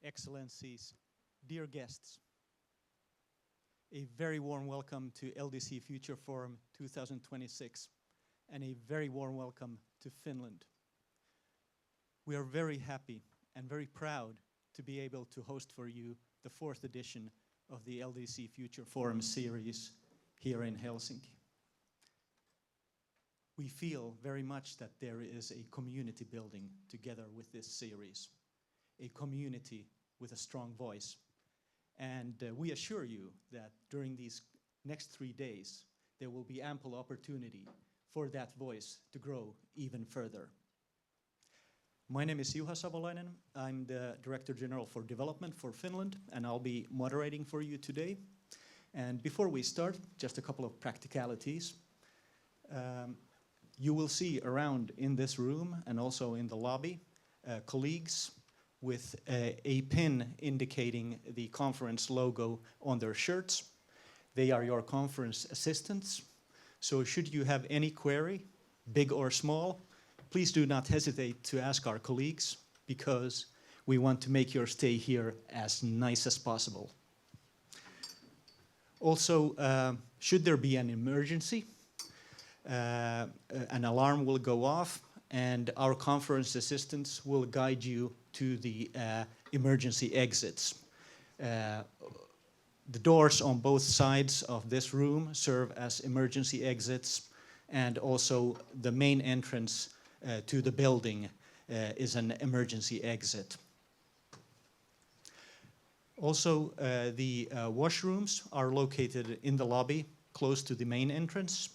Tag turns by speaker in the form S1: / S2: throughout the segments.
S1: Excellencies, dear guests, a very warm welcome to LDC Future Forum 2026 and a very warm welcome to Finland. We are very happy and very proud to be able to host for you the fourth edition of the LDC Future Forum series here in Helsinki. We feel very much that there is a community building together with this series, a community with a strong voice. And we assure you that during these next 3 days, there will be ample opportunity for that voice to grow even further. My name is Juha Savolainen. I'm the Director General for Development for Finland, and I'll be moderating for you today. And before we start, just a couple of practicalities. You will see around in this room and also in the lobby colleagues with a pin indicating the conference logo on their shirts. They are your conference assistants. So should you have any query, big or small, please do not hesitate to ask our colleagues, because we want to make your stay here as nice as possible. Also, should there be an emergency, an alarm will go off and our conference assistants will guide you to the emergency exits. The doors on both sides of this room serve as emergency exits, and also the main entrance to the building is an emergency exit. Also, the washrooms are located in the lobby close to the main entrance.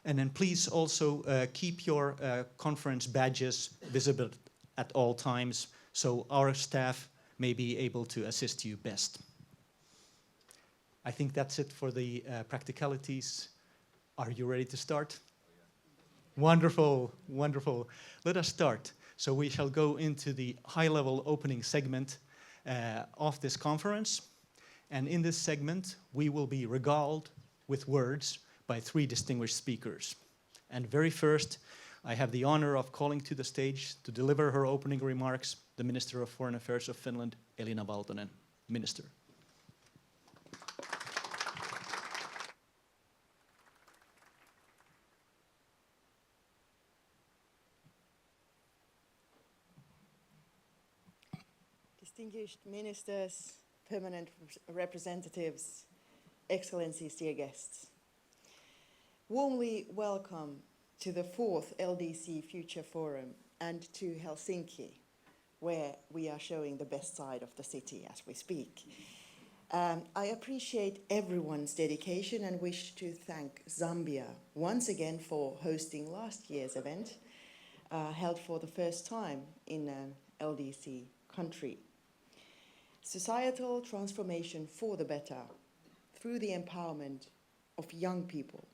S1: And then please also keep your conference badges visible at all times, so our staff may be able to assist you best. I think that's it for the practicalities. Are you ready to start? Oh, yeah. Wonderful, wonderful. Let us start. So we shall go into the high-level opening segment of this conference. And in this segment, we will be regaled with words by 3 distinguished speakers. And very first, I have the honor of calling to the stage to deliver her opening remarks, the Minister of Foreign Affairs of Finland, Elina Valtonen. Minister.
S2: Distinguished ministers, permanent representatives, excellencies, dear guests. Warmly welcome to the Fourth LDC Future Forum and to Helsinki, where we are showing the best side of the city as we speak. I appreciate everyone's dedication and wish to thank Zambia once again for hosting last year's event, held for the first time in an LDC country. Societal transformation for the better through the empowerment of young people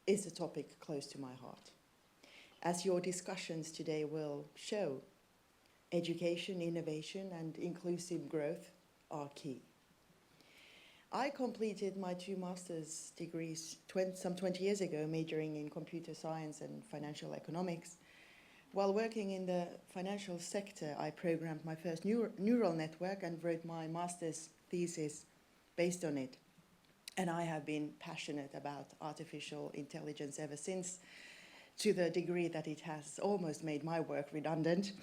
S2: is a topic close to my heart. As your discussions today will show, education, innovation, and inclusive growth are key. I completed my 2 master's degrees some 20 years ago, majoring in computer science and financial economics. While working in the financial sector, I programmed my first neural network and wrote my master's thesis based on it. And I have been passionate about artificial intelligence ever since, to the degree that it has almost made my work redundant.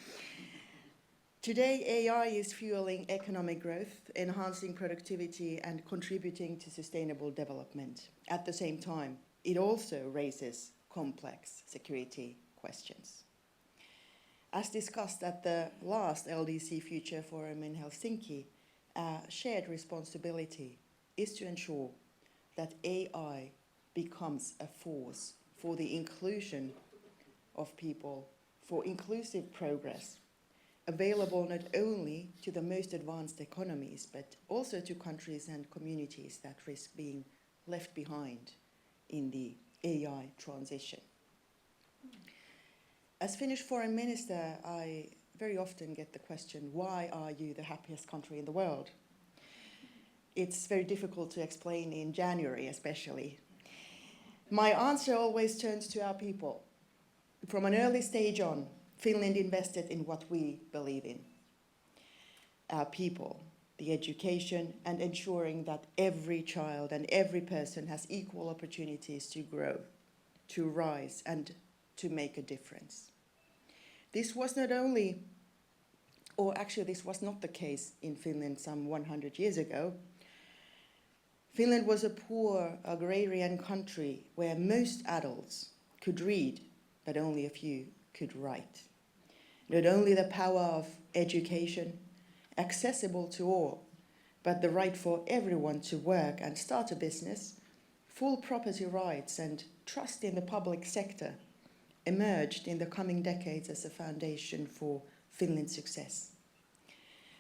S2: Today, AI is fueling economic growth, enhancing productivity, and contributing to sustainable development. At the same time, it also raises complex security questions. As discussed at the last LDC Future Forum in Helsinki, a shared responsibility is to ensure that AI becomes a force for the inclusion of people, for inclusive progress, available not only to the most advanced economies, but also to countries and communities that risk being left behind in the AI transition. As Finnish Foreign Minister, I very often get the question, why are you the happiest country in the world? It's very difficult to explain in January, especially. My answer always turns to our people. From an early stage on, Finland invested in what we believe in. our people, the education, and ensuring that every child and every person has equal opportunities to grow, to rise, and to make a difference. This was not only, or actually this was not the case in Finland some 100 years ago. Finland was a poor agrarian country where most adults could read, but only a few could write. Not only the power of education, accessible to all, but the right for everyone to work and start a business, full property rights and trust in the public sector emerged in the coming decades as a foundation for Finland's success.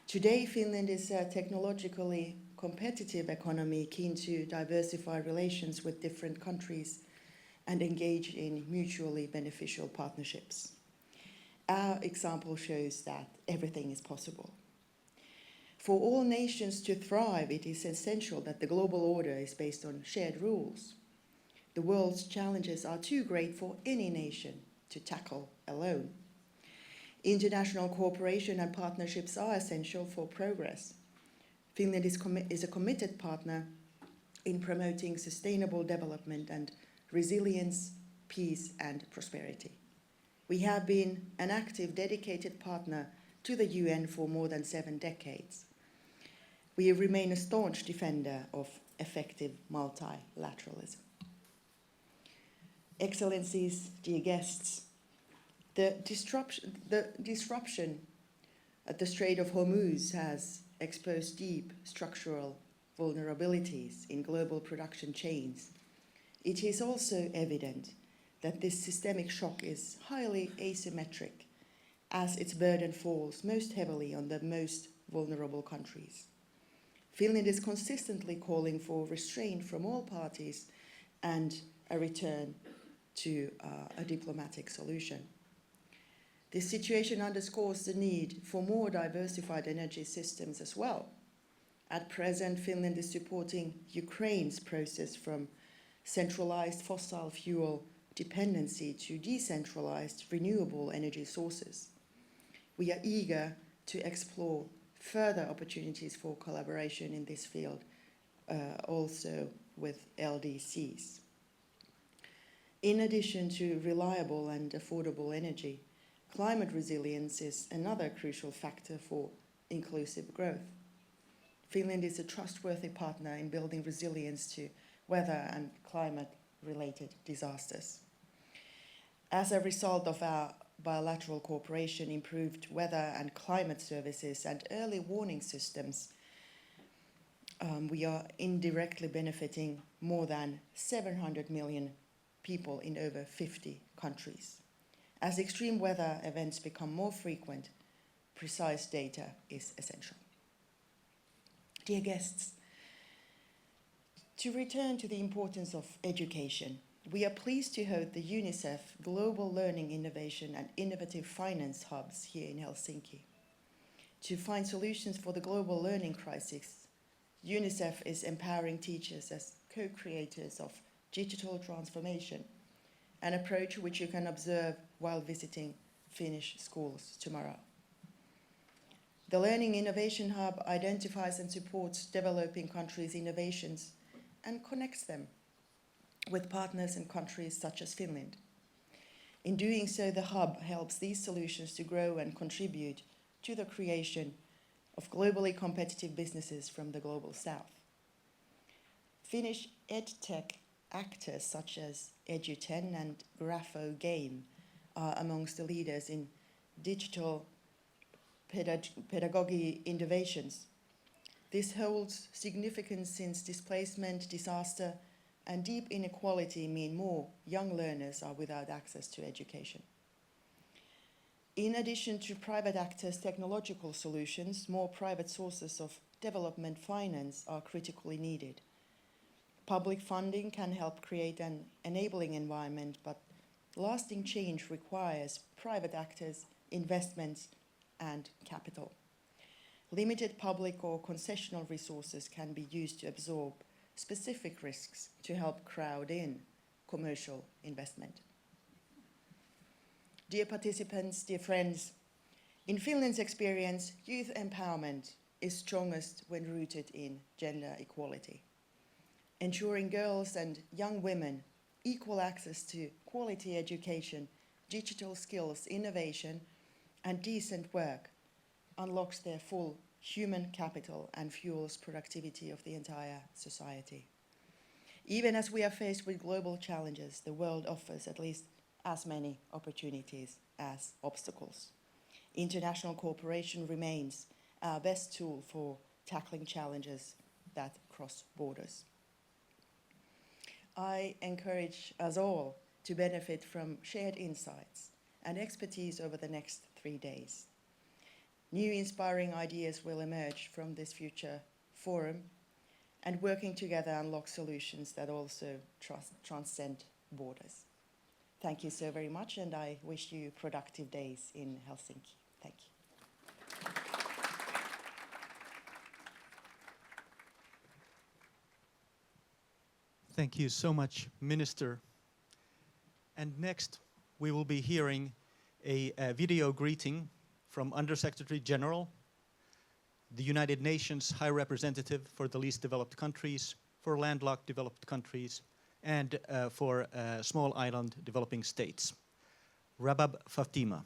S2: Today, Finland is a technologically competitive economy keen to diversify relations with different countries and engage in mutually beneficial partnerships. Our example shows that everything is possible. For all nations to thrive, it is essential that the global order is based on shared rules. The world's challenges are too great for any nation to tackle alone. International cooperation and partnerships are essential for progress. Finland is a committed partner in promoting sustainable development and resilience, peace, and prosperity. We have been an active, dedicated partner to the UN for more than 7 decades. We remain a staunch defender of effective multilateralism. Excellencies, dear guests, the disruption at the Strait of Hormuz has exposed deep structural vulnerabilities in global production chains. It is also evident that this systemic shock is highly asymmetric, as its burden falls most heavily on the most vulnerable countries. Finland is consistently calling for restraint from all parties and a return to a diplomatic solution. This situation underscores the need for more diversified energy systems as well. At present, Finland is supporting Ukraine's process from centralized fossil fuel dependency to decentralized renewable energy sources. We are eager to explore further opportunities for collaboration in this field, also with LDCs. In addition to reliable and affordable energy, climate resilience is another crucial factor for inclusive growth. Finland is a trustworthy partner in building resilience to weather and climate-related disasters. As a result of our bilateral cooperation, improved weather and climate services, and early warning systems, we are indirectly benefiting more than 700 million people in over 50 countries. As extreme weather events become more frequent, precise data is essential. Dear guests, to return to the importance of education, we are pleased to host the UNICEF Global Learning Innovation and Innovative Finance Hubs here in Helsinki. To find solutions for the global learning crisis, UNICEF is empowering teachers as co-creators of digital transformation, an approach which you can observe while visiting Finnish schools tomorrow. The Learning Innovation Hub identifies and supports developing countries' innovations and connects them with partners in countries such as Finland. In doing so, the hub helps these solutions to grow and contribute to the creation of globally competitive businesses from the global south. Finnish edtech actors such as Edu10 and Grapho Game are amongst the leaders in digital pedagogy innovations. This holds significance since displacement, disaster, and deep inequality mean more young learners are without access to education. In addition to private actors' technological solutions, more private sources of development finance are critically needed. Public funding can help create an enabling environment, but lasting change requires private actors, investments, and capital. Limited public or concessional resources can be used to absorb specific risks to help crowd in commercial investment. Dear participants, dear friends, In Finland's experience, youth empowerment is strongest when rooted in gender equality. Ensuring girls and young women equal access to quality education, digital skills, innovation, and decent work unlocks their full human capital and fuels productivity of the entire society. Even as we are faced with global challenges, the world offers at least as many opportunities as obstacles. International cooperation remains our best tool for tackling challenges that cross borders. I encourage us all to benefit from shared insights and expertise over the next 3 days. New inspiring ideas will emerge from this future forum, and working together unlock solutions that also transcend borders. Thank you so very much, and I wish you productive days in Helsinki. Thank you.
S1: Thank you so much, Minister. And next, we will be hearing a video greeting from Undersecretary General, the United Nations High Representative for the Least Developed Countries, for landlocked developed countries, and for small island developing states. Rabab Fatima.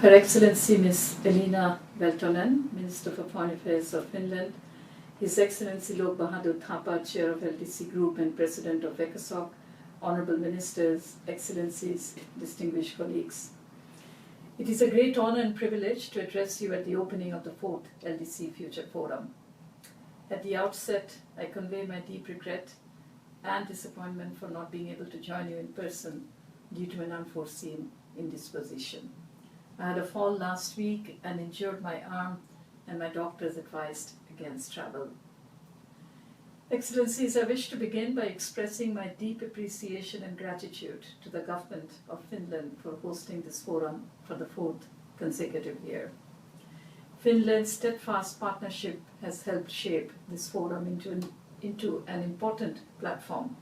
S3: Her Excellency Ms. Elina Veltonen, Minister for Foreign Affairs of Finland, His Excellency Lok Bahadur Thapa, Chair of LDC Group and President of ECOSOC, Honourable Ministers, Excellencies, distinguished colleagues. It is a great honour and privilege to address you at the opening of the Fourth LDC Future Forum. At the outset, I convey my deep regret and disappointment for not being able to join you in person due to an unforeseen indisposition. I had a fall last week and injured my arm, and my doctors advised against travel. Excellencies, I wish to begin by expressing my deep appreciation and gratitude to the Government of Finland for hosting this forum for the 4th consecutive year. Finland's steadfast partnership has helped shape this forum into an important platform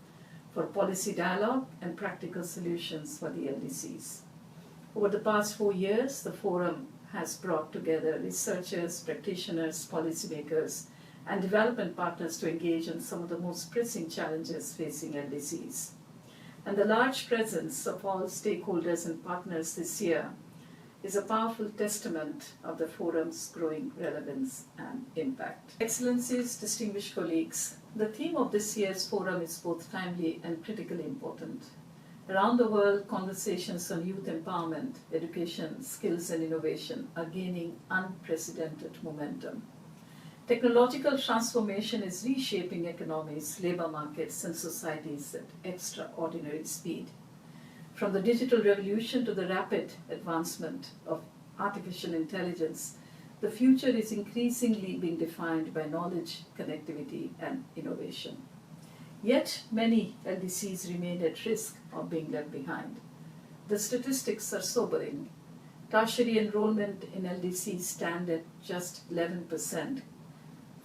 S3: for policy dialogue and practical solutions for the LDCs. Over the past 4 years, the forum has brought together researchers, practitioners, policymakers, and development partners to engage on some of the most pressing challenges facing LDCs. And the large presence of all stakeholders and partners this year is a powerful testament of the forum's growing relevance and impact. Excellencies, distinguished colleagues, the theme of this year's forum is both timely and critically important. Around the world, conversations on youth empowerment, education, skills and innovation are gaining unprecedented momentum. Technological transformation is reshaping economies, labor markets and societies at extraordinary speed. From the digital revolution to the rapid advancement of artificial intelligence, the future is increasingly being defined by knowledge, connectivity and innovation. Yet many LDCs remain at risk of being left behind. The statistics are sobering. Tertiary enrollment in LDCs stand at just 11%,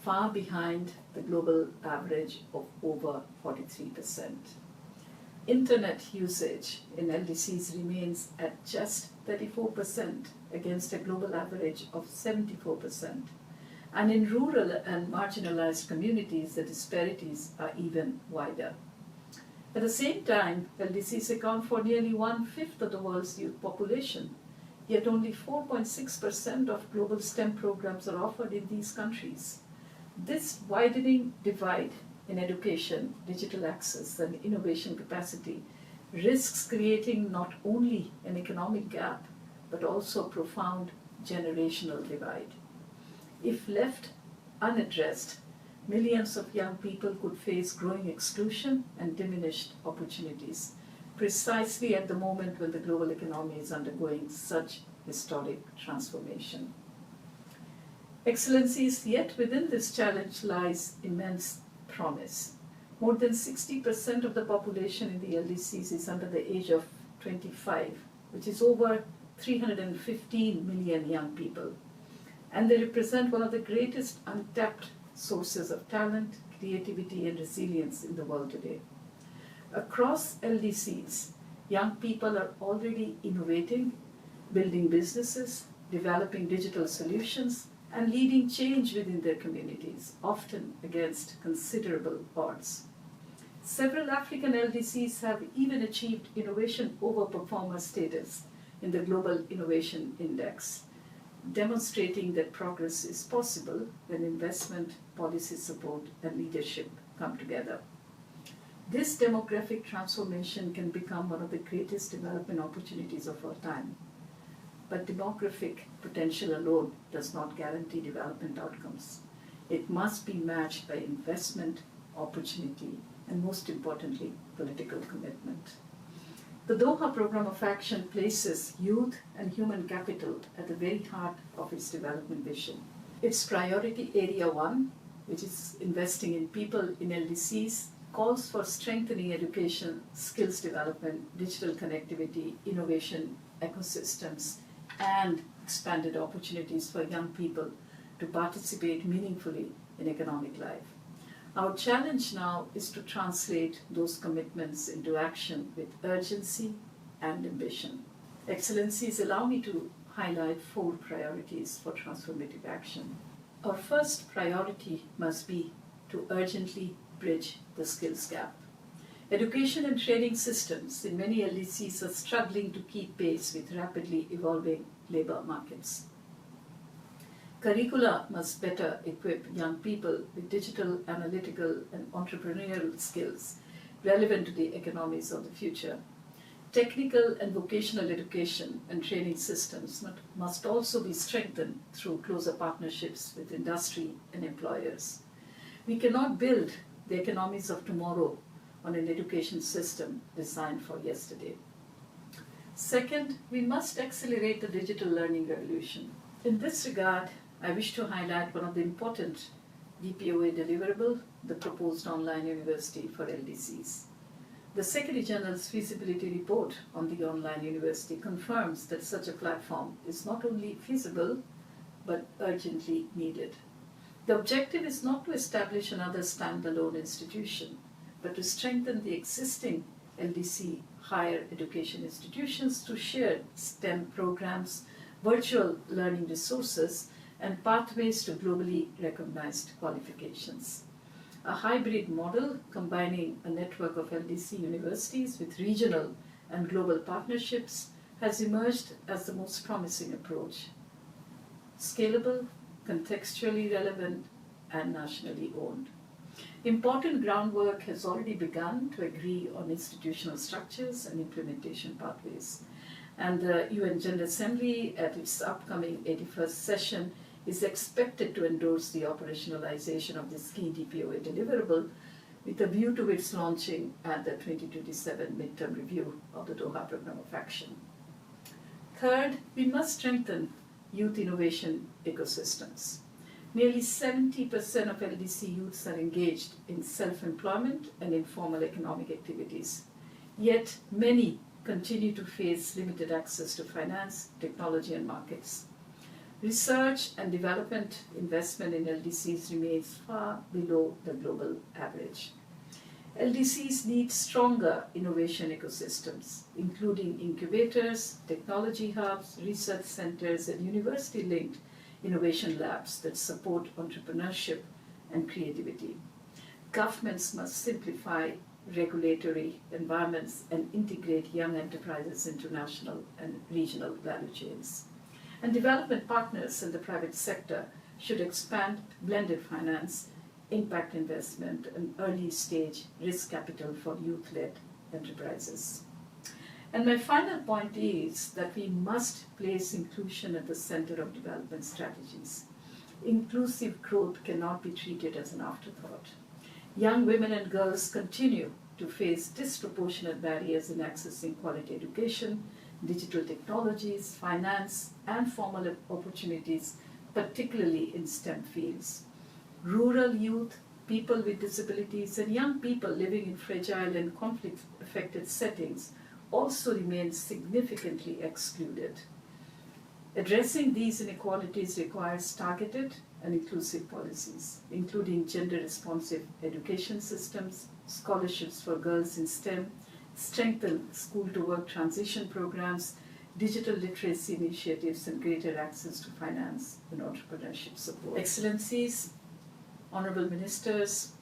S3: far behind the global average of over 43%. Internet usage in LDCs remains at just 34% against a global average of 74%. And in rural and marginalized communities, the disparities are even wider. At the same time, LDCs account for nearly 1/5 of the world's youth population, yet only 4.6% of global STEM programs are offered in these countries. This widening divide in education, digital access, and innovation capacity risks creating not only an economic gap, but also a profound generational divide. If left unaddressed, millions of young people could face growing exclusion and diminished opportunities, precisely at the moment when the global economy is undergoing such historic transformation. Excellencies, yet within this challenge lies immense promise. More than 60% of the population in the LDCs is under the age of 25, which is over 315 million young people. And they represent one of the greatest untapped sources of talent, creativity and resilience in the world today. Across LDCs, Young people are already innovating, building businesses, developing digital solutions, and leading change within their communities, often against considerable odds. Several African LDCs have even achieved innovation overperformer status in the Global Innovation Index, demonstrating that progress is possible when investment, policy support, and leadership come together. This demographic transformation can become one of the greatest development opportunities of our time. But demographic potential alone does not guarantee development outcomes. It must be matched by investment, opportunity, and most importantly, political commitment. The Doha Programme of Action places youth and human capital at the very heart of its development vision. Its priority area 1, which is investing in people in LDCs, calls for strengthening education, skills development, digital connectivity, innovation, ecosystems, and expanded opportunities for young people to participate meaningfully in economic life. Our challenge now is to translate those commitments into action with urgency and ambition. Excellencies, allow me to highlight 4 priorities for transformative action. Our first priority must be to urgently bridge the skills gap. Education and training systems in many LDCs are struggling to keep pace with rapidly evolving labor markets. Curricula must better equip young people with digital, analytical, and entrepreneurial skills relevant to the economies of the future. Technical and vocational education and training systems must also be strengthened through closer partnerships with industry and employers. We cannot build the economies of tomorrow on an education system designed for yesterday. Second, we must accelerate the digital learning revolution. In this regard, I wish to highlight one of the important DPOA deliverable, the proposed online university for LDCs. The Secretary General's feasibility report on the online university confirms that such a platform is not only feasible, but urgently needed. The objective is not to establish another standalone institution, but to strengthen the existing LDC higher education institutions through shared STEM programs, virtual learning resources, and pathways to globally recognized qualifications. A hybrid model combining a network of LDC universities with regional and global partnerships has emerged as the most promising approach. Scalable, contextually relevant, and nationally owned. Important groundwork has already begun to agree on institutional structures and implementation pathways. And the UN General Assembly at its upcoming 81st session is expected to endorse the operationalization of this key DPOA deliverable with a view to its launching at the 2027 midterm review of the Doha Programme of Action. Third, we must strengthen youth innovation ecosystems. Nearly 70% of LDC youths are engaged in self-employment and informal economic activities. Yet many continue to face limited access to finance, technology, and markets. Research and development investment in LDCs remains far below the global average. LDCs need stronger innovation ecosystems, including incubators, technology hubs, research centers, and university-linked innovation labs that support entrepreneurship and creativity. Governments must simplify regulatory environments and integrate young enterprises into national and regional value chains. And development partners in the private sector should expand blended finance, impact investment, and early stage risk capital for youth-led enterprises. And my final point is that we must place inclusion at the center of development strategies. Inclusive growth cannot be treated as an afterthought. Young women and girls continue to face disproportionate barriers in accessing quality education, digital technologies, finance, and formal opportunities, particularly in STEM fields. Rural youth, people with disabilities, and young people living in fragile and conflict-affected settings also remain significantly excluded. Addressing these inequalities requires targeted and inclusive policies, including gender-responsive education systems, scholarships for girls in STEM, strengthen school-to-work transition programs, digital literacy initiatives, and greater access to finance and entrepreneurship support. Excellencies, honorable ministers,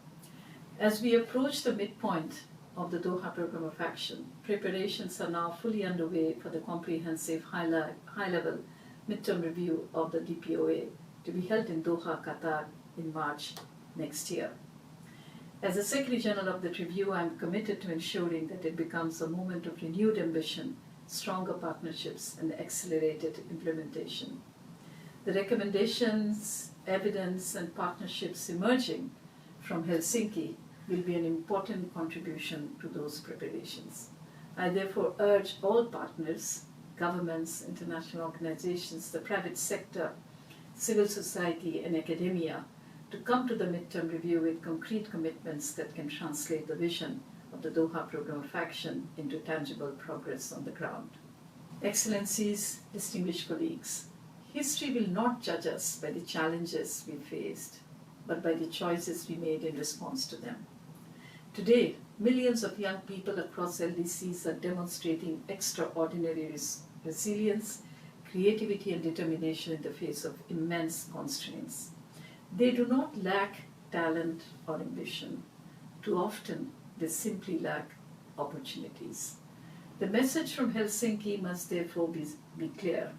S3: as we approach the midpoint of the Doha Programme of Action, preparations are now fully underway for the comprehensive high-level midterm review of the DPOA to be held in Doha, Qatar in March next year. As the Secretary General of that review, I am committed to ensuring that it becomes a moment of renewed ambition, stronger partnerships, and accelerated implementation. The recommendations, evidence, and partnerships emerging from Helsinki will be an important contribution to those preparations. I therefore urge all partners, governments, international organizations, the private sector, civil society, and academia to come to the midterm review with concrete commitments that can translate the vision of the Doha Programme of Action into tangible progress on the ground. Excellencies, distinguished colleagues, history will not judge us by the challenges we faced, but by the choices we made in response to them. Today, millions of young people across LDCs are demonstrating extraordinary resilience, creativity, and determination in the face of immense constraints. They do not lack talent or ambition. Too often, they simply lack opportunities. The message from Helsinki must therefore be clear,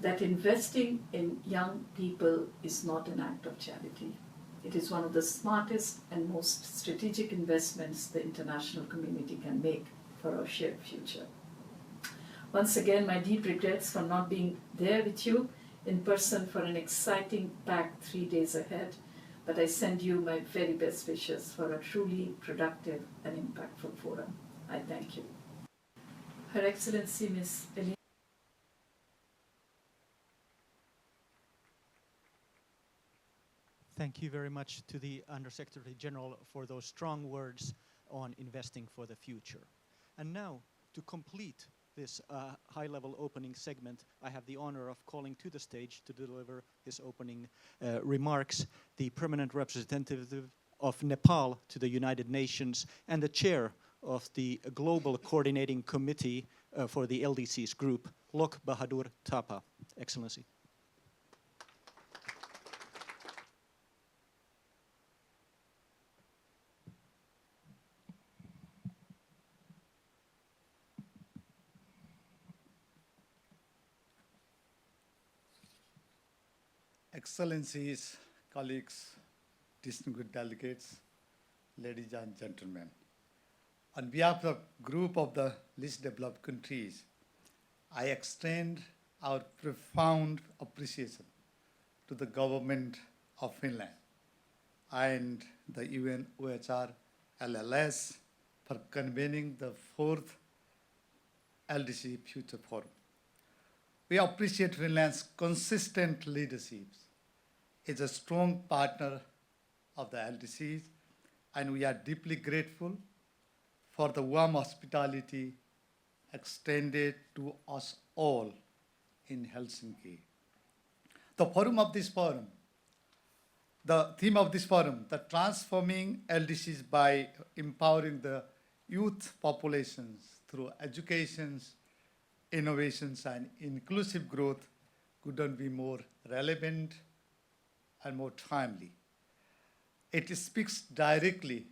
S3: that investing in young people is not an act of charity. It is one of the smartest and most strategic investments the international community can make for our shared future. Once again, my deep regrets for not being there with you in person for an exciting, packed 3 days ahead, but I send you my very best wishes for a truly productive and impactful forum. I thank you. Her Excellency Ms. Elena.
S1: Thank you very much to the Undersecretary General for those strong words on investing for the future. And now, to complete this high-level opening segment, I have the honor of calling to the stage to deliver his opening remarks the permanent representative of Nepal to the United Nations and the chair of the Global Coordinating Committee for the LDCs group, Lok Bahadur Thapa. Excellency.
S4: Excellencies, colleagues, distinguished delegates, ladies and gentlemen. On behalf of the group of the least developed countries, I extend our profound appreciation to the government of Finland and the UN OHR LLS for convening the Fourth LDC Future Forum. We appreciate Finland's consistent leadership as a strong partner of the LDCs, and we are deeply grateful for the warm hospitality extended to us all in Helsinki. The theme of this forum, the transforming LDCs by empowering the youth populations through educations, innovations, and inclusive growth, couldn't be more relevant and more timely. It speaks directly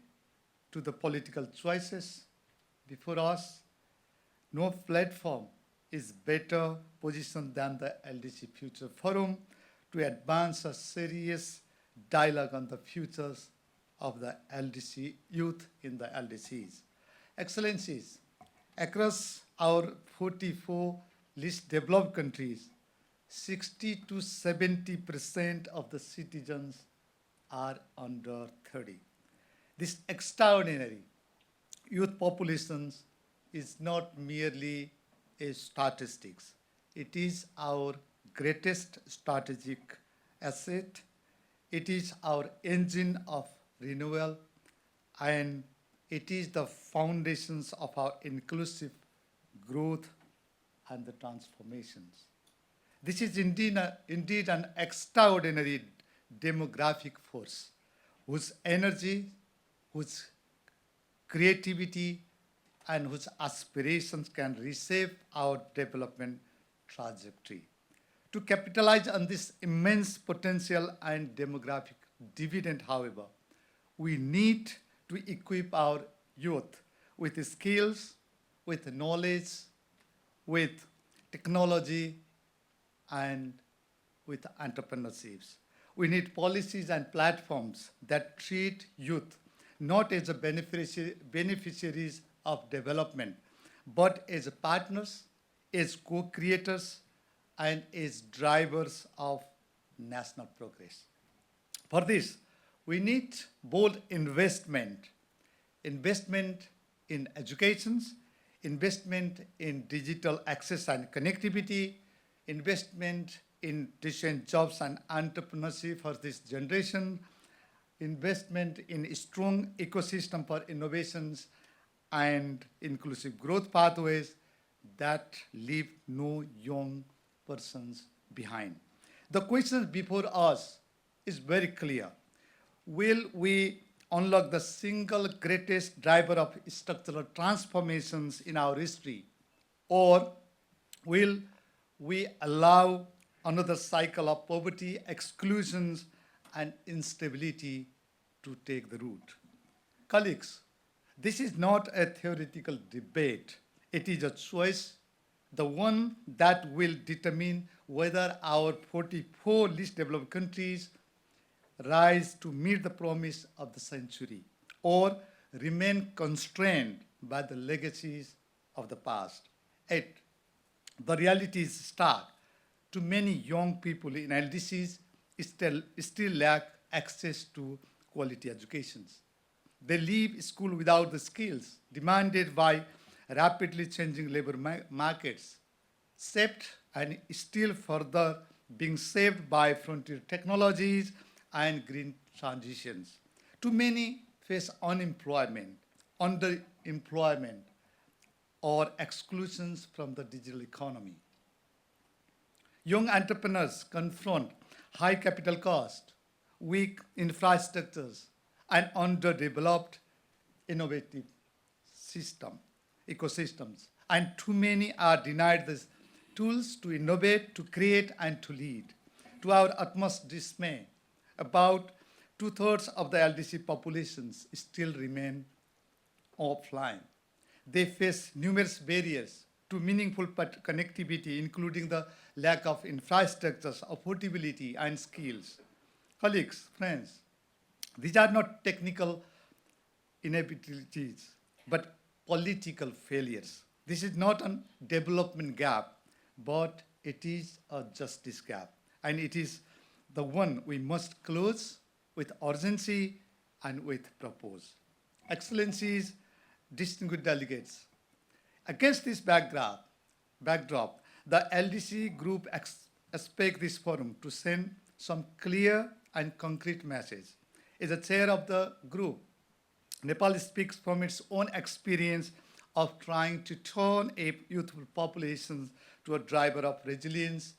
S4: to the political choices before us. No platform is better positioned than the LDC Future Forum to advance a serious dialogue on the futures of the LDC youth in the LDCs. Excellencies, across our 44 least developed countries, 60 to 70% of the citizens are under 30. This extraordinary youth population is not merely a statistics. It is our greatest strategic asset. It is our engine of renewal, and it is the foundations of our inclusive growth and the transformations. This is indeed an extraordinary demographic force whose energy, whose creativity, and whose aspirations can reshape our development trajectory. To capitalize on this immense potential and demographic dividend, however, we need to equip our youth with skills, with knowledge, with technology, and with entrepreneurships. We need policies and platforms that treat youth not as a beneficiaries of development, but as partners, as co-creators, and as drivers of national progress. For this, we need bold investment in educations, investment in digital access and connectivity, investment in decent jobs and entrepreneurship for this generation, investment in a strong ecosystem for innovations and inclusive growth pathways that leave no young persons behind. The question before us is very clear. Will we unlock the single greatest driver of structural transformations in our history, or will we allow another cycle of poverty, exclusions, and instability to take the root? Colleagues, this is not a theoretical debate. It is a choice, the one that will determine whether our 44 least developed countries rise to meet the promise of the century or remain constrained by the legacies of the past. Yet, the reality is stark. Too many young people in LDCs still lack access to quality educations. They leave school without the skills demanded by rapidly changing labor markets, shaped and still further being shaped by frontier technologies and green transitions. Too many face unemployment, underemployment, or exclusions from the digital economy. Young entrepreneurs confront high capital cost, weak infrastructures, and underdeveloped innovative ecosystems. And too many are denied the tools to innovate, to create, and to lead. To our utmost dismay, about 2/3 of the LDC populations still remain offline. They face numerous barriers to meaningful connectivity, including the lack of infrastructures, affordability, and skills. Colleagues, friends, these are not technical inabilities, but political failures. This is not a development gap, but it is a justice gap. And it is the one we must close with urgency and with purpose. Excellencies, distinguished delegates, against this backdrop, the LDC group expects this forum to send some clear and concrete message. As a chair of the group, Nepal speaks from its own experience of trying to turn a youthful population to a driver of resilience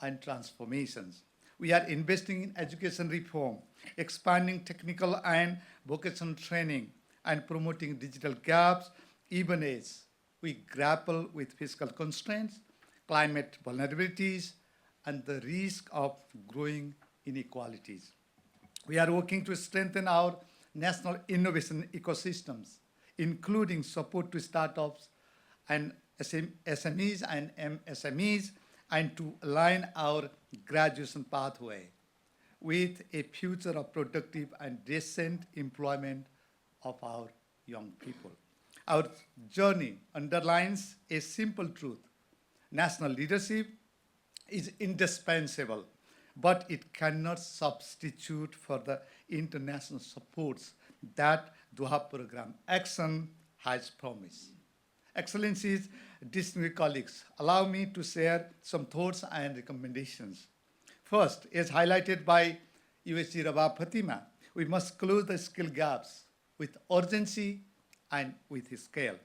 S4: and transformations. We are investing in education reform, expanding technical and vocational training, and promoting digital gaps, even as we grapple with fiscal constraints, climate vulnerabilities, and the risk of growing inequalities. We are working to strengthen our national innovation ecosystems, including support to startups and SMEs and MSMEs, and to align our graduation pathway with a future of productive and decent employment of our young people. Our journey underlines a simple truth. National leadership is indispensable, but it cannot substitute for the international supports that Doha Program Action has promised. Excellencies, distinguished colleagues, allow me to share some thoughts and recommendations. First, as highlighted by USG Rabab Fatima, we must close the skill gaps with urgency and with scale.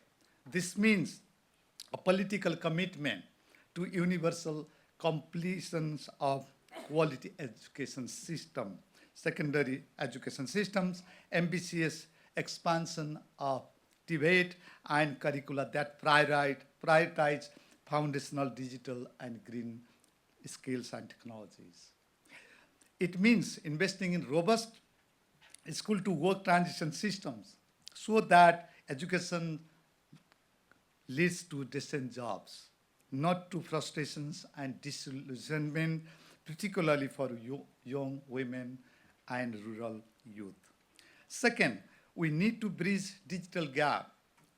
S4: This means a political commitment to universal completions of quality education system, secondary education systems, ambitious expansion of debate and curricula that prioritize foundational digital and green skills and technologies. It means investing in robust school-to-work transition systems so that education leads to decent jobs, not to frustrations and disillusionment, particularly for young women and rural youth. Second, we need to bridge digital gap.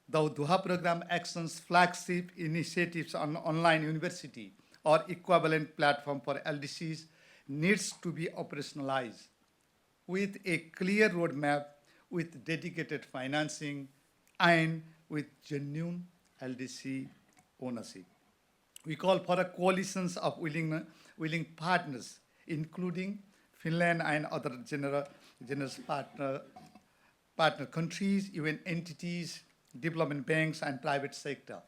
S4: The Doha Program Action's flagship initiatives on online university or equivalent platform for LDCs needs to be operationalized with a clear roadmap, with dedicated financing, and with genuine LDC ownership. We call for a coalitions of willing partners, including Finland and other generous partner countries, UN entities, development banks, and private sector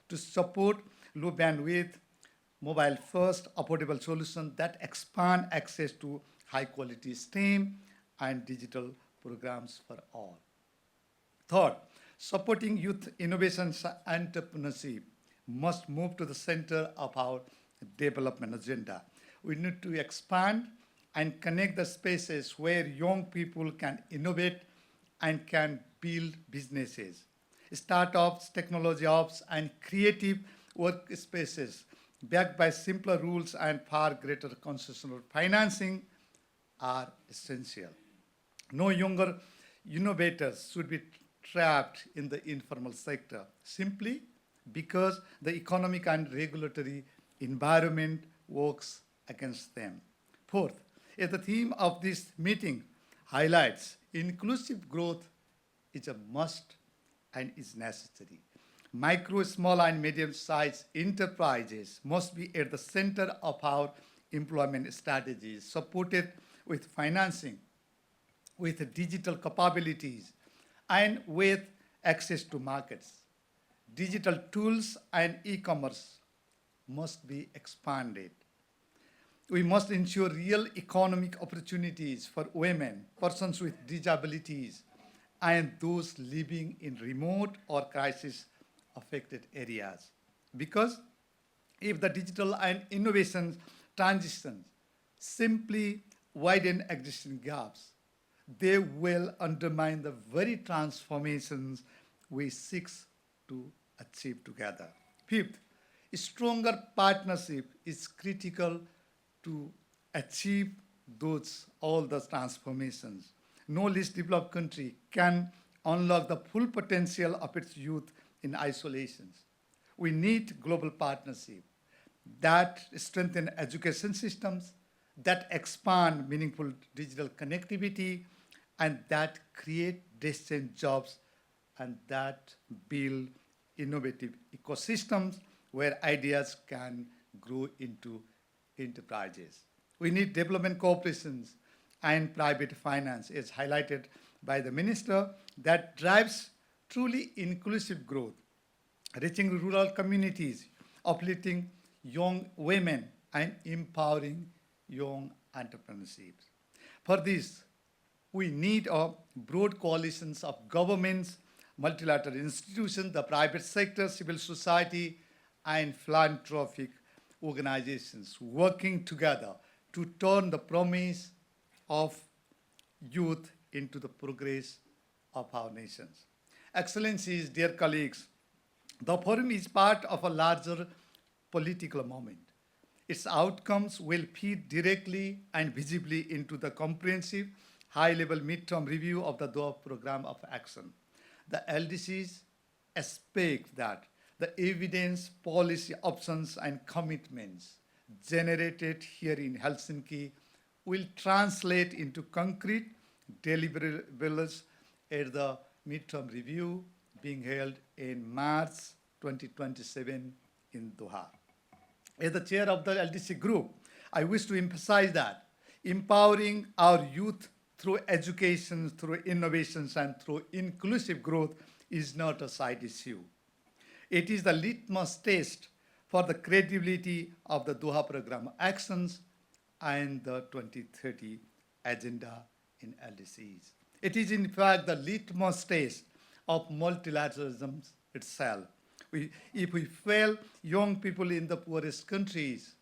S4: to support low bandwidth, mobile first, affordable solutions that expand access to high quality STEM and digital programs for all. Third, supporting youth innovation and entrepreneurship must move to the center of our development agenda. We need to expand and connect the spaces where young people can innovate and can build businesses. Startups, technology hubs, and creative workspaces backed by simpler rules and far greater concessional financing are essential. No younger innovators should be trapped in the informal sector simply because the economic and regulatory environment works against them. Fourth, as the theme of this meeting highlights, inclusive growth is a must and is necessary. Micro, small, and medium-sized enterprises must be at the center of our employment strategies, supported with financing, with digital capabilities, and with access to markets. Digital tools and e-commerce must be expanded. We must ensure real economic opportunities for women, persons with disabilities, and those living in remote or crisis-affected areas. Because if the digital and innovation transitions simply widen existing gaps, they will undermine the very transformations we seek to achieve together. Fifth, a stronger partnership is critical to achieve all those transformations. No least developed country can unlock the full potential of its youth in isolation. We need global partnership that strengthen education systems, that expand meaningful digital connectivity, and that create decent jobs, and that build innovative ecosystems where ideas can grow into enterprises. We need development cooperations and private finance, as highlighted by the minister, that drives truly inclusive growth, reaching rural communities, uplifting young women, and empowering young entrepreneurship. For this, we need a broad coalitions of governments, multilateral institutions, the private sector, civil society, and philanthropic organizations working together to turn the promise of youth into the progress of our nations. Excellencies, dear colleagues, the forum is part of a larger political moment. Its outcomes will feed directly and visibly into the comprehensive high-level midterm review of the Doha Program of Action. The LDCs expect that the evidence, policy options, and commitments generated here in Helsinki will translate into concrete deliverables at the midterm review being held in March 2027 in Doha. As the chair of the LDC group, I wish to emphasize that empowering our youth through education, through innovations, and through inclusive growth is not a side issue. It is the litmus test for the credibility of the Doha Program actions and the 2030 agenda in LDCs. It is in fact the litmus test of multilateralism itself. If we fail young people in the poorest countries,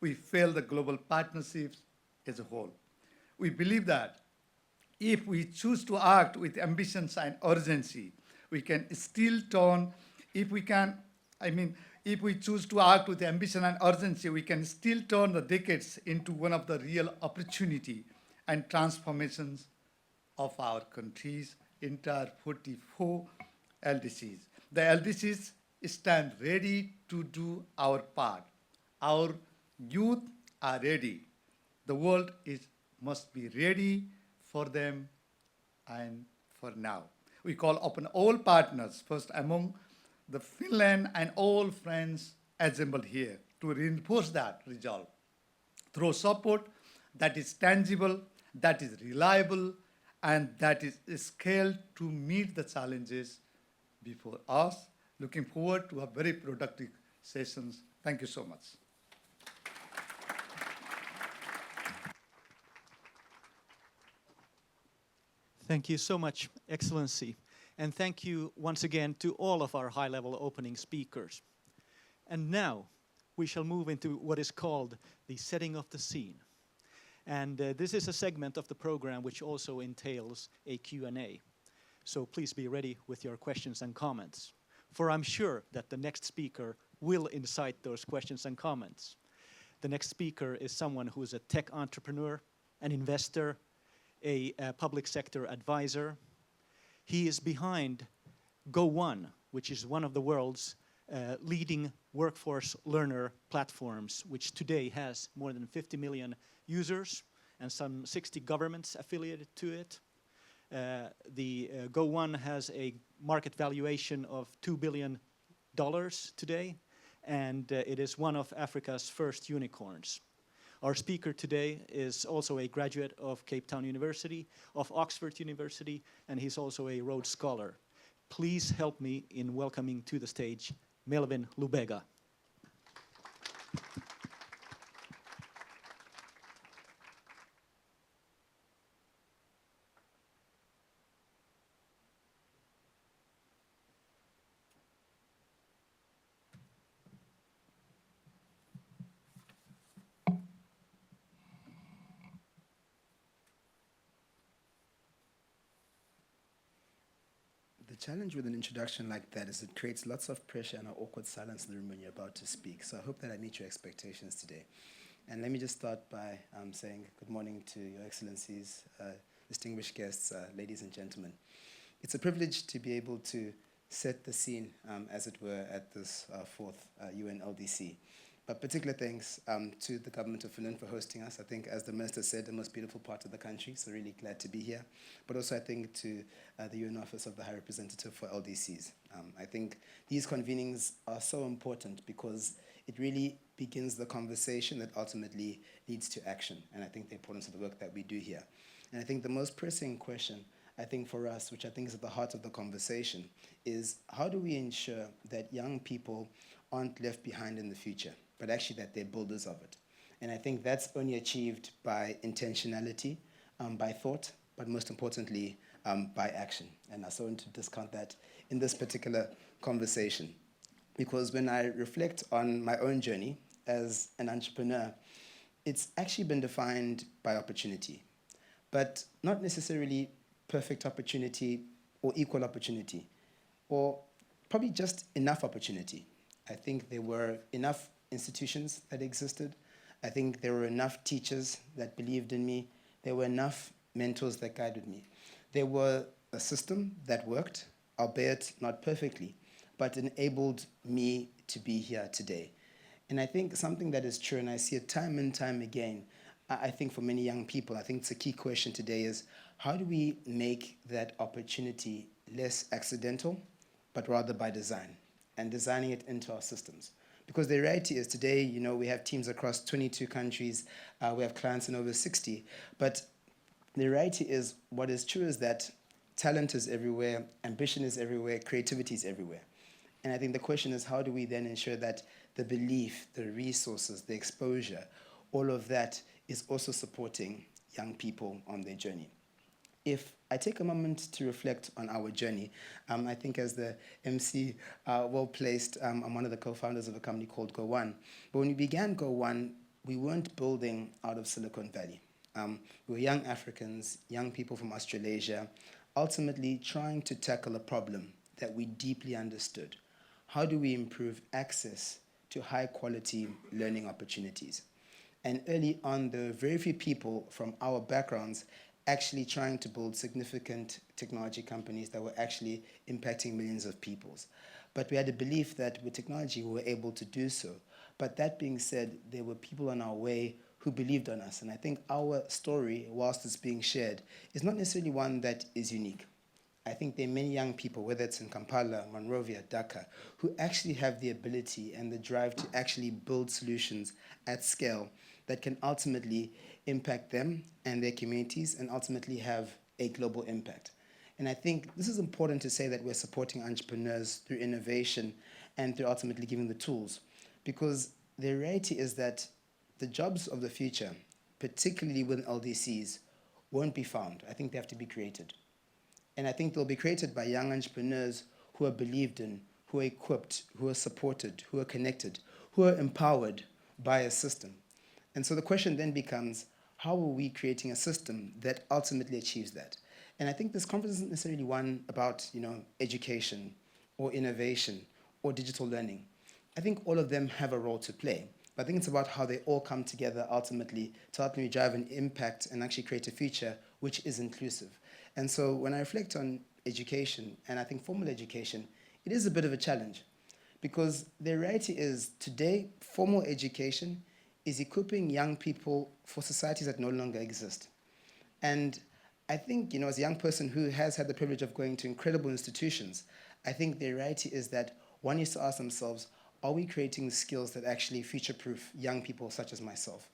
S4: we fail the global partnerships as a whole. We believe that if we choose to act with ambitions and urgency, we can still turn, if we choose to act with ambition and urgency, we can still turn the decades into one of the real opportunity and transformations of our country's entire 44 LDCs. The LDCs stand ready to do our part. Our youth are ready. The world must be ready for them and for now. We call upon all partners, first among the Finland and all friends assembled here, to reinforce that resolve through support that is tangible, that is reliable, and that is scaled to meet the challenges before us. Looking forward to a very productive sessions. Thank you so much.
S1: Thank you so much, Excellency. And thank you once again to all of our high-level opening speakers. And now we shall move into what is called the setting of the scene. And this is a segment of the program which also entails a Q&A. So please be ready with your questions and comments, for I'm sure that the next speaker will incite those questions and comments. The next speaker is someone who is a tech entrepreneur, an investor, a public sector advisor. He is behind Go1, which is one of the world's leading workforce learner platforms, which today has more than 50 million users and some 60 governments affiliated to it. The Go1 has a market valuation of $2 billion today, and it is one of Africa's first unicorns. Our speaker today is also a graduate of Cape Town University, of Oxford University, and he's also a Rhodes Scholar. Please help me in welcoming to the stage Melvin Lubega.
S5: The challenge with an introduction like that is it creates lots of pressure and an awkward silence in the room when you're about to speak. So I hope that I meet your expectations today. And let me just start by saying good morning to Your Excellencies, distinguished guests, ladies and gentlemen. It's a privilege to be able to set the scene, as it were, at this fourth UN LDC. But particular thanks to the government of Finland for hosting us. I think, as the minister said, the most beautiful part of the country, so really glad to be here. But also I think to the UN Office of the High Representative for LDCs. I think these convenings are so important because it really begins the conversation that ultimately leads to action. And I think the importance of the work that we do here. And I think the most pressing question, I think for us, which I think is at the heart of the conversation, is how do we ensure that young people aren't left behind in the future, but actually that they're builders of it. And I think that's only achieved by intentionality, by thought, but most importantly, by action. And I so want to discount that in this particular conversation. Because when I reflect on my own journey as an entrepreneur, it's actually been defined by opportunity, but not necessarily perfect opportunity or equal opportunity, or probably just enough opportunity. I think there were enough institutions that existed. I think there were enough teachers that believed in me. There were enough mentors that guided me. There were a system that worked, albeit not perfectly, but enabled me to be here today. And I think something that is true, and I see it time and time again, I think for many young people, I think it's a key question today is, how do we make that opportunity less accidental, but rather by design, and designing it into our systems? Because the reality is today, you know, we have teams across 22 countries, we have clients in over 60, but the reality is, what is true is that talent is everywhere, ambition is everywhere, creativity is everywhere. And I think the question is, how do we then ensure that the belief, the resources, the exposure, all of that is also supporting young people on their journey? If I take a moment to reflect on our journey. I think as the MC, well placed, I'm one of the co-founders of a company called Go One. But when we began Go One, we weren't building out of Silicon Valley. We were young Africans, young people from Australasia, ultimately trying to tackle a problem that we deeply understood. How do we improve access to high quality learning opportunities? And early on, there were very few people from our backgrounds actually trying to build significant technology companies that were actually impacting millions of peoples. But we had a belief that with technology, we were able to do so. But that being said, there were people on our way who believed on us. And I think our story, whilst it's being shared, is not necessarily one that is unique. I think there are many young people, whether it's in Kampala, Monrovia, Dhaka, who actually have the ability and the drive to actually build solutions at scale that can ultimately impact them and their communities and ultimately have a global impact. And I think this is important to say that we're supporting entrepreneurs through innovation and through ultimately giving the tools. Because the reality is that the jobs of the future, particularly with LDCs, won't be found. I think they have to be created. And I think they'll be created by young entrepreneurs who are believed in, who are equipped, who are supported, who are connected, who are empowered by a system. And so the question then becomes, how are we creating a system that ultimately achieves that? And I think this conference isn't necessarily one about, education or innovation or digital learning. I think all of them have a role to play. But I think it's about how they all come together ultimately to ultimately drive an impact and actually create a future which is inclusive. And so when I reflect on education, and I think formal education, it is a bit of a challenge. Because the reality is, today, formal education is equipping young people for societies that no longer exist. And I think, as a young person who has had the privilege of going to incredible institutions, I think the reality is that one needs to ask themselves, are we creating skills that actually future-proof young people such as myself?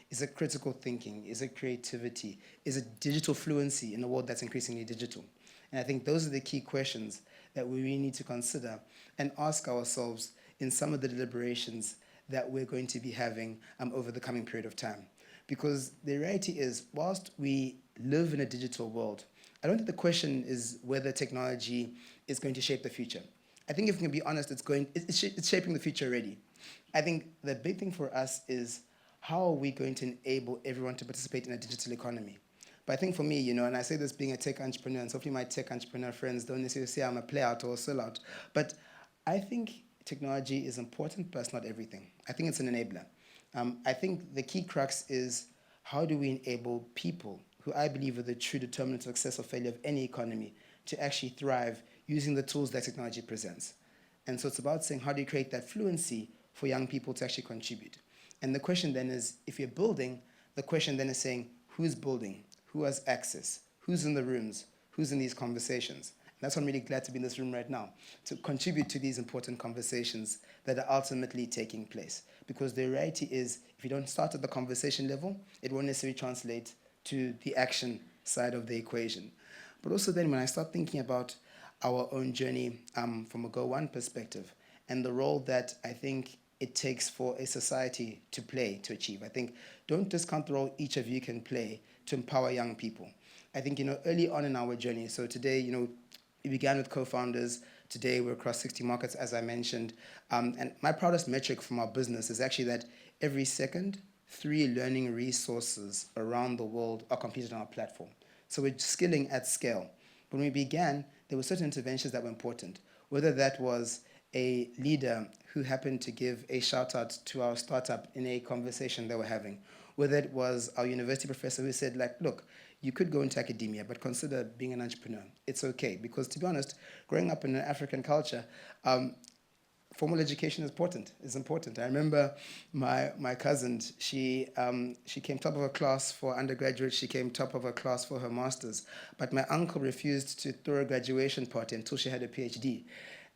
S5: Is it critical thinking? Is it creativity? Is it digital fluency in a world that's increasingly digital? And I think those are the key questions that we really need to consider and ask ourselves in some of the deliberations that we're going to be having over the coming period of time. Because the reality is, whilst we live in a digital world, I don't think the question is whether technology is going to shape the future. I think if we can be honest, it's shaping the future already. I think the big thing for us is, how are we going to enable everyone to participate in a digital economy? But I think for me, and I say this being a tech entrepreneur, and so hopefully my tech entrepreneur friends don't necessarily say I'm a play out or a sellout, but I think technology is important, but it's not everything. I think it's an enabler. I think the key crux is, how do we enable people who I believe are the true determinants of success or failure of any economy to actually thrive using the tools that technology presents? And so it's about saying, how do you create that fluency for young people to actually contribute? And the question then is, if you're building, the question then is saying, who's building? Who has access? Who's in the rooms? Who's in these conversations? And that's why I'm really glad to be in this room right now, to contribute to these important conversations that are ultimately taking place. Because the reality is, if you don't start at the conversation level, it won't necessarily translate to the action side of the equation. But also then when I start thinking about our own journey from a Go One perspective, and the role that I think it takes for a society to play, to achieve. I think don't discount the role each of you can play to empower young people. I think, early on in our journey, so today, we began with co-founders. Today, we're across 60 markets, as I mentioned. And my proudest metric from our business is actually that every second, 3 learning resources around the world are completed on our platform. So we're skilling at scale. When we began, there were certain interventions that were important, whether that was a leader who happened to give a shout out to our startup in a conversation they were having, whether it was our university professor who said, look, you could go into academia, but consider being an entrepreneur. It's okay, because to be honest, growing up in an African culture, formal education is important. I remember my cousin, she came top of her class for undergraduate, she came top of her class for her master's, but my uncle refused to throw a graduation party until she had a PhD.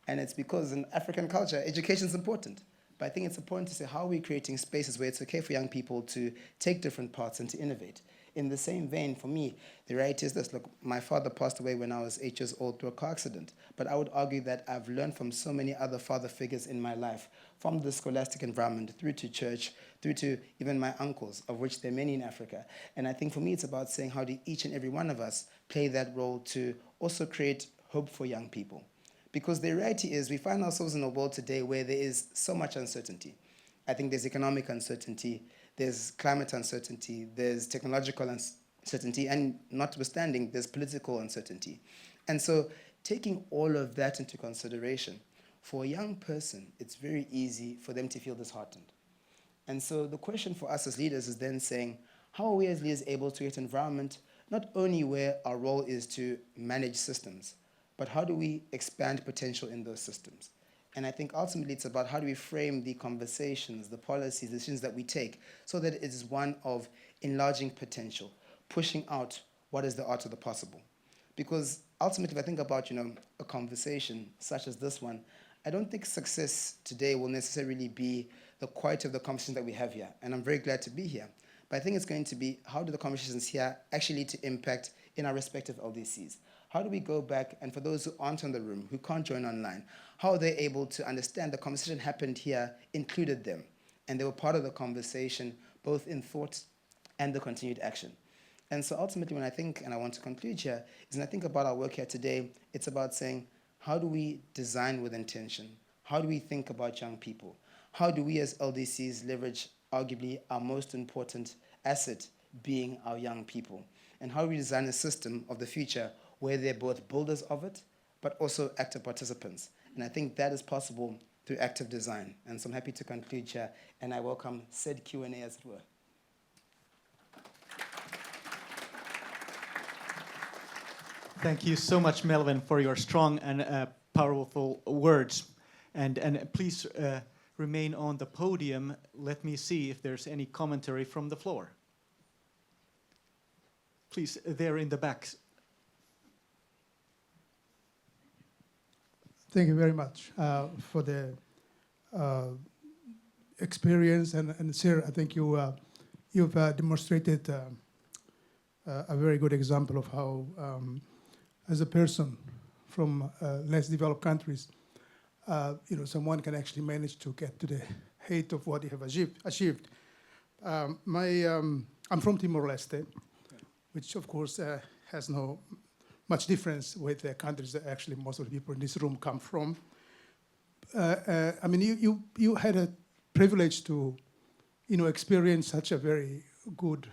S5: And it's because in African culture, education is important. But I think it's important to say, how are we creating spaces where it's okay for young people to take different paths and to innovate? in the same vein, for me, the reality is this. Look, my father passed away when I was 8 years old through a car accident. But I would argue that I've learned from so many other father figures in my life, from the scholastic environment, through to church, through to even my uncles, of which there are many in Africa. And I think for me, it's about saying how do each and every one of us play that role to also create hope for young people. Because the reality is we find ourselves in a world today where there is so much uncertainty. I think there's economic uncertainty, there's climate uncertainty, there's technological uncertainty, and notwithstanding, there's political uncertainty. And so taking all of that into consideration, for a young person, it's very easy for them to feel disheartened. And so the question for us as leaders is then saying, how are we as leaders able to create an environment not only where our role is to manage systems, but how do we expand potential in those systems? And I think ultimately it's about how do we frame the conversations, the policies, the decisions that we take so that it is one of enlarging potential, pushing out what is the art of the possible. Because ultimately, if I think about, a conversation such as this one, I don't think success today will necessarily be the quality of the conversations that we have here. And I'm very glad to be here. But I think it's going to be how do the conversations here actually lead to impact in our respective LDCs? How do we go back, and for those who aren't in the room, who can't join online, how are they able to understand the conversation happened here, included them, and they were part of the conversation, both in thought and the continued action? And so ultimately, when I think, and I want to conclude here, is when I think about our work here today, it's about saying, how do we design with intention? How do we think about young people? How do we as LDCs leverage arguably our most important asset, being our young people? And how do we design a system of the future where they're both builders of it, but also active participants? And I think that is possible through active design. And so I'm happy to conclude here, and I welcome said Q&A, as it were.
S1: Thank you so much, Melvin, for your strong and powerful words. And please remain on the podium. Let me see if there's any commentary from the floor. Please, there in the back.
S6: Thank you very much for the experience, and sir, I think you've demonstrated a very good example of how, as a person from less developed countries, someone can actually manage to get to the height of what you have achieved. I'm from Timor-Leste, which of course has no much difference with the countries that actually most of the people in this room come from. I mean, you had a privilege to, experience such a very good,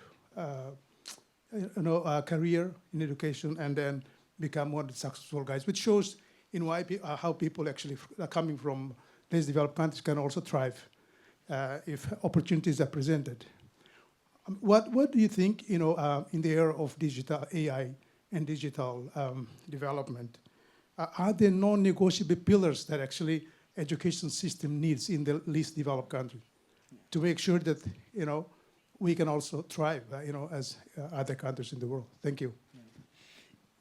S6: career in education, and then become one of the successful guys, which shows how people actually coming from less developed countries can also thrive if opportunities are presented. What do you think, in the era of digital AI and digital development, are there non-negotiable pillars that actually education system needs in the least developed country to make sure that, we can also thrive, as other countries in the world? Thank you.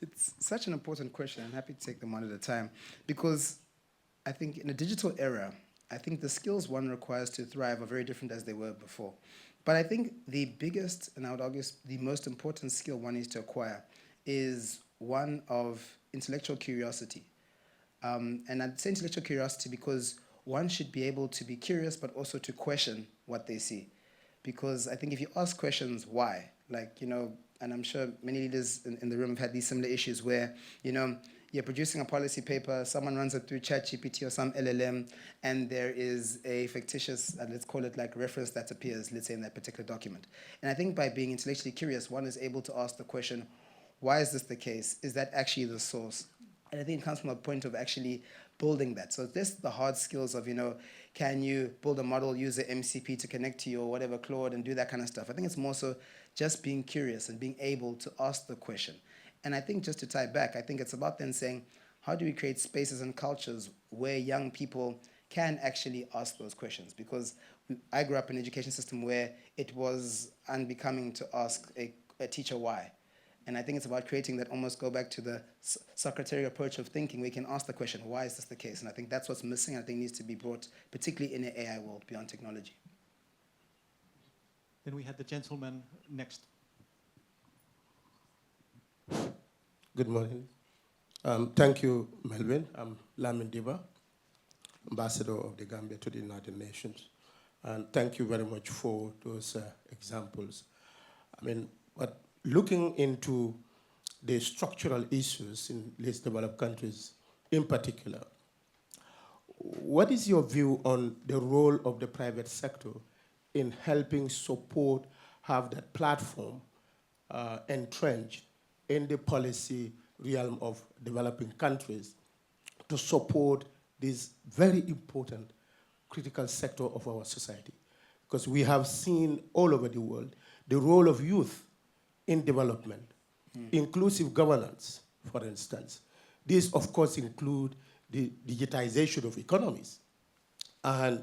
S5: It's such an important question. I'm happy to take them one at a time, because I think in a digital era, I think the skills one requires to thrive are very different as they were before. But I think the biggest, and I would argue the most important skill one needs to acquire is one of intellectual curiosity. And I'd say intellectual curiosity because one should be able to be curious, but also to question what they see. Because I think if you ask questions, why? And I'm sure many leaders in the room have had these similar issues where, you're producing a policy paper, someone runs it through ChatGPT or some LLM, and there is a fictitious, let's call it reference that appears, let's say, in that particular document. And I think by being intellectually curious, one is able to ask the question, why is this the case? Is that actually the source? And I think it comes from a point of actually building that. So this the hard skills of, can you build a model, use the MCP to connect to your whatever Claude and do that kind of stuff. I think it's more so just being curious and being able to ask the question. And I think just to tie back, I think it's about then saying, how do we create spaces and cultures where young people can actually ask those questions? Because I grew up in an education system where it was unbecoming to ask a teacher why. And I think it's about creating that almost go back to the Socratic approach of thinking. We can ask the question, why is this the case? And I think that's what's missing. I think needs to be brought, particularly in an AI world, beyond technology.
S1: Then we had the gentleman next.
S7: Good morning. Thank you, Melvin. I'm Lamin Diba, Ambassador of the Gambia to the United Nations. And thank you very much for those examples. I mean, but looking into the structural issues in least developed countries in particular, what is your view on the role of the private sector in helping support, have that platform entrenched in the policy realm of developing countries to support this very important critical sector of our society? Because we have seen all over the world the role of youth in development, inclusive governance, for instance. These, of course, include the digitization of economies. And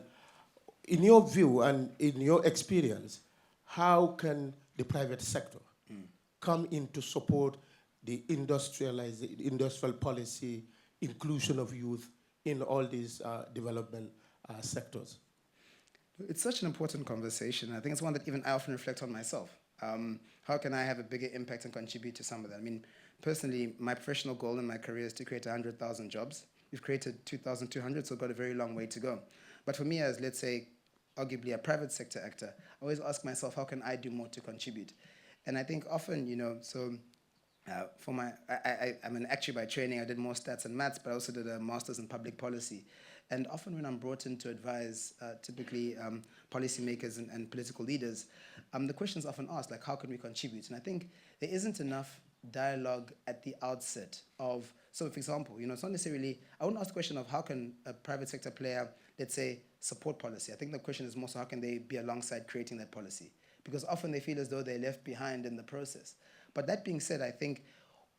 S7: in your view and in your experience, how can the private sector come in to support the industrial policy, inclusion of youth in all these development sectors?
S5: It's such an important conversation. I think it's one that even I often reflect on myself. How can I have a bigger impact and contribute to some of that? I mean, personally, my professional goal in my career is to create 100,000 jobs. We've created 2,200, so we've got a very long way to go. But for me, as, let's say, arguably a private sector actor, I always ask myself, how can I do more to contribute? And I think often, for I'm an actuary by training. I did more stats and maths, but I also did a master's in public policy. And often when I'm brought in to advise, typically policymakers and political leaders, the question is often asked, like, how can we contribute? And I think there isn't enough dialogue at the outset of, so for example, it's not necessarily, I wouldn't ask the question of how can a private sector player, let's say, support policy. I think the question is more so how can they be alongside creating that policy? Because often they feel as though they're left behind in the process. But that being said, I think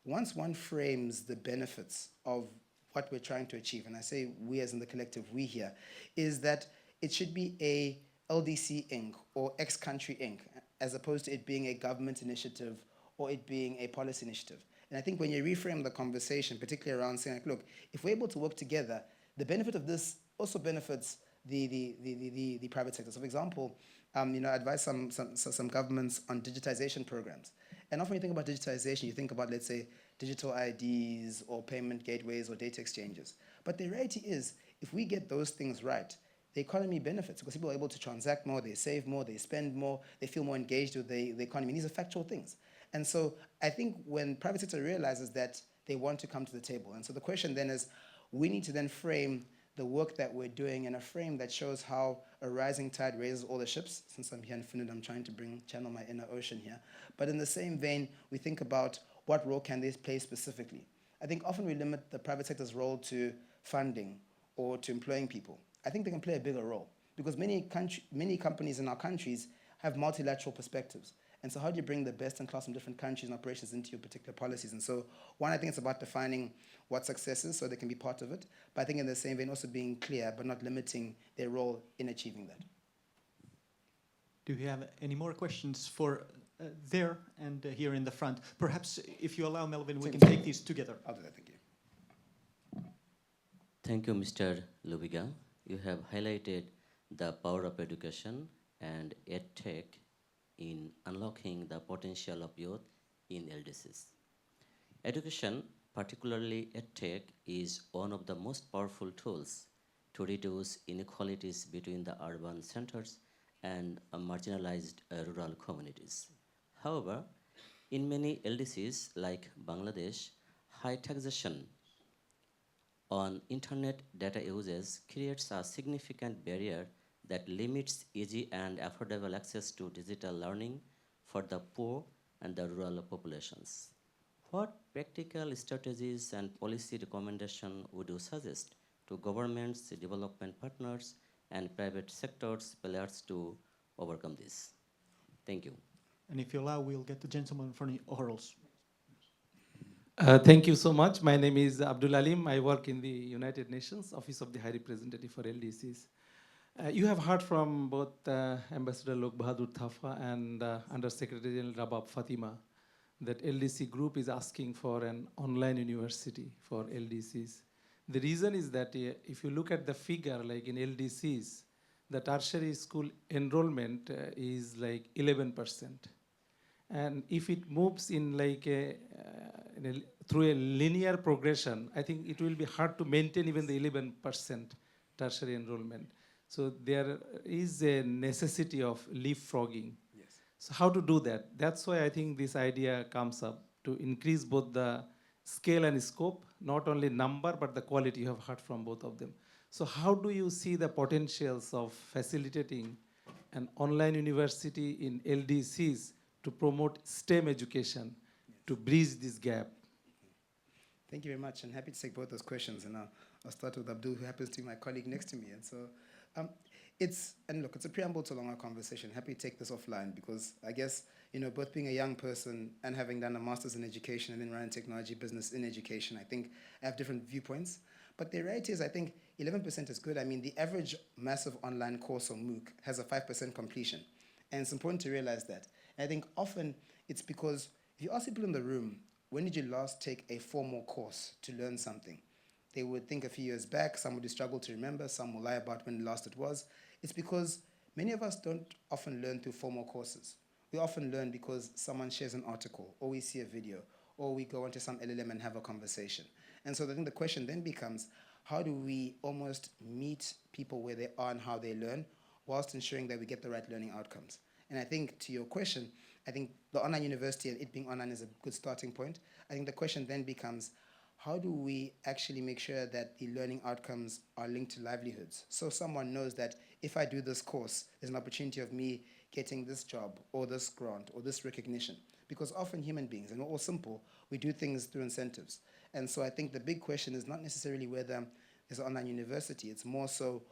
S5: once one frames the benefits of what we're trying to achieve, and I say we as in the collective we here, is that it should be a LDC Inc. or X country Inc., as opposed to it being a government initiative or it being a policy initiative. And I think when you reframe the conversation, particularly around saying, like, look, if we're able to work together, the benefit of this also benefits the private sector. So for example, I advise some governments on digitization programs. And often when you think about digitization, you think about, let's say, digital IDs or payment gateways or data exchanges. But the reality is, if we get those things right, the economy benefits because people are able to transact more, they save more, they spend more, they feel more engaged with the economy. These are factual things. And so I think when private sector realizes that, they want to come to the table. And so the question then is, we need to then frame the work that we're doing in a frame that shows how a rising tide raises all the ships. Since I'm here in Finland, I'm trying to channel my inner ocean here. But in the same vein, we think about what role can they play specifically. I think often we limit the private sector's role to funding or to employing people. I think they can play a bigger role because many companies in our countries have multilateral perspectives. And so how do you bring the best in class from different countries and operations into your particular policies? And so one, I think it's about defining what success is so they can be part of it. But I think in the same vein, also being clear but not limiting their role in achieving that.
S1: Do you have any more questions for there and here in the front? Perhaps if you allow, Melvin, we can take these together.
S5: I'll do that, thank you.
S8: Thank you, Mr. Lubiga. You have highlighted the power of education and EdTech in unlocking the potential of youth in LDCs. Education, particularly EdTech, is one of the most powerful tools to reduce inequalities between the urban centers and marginalized rural communities. However, in many LDCs like Bangladesh, high taxation on internet data uses creates a significant barrier that limits easy and affordable access to digital learning for the poor and the rural populations. What practical strategies and policy recommendations would you suggest to governments, development partners, and private sectors players to overcome this? Thank you.
S1: And if you allow, we'll get the gentleman from the orals.
S9: Thank you so much. My name is Abdul Alim. I work in the United Nations Office of the High Representative for LDCs. You have heard from both Ambassador Lok Bahadur Thafa and Undersecretary General Rabab Fatima that LDC group is asking for an online university for LDCs. The reason is that if you look at the figure, like in LDCs, the tertiary school enrollment is like 11%. And if it moves in like through a linear progression, I think it will be hard to maintain even the 11% tertiary enrollment. So there is a necessity of leapfrogging.
S5: Yes.
S9: So how to do that? That's why I think this idea comes up, to increase both the scale and scope, not only number, but the quality. You have heard from both of them. So how do you see the potentials of facilitating an online university in LDCs to promote STEM education, to bridge this gap?
S5: Thank you very much, and happy to take both those questions. And I'll start with Abdul, who happens to be my colleague next to me. And so it's a preamble to a longer conversation. Happy to take this offline because I guess, both being a young person and having done a master's in education and then running technology business in education, I think I have different viewpoints. But the reality is, I think 11% is good. I mean, the average massive online course or MOOC has a 5% completion. And it's important to realize that. And I think often it's because if you ask people in the room, when did you last take a formal course to learn something? They would think a few years back. Some would struggle to remember. Some will lie about when last it was. It's because many of us don't often learn through formal courses. We often learn because someone shares an article, or we see a video, or we go onto some LLM and have a conversation. And so I think the question then becomes, how do we almost meet people where they are and how they learn, whilst ensuring that we get the right learning outcomes? And I think to your question, I think the online university and it being online is a good starting point. I think the question then becomes, how do we actually make sure that the learning outcomes are linked to livelihoods? So someone knows that if I do this course, there's an opportunity of me getting this job or this grant or this recognition. Because often human beings, and we're all simple, we do things through incentives. And so I think the big question is not necessarily whether there's an online university. It's more so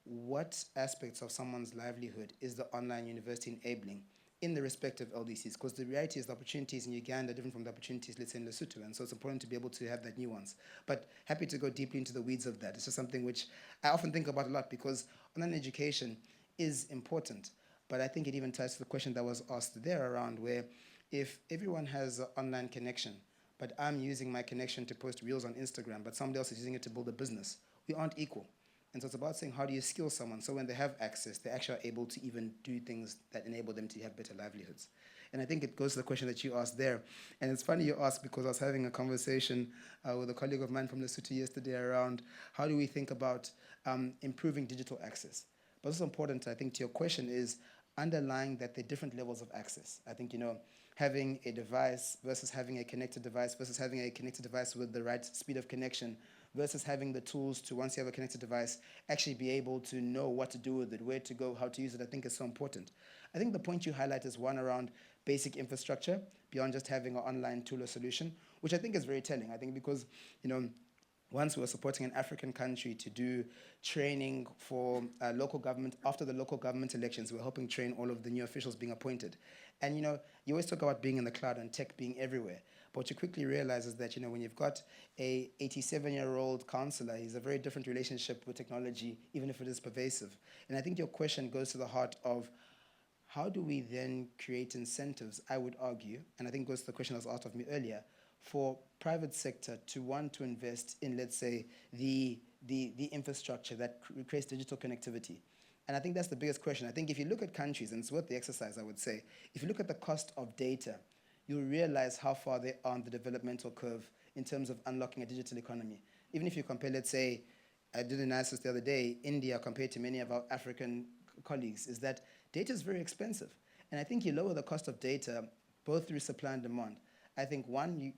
S5: what aspects of someone's livelihood is the online university enabling in the respective LDCs, because the reality is the opportunities in Uganda are different from the opportunities, let's say, in Lesotho, and so it's important to be able to have that nuance. But happy to go deeply into the weeds of that. It's just something which I often think about a lot, because online education is important, but I think it even ties to the question that was asked there around where if everyone has an online connection, but I'm using my connection to post reels on Instagram, but somebody else is using it to build a business, we aren't equal. And so it's about saying, how do you skill someone so when they have access, they actually are able to even do things that enable them to have better livelihoods. And I think it goes to the question that you asked there. And it's funny you asked, because I was having a conversation with a colleague of mine from Lesotho yesterday around how do we think about improving digital access. But what's important, I think, to your question is underlying that there are different levels of access. I think, having a device versus having a connected device versus having a connected device with the right speed of connection versus having the tools to, once you have a connected device, actually be able to know what to do with it, where to go, how to use it, I think is so important. I think the point you highlight is one around basic infrastructure, beyond just having an online tool or solution, which I think is very telling. I think because, once we were supporting an African country to do training for local government, after the local government elections, we were helping train all of the new officials being appointed. And you always talk about being in the cloud and tech being everywhere. But what you quickly realize is that, when you've got a 87-year-old counselor, he's a very different relationship with technology, even if it is pervasive. And I think your question goes to the heart of how do we then create incentives, I would argue, and I think goes to the question that was asked of me earlier, for private sector to want to invest in, let's say, the infrastructure that creates digital connectivity. And I think that's the biggest question. I think if you look at countries, and it's worth the exercise, I would say, if you look at the cost of data, you'll realize how far they are on the developmental curve in terms of unlocking a digital economy. Even if you compare, let's say, I did an analysis the other day, India compared to many of our African colleagues, is that data is very expensive. And I think you lower the cost of data both through supply and demand. I think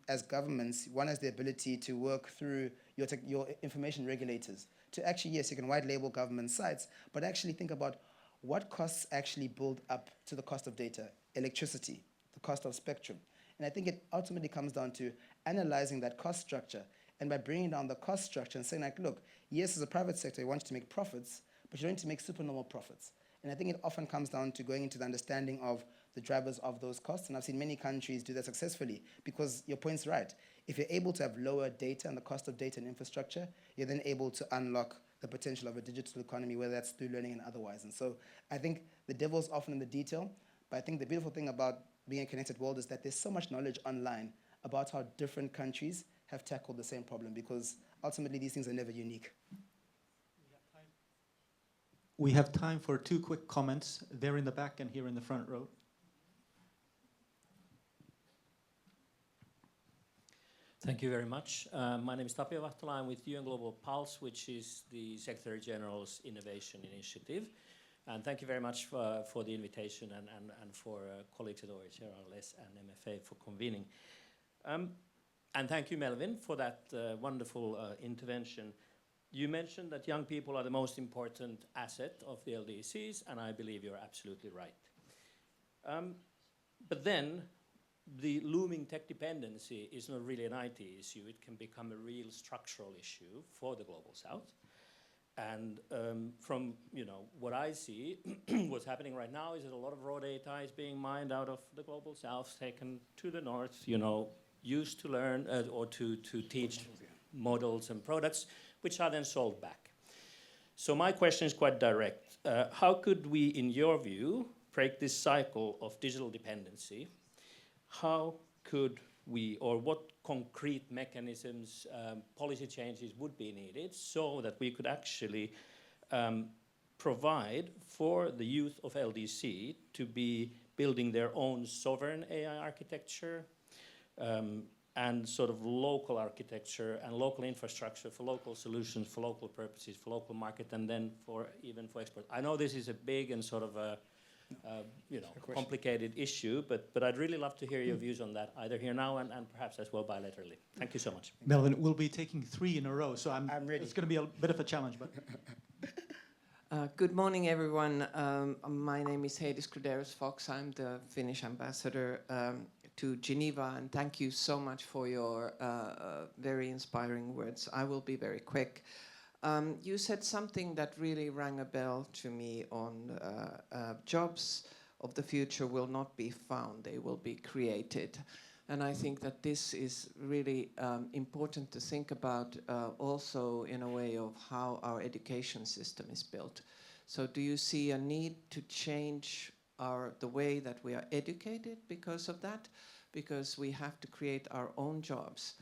S5: as governments, one has the ability to work through your information regulators to actually, yes, you can white label government sites, but actually think about what costs actually build up to the cost of data, electricity, the cost of spectrum. And I think it ultimately comes down to analyzing that cost structure, and by bringing down the cost structure and saying, like, look, yes, as a private sector, you want to make profits, but you don't need to make supernormal profits. And I think it often comes down to going into the understanding of the drivers of those costs. And I've seen many countries do that successfully, because your point's right. If you're able to have lower data and the cost of data and infrastructure, you're then able to unlock the potential of a digital economy, whether that's through learning and otherwise. And so I think the devil's often in the detail, but I think the beautiful thing about being a connected world is that there's so much knowledge online about how different countries have tackled the same problem, because ultimately these things are never unique.
S1: We have time for two quick comments, there in the back and here in the front row.
S10: Thank you very much. My name is Tapio Vahtola. I'm with UN Global Pulse, which is the Secretary General's Innovation Initiative. And thank you very much for the invitation and for colleagues at OHRLS and MFA for convening. And thank you, Melvin, for that wonderful intervention. You mentioned that young people are the most important asset of the LDCs, and I believe you're absolutely right. But then, the looming tech dependency is not really an IT issue. It can become a real structural issue for the Global South. And from what I see, what's happening right now is that a lot of raw data is being mined out of the Global South, taken to the North, used to learn or to teach models and products, which are then sold back. So my question is quite direct. How could we, in your view, break this cycle of digital dependency? How could we, or what concrete mechanisms, policy changes would be needed so that we could actually provide for the youth of LDC to be building their own sovereign AI architecture and sort of local architecture and local infrastructure for local solutions, for local purposes, for local market, and then even for export? I know this is a big and sort of a complicated issue, but I'd really love to hear your views on that, either here now and perhaps as well bilaterally. Thank you so much.
S1: Melvin, we'll be taking 3 in a row, so I'm ready. It's going to be a bit of a challenge, but...
S11: Good morning, everyone. My name is Heidi Skruderis-Fox. I'm the Finnish ambassador to Geneva, and thank you so much for your very inspiring words. I will be very quick. You said something that really rang a bell to me on jobs of the future will not be found, they will be created. And I think that this is really important to think about also in a way of how our education system is built. So do you see a need to change the way that we are educated because of that? Because we have to create our own jobs.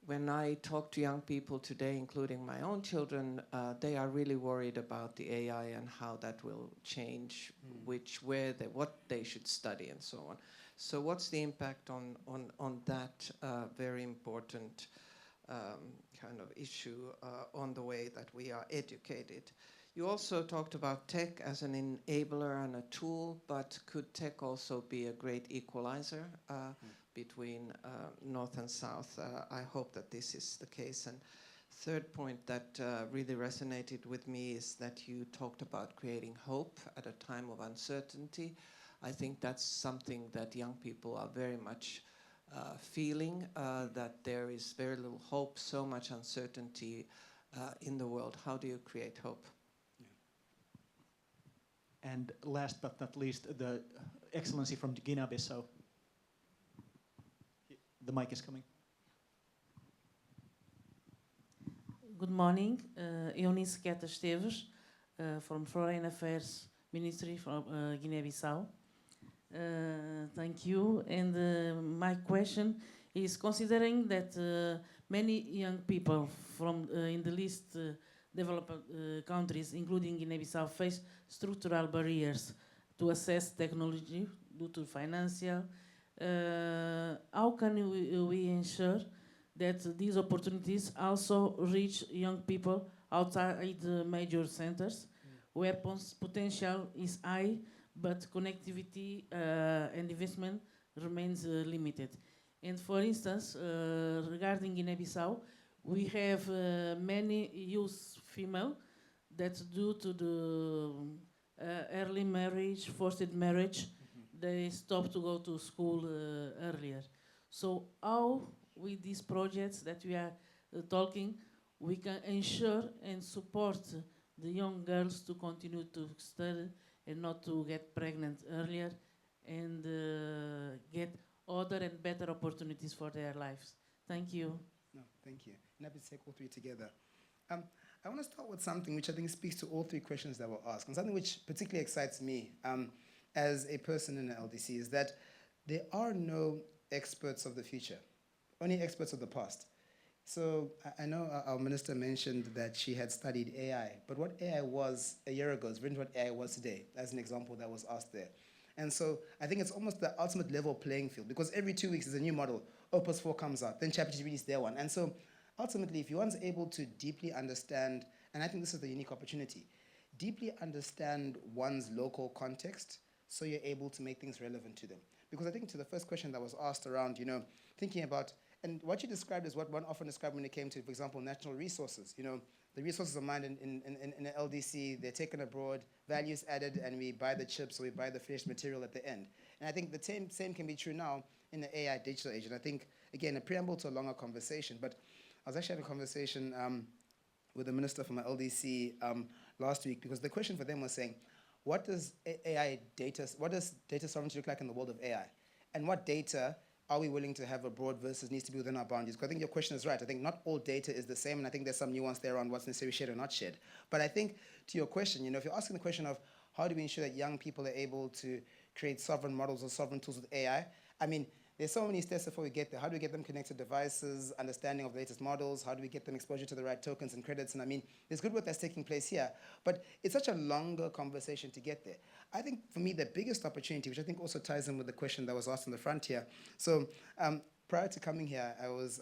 S11: When I talk to young people today, including my own children, they are really worried about the AI and how that will change what they should study and so on. So what's the impact on that very important kind of issue on the way that we are educated? You also talked about tech as an enabler and a tool, but could tech also be a great equalizer between North and South? I hope that this is the case. And third point that really resonated with me is that you talked about creating hope at a time of uncertainty. I think that's something that young people are very much feeling, that there is very little hope, so much uncertainty in the world. How do you create hope?
S1: Yeah. And last but not least, the Excellency from Guinea-Bissau. The mic is coming.
S12: Good morning, Eunice Queta Esteves from Foreign Affairs Ministry from Guinea-Bissau. Thank you. And my question is, considering that many young people from in the least developed countries, including Guinea-Bissau, face structural barriers to access technology due to financial. How can we ensure that these opportunities also reach young people outside the major centers, where potential is high, but connectivity and investment remains limited? And for instance, regarding Guinea-Bissau, we have many youth female that due to the early marriage, forced marriage, they stop to go to school earlier. So how, with these projects that we are talking, we can ensure and support the young girls to continue to study and not to get pregnant earlier and get other and better opportunities for their lives? Thank you.
S5: No, thank you. And happy to take all three together. I want to start with something which I think speaks to all three questions that were asked, and something which particularly excites me as a person in the LDC is that there are no experts of the future, only experts of the past. So I know our minister mentioned that she had studied AI, but what AI was a year ago is different what AI was today. As an example that was asked there. And so I think it's almost the ultimate level playing field, because every 2 weeks there's a new model. Opus 4 comes out, then ChatGPT is their one. And so ultimately, if one's able to deeply understand, and I think this is the unique opportunity, deeply understand one's local context, so you're able to make things relevant to them. Because I think to the first question that was asked around, thinking about, and what you described is what one often described when it came to, for example, natural resources. The resources are mined in an LDC, they're taken abroad, values added, and we buy the chips, or we buy the finished material at the end. And I think the same can be true now in the AI digital age. And I think, again, a preamble to a longer conversation, but I was actually having a conversation with the minister from my LDC last week, because the question for them was saying, what does data sovereignty look like in the world of AI? And what data are we willing to have abroad versus needs to be within our boundaries? Because I think your question is right. I think not all data is the same, and I think there's some nuance there around what's necessarily shared or not shared. But I think to your question, if you're asking the question of how do we ensure that young people are able to create sovereign models or sovereign tools with AI, I mean, there's so many steps before we get there. How do we get them connected devices, understanding of the latest models? How do we get them exposure to the right tokens and credits? And I mean, there's good work that's taking place here, but it's such a longer conversation to get there. I think for me, the biggest opportunity, which I think also ties in with the question that was asked on the front here. So prior to coming here, I was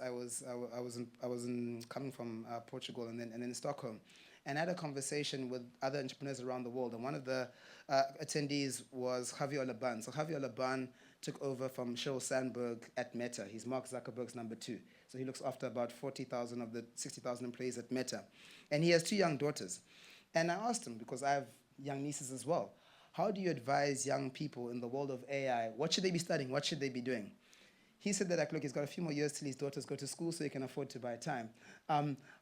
S5: coming from Portugal and then Stockholm, and I had a conversation with other entrepreneurs around the world. And one of the attendees was Javier Laban. So Javier Laban took over from Sheryl Sandberg at Meta. He's Mark Zuckerberg's number 2. So he looks after about 40,000 of the 60,000 employees at Meta. And he has 2 young daughters. And I asked him, because I have young nieces as well, how do you advise young people in the world of AI? What should they be studying? What should they be doing? He said that, like, look, he's got a few more years till his daughters go to school, so he can afford to buy time.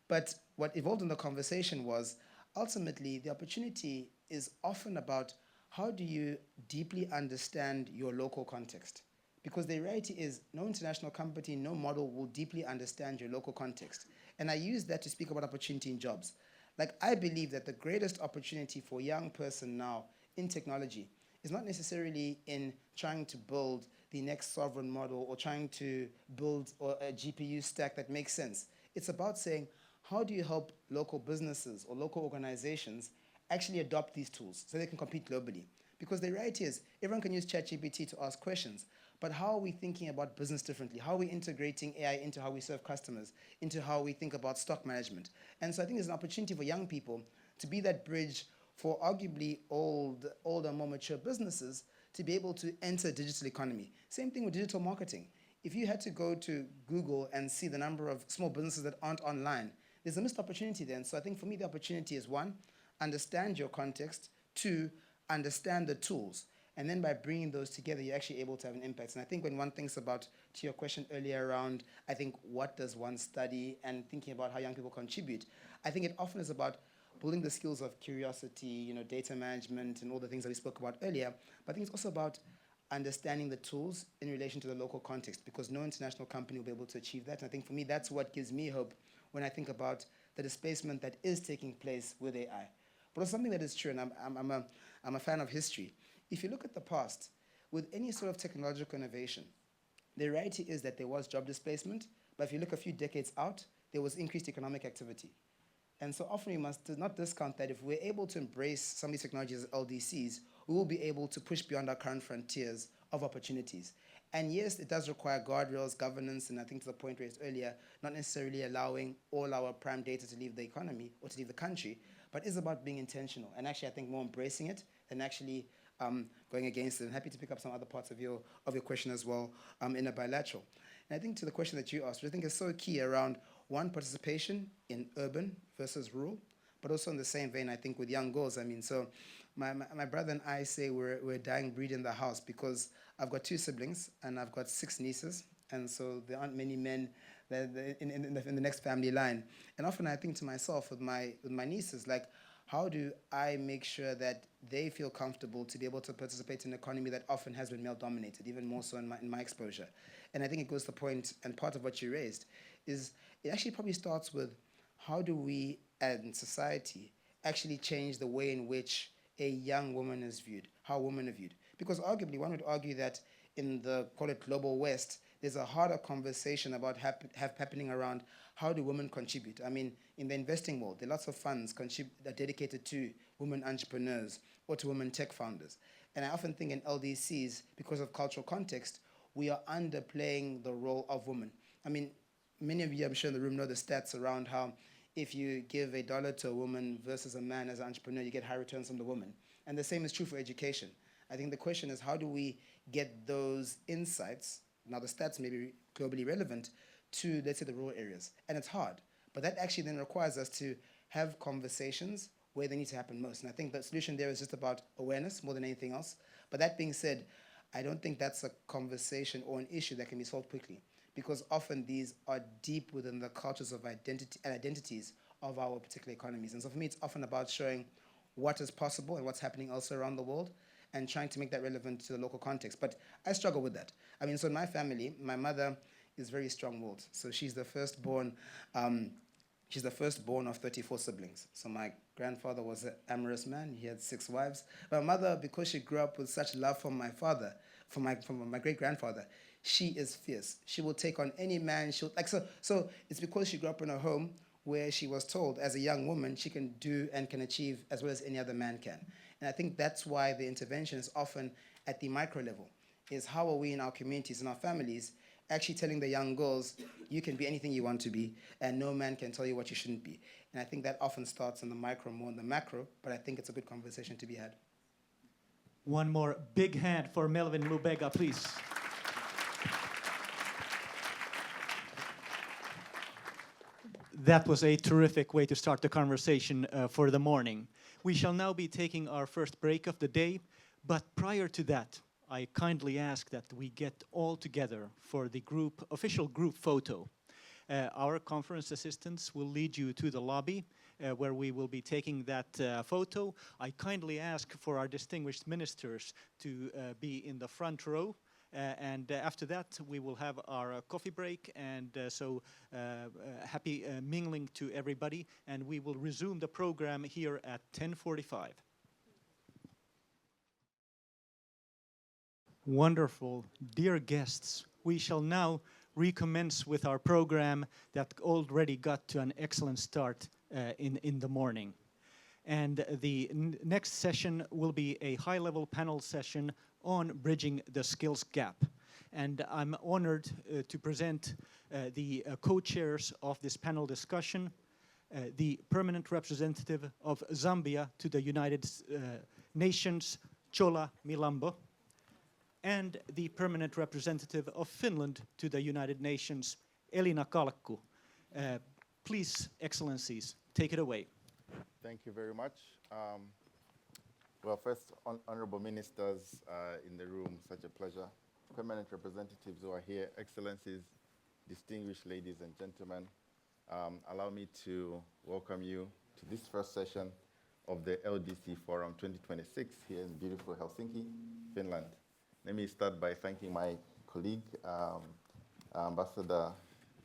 S5: But what evolved in the conversation was, ultimately, the opportunity is often about how do you deeply understand your local context? Because the reality is no international company, no model will deeply understand your local context. And I use that to speak about opportunity in jobs. Like, I believe that the greatest opportunity for a young person now in technology is not necessarily in trying to build the next sovereign model or trying to build a GPU stack that makes sense. It's about saying, how do you help local businesses or local organizations actually adopt these tools so they can compete globally? Because the reality is, everyone can use ChatGPT to ask questions, but how are we thinking about business differently? How are we integrating AI into how we serve customers, into how we think about stock management? And so I think there's an opportunity for young people to be that bridge for arguably older, more mature businesses to be able to enter digital economy. Same thing with digital marketing. If you had to go to Google and see the number of small businesses that aren't online, there's a missed opportunity there. And so I think for me, the opportunity is 1, understand your context, 2, understand the tools. And then by bringing those together, you're actually able to have an impact. And I think when one thinks about, to your question earlier around, I think what does one study and thinking about how young people contribute, I think it often is about building the skills of curiosity, data management and all the things that we spoke about earlier. But I think it's also about understanding the tools in relation to the local context, because no international company will be able to achieve that. And I think for me, that's what gives me hope when I think about the displacement that is taking place with AI. But it's something that is true, and I'm a fan of history. If you look at the past, with any sort of technological innovation, the reality is that there was job displacement, but if you look a few decades out, there was increased economic activity. And so often we must not discount that if we're able to embrace some of these technologies as LDCs, we will be able to push beyond our current frontiers of opportunities. And yes, it does require guardrails, governance, and I think to the point raised earlier, not necessarily allowing all our prime data to leave the economy or to leave the country, but it's about being intentional. And actually, I think more embracing it than actually going against it. I'm happy to pick up some other parts of your question as well in a bilateral. And I think to the question that you asked, which I think is so key around, 1, participation in urban versus rural, but also in the same vein, I think, with young girls. I mean, so my brother and I say we're a dying breed in the house, because I've got 2 siblings and I've got 6 nieces, and so there aren't many men in the next family line. And often I think to myself with my nieces, like, how do I make sure that they feel comfortable to be able to participate in an economy that often has been male-dominated, even more so in my exposure? And I think it goes to the point, and part of what you raised, is it actually probably starts with how do we, as society, actually change the way in which a young woman is viewed, how women are viewed. Because arguably, one would argue that in the, call it global West, there's a harder conversation about happening around how do women contribute. I mean, in the investing world, there are lots of funds that are dedicated to women entrepreneurs or to women tech founders. And I often think in LDCs, because of cultural context, we are underplaying the role of women. I mean, many of you, I'm sure in the room, know the stats around how if you give $1 to a woman versus a man as an entrepreneur, you get high returns from the woman. And the same is true for education. I think the question is, how do we get those insights, now the stats may be globally relevant, to, let's say, the rural areas? And it's hard. But that actually then requires us to have conversations where they need to happen most. And I think the solution there is just about awareness more than anything else. But that being said, I don't think that's a conversation or an issue that can be solved quickly, because often these are deep within the cultures of identity and identities of our particular economies. And so for me, it's often about showing what is possible and what's happening also around the world and trying to make that relevant to the local context. But I struggle with that. I mean, so in my family, my mother is very strong-willed. So she's the firstborn of 34 siblings. So my grandfather was an amorous man. He had 6 wives. My mother, because she grew up with such love from my father, from my great-grandfather, she is fierce. She will take on any man. So it's because she grew up in a home where she was told as a young woman she can do and can achieve as well as any other man can. And I think that's why the intervention is often at the micro level, is how are we in our communities, in our families, actually telling the young girls, you can be anything you want to be, and no man can tell you what you shouldn't be. And I think that often starts in the micro more than the macro, but I think it's a good conversation to be had.
S1: One more big hand for Melvin Lubega, please. That was a terrific way to start the conversation for the morning. We shall now be taking our first break of the day, but prior to that, I kindly ask that we get all together for the official group photo. Our conference assistants will lead you to the lobby where we will be taking that photo. I kindly ask for our distinguished ministers to be in the front row. And after that, we will have our coffee break, and happy mingling to everybody, and we will resume the program here at 10:45. Wonderful. Dear guests, we shall now recommence with our program that already got to an excellent start in the morning. And the next session will be a high-level panel session on bridging the skills gap. And I'm honored to present the co-chairs of this panel discussion, the permanent representative of Zambia to the United Nations, Chola Milambo, and the permanent representative of Finland to the United Nations, Elina Kalkku. Please, Excellencies, take it away.
S13: Thank you very much. Well, first, honorable ministers in the room, such a pleasure. Permanent representatives who are here, Excellencies, distinguished ladies and gentlemen, allow me to welcome you to this first session of the LDC Forum 2026 here in beautiful Helsinki, Finland. Let me start by thanking my colleague, Ambassador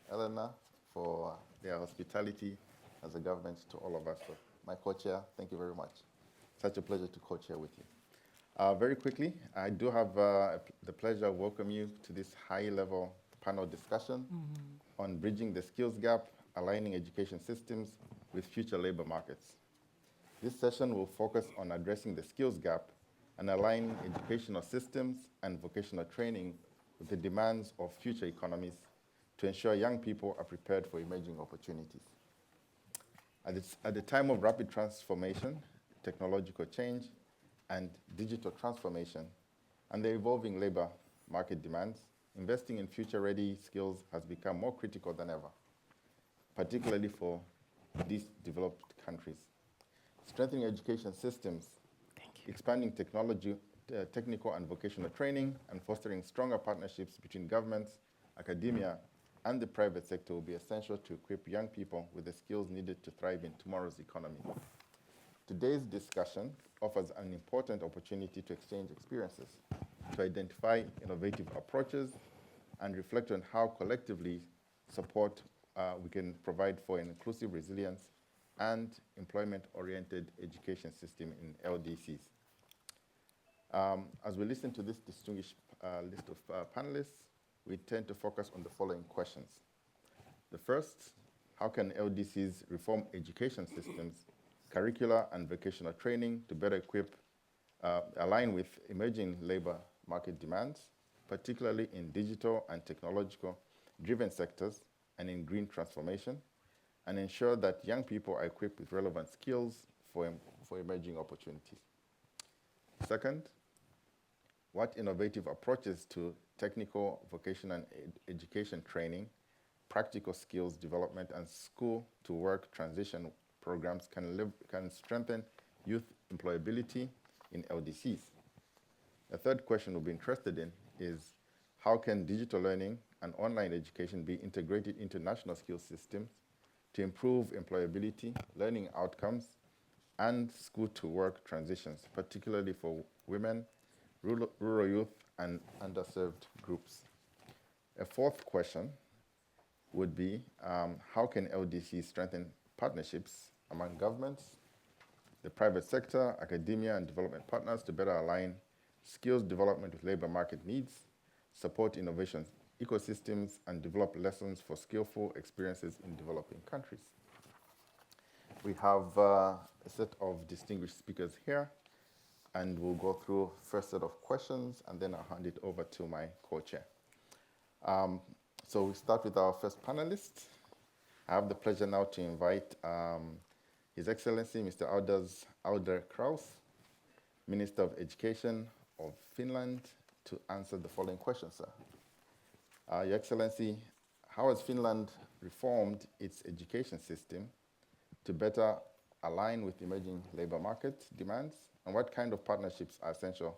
S13: Elena, for their hospitality as a government to all of us. So my co-chair, thank you very much. Such a pleasure to co-chair with you. Very quickly, I do have the pleasure of welcoming you to this high-level panel discussion on bridging the skills gap, aligning education systems with future labor markets. This session will focus on addressing the skills gap and aligning educational systems and vocational training with the demands of future economies to ensure young people are prepared for emerging opportunities. At the time of rapid transformation, technological change, and digital transformation, and the evolving labor market demands, investing in future-ready skills has become more critical than ever, particularly for these developed countries. Strengthening education systems, expanding technical and vocational training, and fostering stronger partnerships between governments, academia, and the private sector will be essential to equip young people with the skills needed to thrive in tomorrow's economy. Today's discussion offers an important opportunity to exchange experiences, to identify innovative approaches, and reflect on how collectively support we can provide for an inclusive, resilience, and employment-oriented education system in LDCs. As we listen to this distinguished list of panelists, we tend to focus on the following questions. The first, how can LDCs reform education systems, curricula, and vocational training to better equip align with emerging labor market demands, particularly in digital and technological-driven sectors and in green transformation, and ensure that young people are equipped with relevant skills for emerging opportunities. Second, what innovative approaches to technical, vocational, and education training, practical skills development, and school-to-work transition programs can strengthen youth employability in LDCs? A third question we'll be interested in is how can digital learning and online education be integrated into national skills systems to improve employability, learning outcomes, and school-to-work transitions, particularly for women, rural youth, and underserved groups. A fourth question would be, how can LDCs strengthen partnerships among governments, the private sector, academia, and development partners to better align skills development with labor market needs, support innovation ecosystems, and develop lessons for skillful experiences in developing countries? We have a set of distinguished speakers here, and we'll go through first set of questions, and then I'll hand it over to my co-chair. So we start with our first panelist. I have the pleasure now to invite His Excellency Mr. Alder Kraus, Minister of Education of Finland, to answer the following questions, sir. Your Excellency, how has Finland reformed its education system to better align with emerging labor market demands, and what kind of partnerships are essential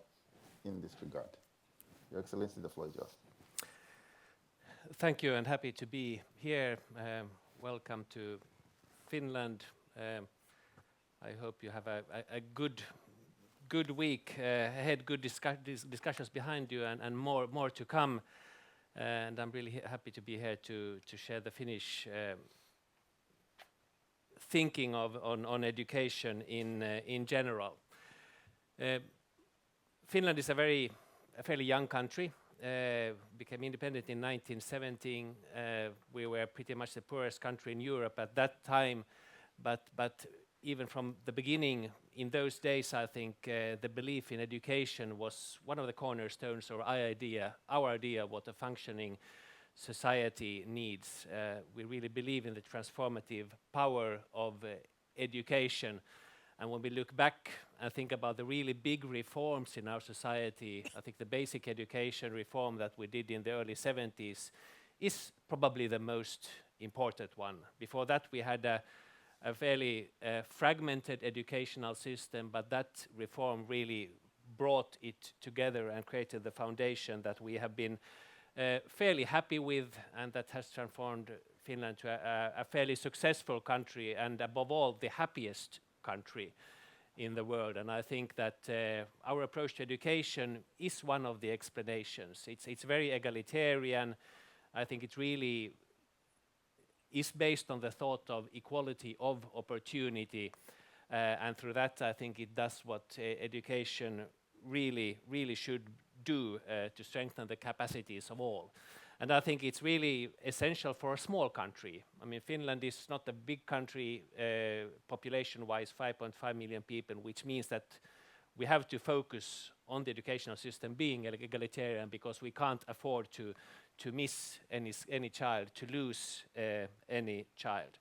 S13: in this regard? Your Excellency, the floor is yours.
S14: Thank you, and happy to be here. Welcome to Finland. I hope you have a good week ahead, good discussions behind you, and more to come. And I'm really happy to be here to share the Finnish thinking on education in general. Finland is a fairly young country. Became independent in 1917. We were pretty much the poorest country in Europe at that time, but even from the beginning, in those days, I think the belief in education was one of the cornerstones of our idea of what a functioning society needs. We really believe in the transformative power of education. And when we look back and think about the really big reforms in our society, I think the basic education reform that we did in the early 70s is probably the most important one. Before that, we had a fairly fragmented educational system, but that reform really brought it together and created the foundation that we have been fairly happy with, and that has transformed Finland to a fairly successful country, and above all, the happiest country in the world. And I think that our approach to education is one of the explanations. It's very egalitarian. I think it really is based on the thought of equality of opportunity, and through that I think it does what education really should do to strengthen the capacities of all. And I think it's really essential for a small country. I mean, Finland is not a big country, population-wise, 5.5 million people, which means that we have to focus on the educational system being egalitarian, because we can't afford to miss any child, to lose any child.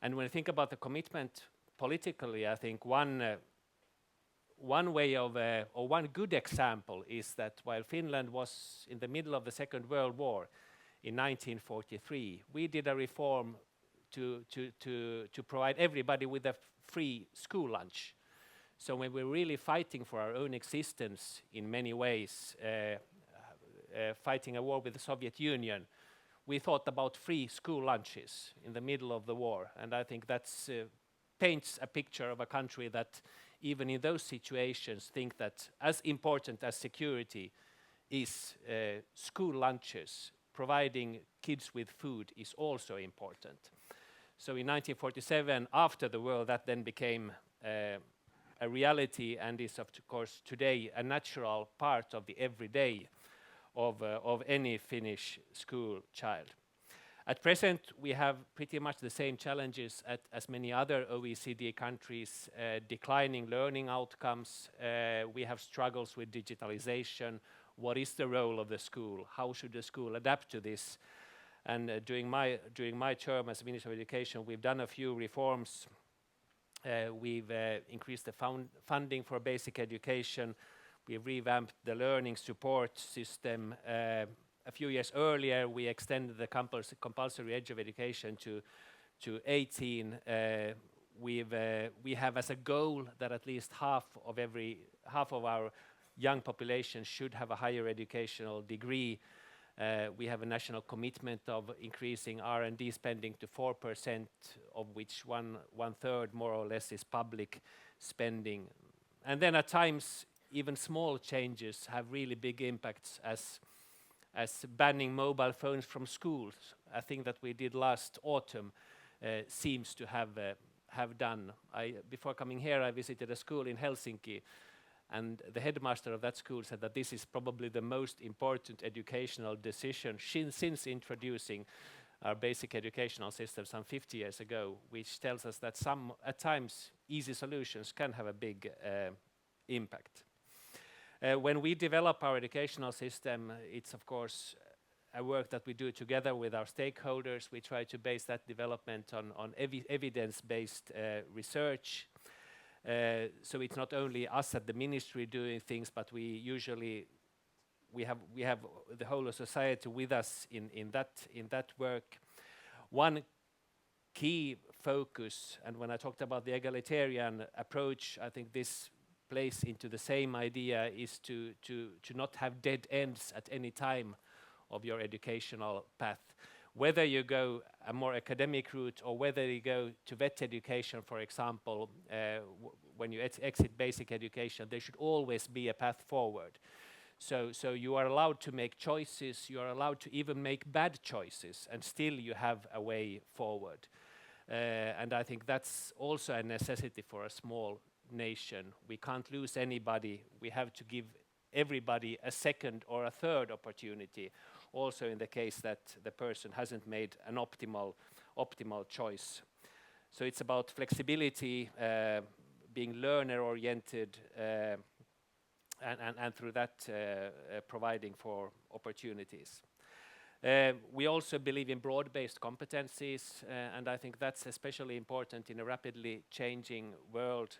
S14: And when I think about the commitment politically, I think one way of, or one good example is that while Finland was in the middle of the Second World War in 1943, we did a reform to provide everybody with a free school lunch. So when we're really fighting for our own existence in many ways, fighting a war with the Soviet Union, we thought about free school lunches in the middle of the war. And I think that paints a picture of a country that even in those situations think that as important as security is, school lunches, providing kids with food is also important. So in 1947, after the war, that then became a reality, and is of course today a natural part of the everyday of any Finnish school child. At present, we have pretty much the same challenges as many other OECD countries, declining learning outcomes. We have struggles with digitalization. What is the role of the school? How should the school adapt to this? And during my term as Minister of Education, we've done a few reforms. We've increased the funding for basic education. We've revamped the learning support system. A few years earlier, we extended the compulsory age of education to 18. We have as a goal that at least half of our young population should have a higher educational degree. We have a national commitment of increasing R&D spending to 4%, of which one third more or less is public spending. And then at times, even small changes have really big impacts, as banning mobile phones from schools. I think that we did last autumn seems to have done. Before coming here, I visited a school in Helsinki, and the headmaster of that school said that this is probably the most important educational decision since introducing our basic educational system some 50 years ago, which tells us that at times, easy solutions can have a big impact. When we develop our educational system, it's of course a work that we do together with our stakeholders. We try to base that development on evidence-based research. So it's not only us at the ministry doing things, but we have the whole of society with us in that work. One key focus, and when I talked about the egalitarian approach, I think this plays into the same idea, is to not have dead ends at any time of your educational path. Whether you go a more academic route or whether you go to vet education, for example, when you exit basic education, there should always be a path forward. So you are allowed to make choices, you are allowed to even make bad choices, and still you have a way forward. And I think that's also a necessity for a small nation. We can't lose anybody. We have to give everybody a second or a third opportunity, also in the case that the person hasn't made an optimal choice. So it's about flexibility, being learner-oriented, and through that providing for opportunities. We also believe in broad-based competencies, and I think that's especially important in a rapidly changing world.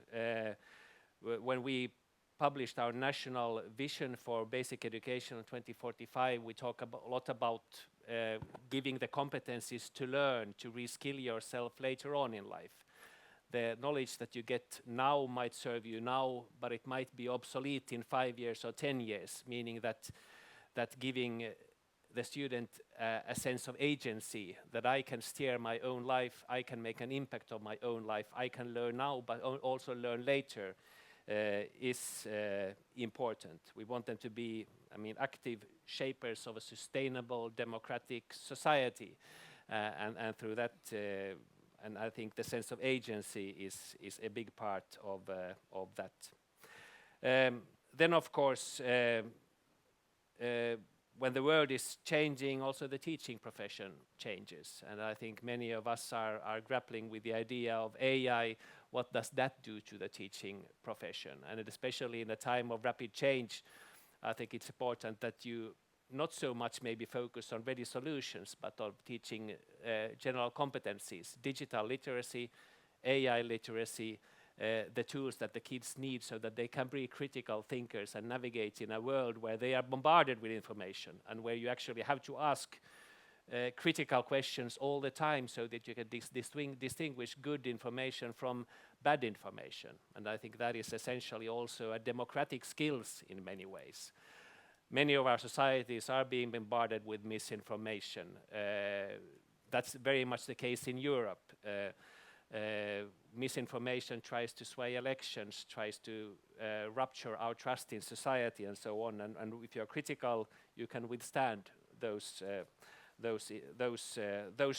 S14: When we published our national vision for basic education in 2045, we talk a lot about giving the competencies to learn, to reskill yourself later on in life. The knowledge that you get now might serve you now, but it might be obsolete in 5 years or 10 years, meaning that giving the student a sense of agency, that I can steer my own life, I can make an impact on my own life, I can learn now, but also learn later, is important. We want them to be, active shapers of a sustainable, democratic society, and through that, and I think the sense of agency is a big part of that. Then, of course, when the world is changing, also the teaching profession changes. And I think many of us are grappling with the idea of AI. What does that do to the teaching profession? And especially in a time of rapid change, I think it's important that you not so much maybe focus on ready solutions, but on teaching general competencies, digital literacy, AI literacy, the tools that the kids need so that they can be critical thinkers and navigate in a world where they are bombarded with information and where you actually have to ask critical questions all the time so that you can distinguish good information from bad information. And I think that is essentially also a democratic skills in many ways. Many of our societies are being bombarded with misinformation. That's very much the case in Europe. Misinformation tries to sway elections, tries to rupture our trust in society, and so on. And if you're critical, you can withstand those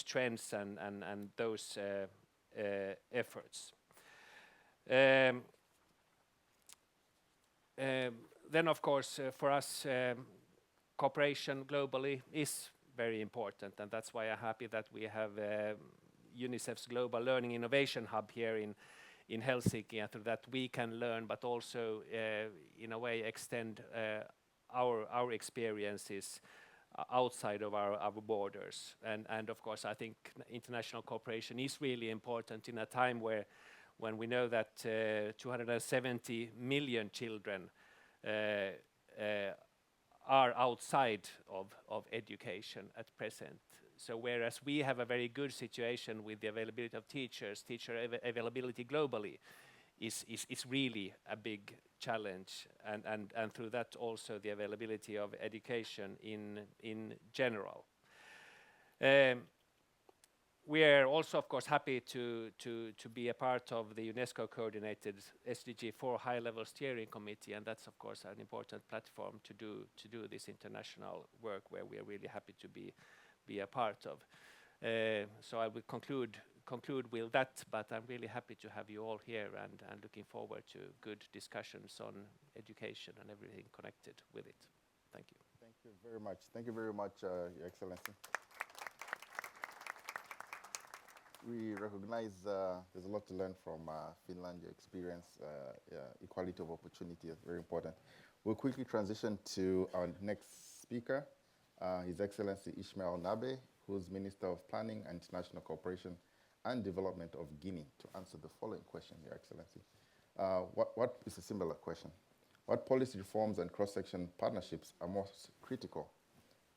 S14: trends and those efforts. Then, of course, for us, cooperation globally is very important, and that's why I'm happy that we have UNICEF's Global Learning Innovation Hub here in Helsinki, and through that we can learn, but also in a way extend our experiences outside of our borders. And of course, I think international cooperation is really important in a time when we know that 270 million children are outside of education at present. So whereas we have a very good situation with the availability of teachers, teacher availability globally is really a big challenge, and through that also the availability of education in general. We are also, of course, happy to be a part of the UNESCO-coordinated SDG 4 High-Level Steering Committee, and that's, of course, an important platform to do this international work where we are really happy to be a part of. So I will conclude with that, but I'm really happy to have you all here and looking forward to good discussions on education and everything connected with it. Thank you.
S13: Thank you very much. Thank you very much, Your Excellency. We recognize there's a lot to learn from Finland, your experience, equality of opportunity is very important. We'll quickly transition to our next speaker, His Excellency Ismail Nabe, who's Minister of Planning and International Cooperation and Development of Guinea, to answer the following question, Your Excellency. What is a similar question? What policy reforms and cross-section partnerships are most critical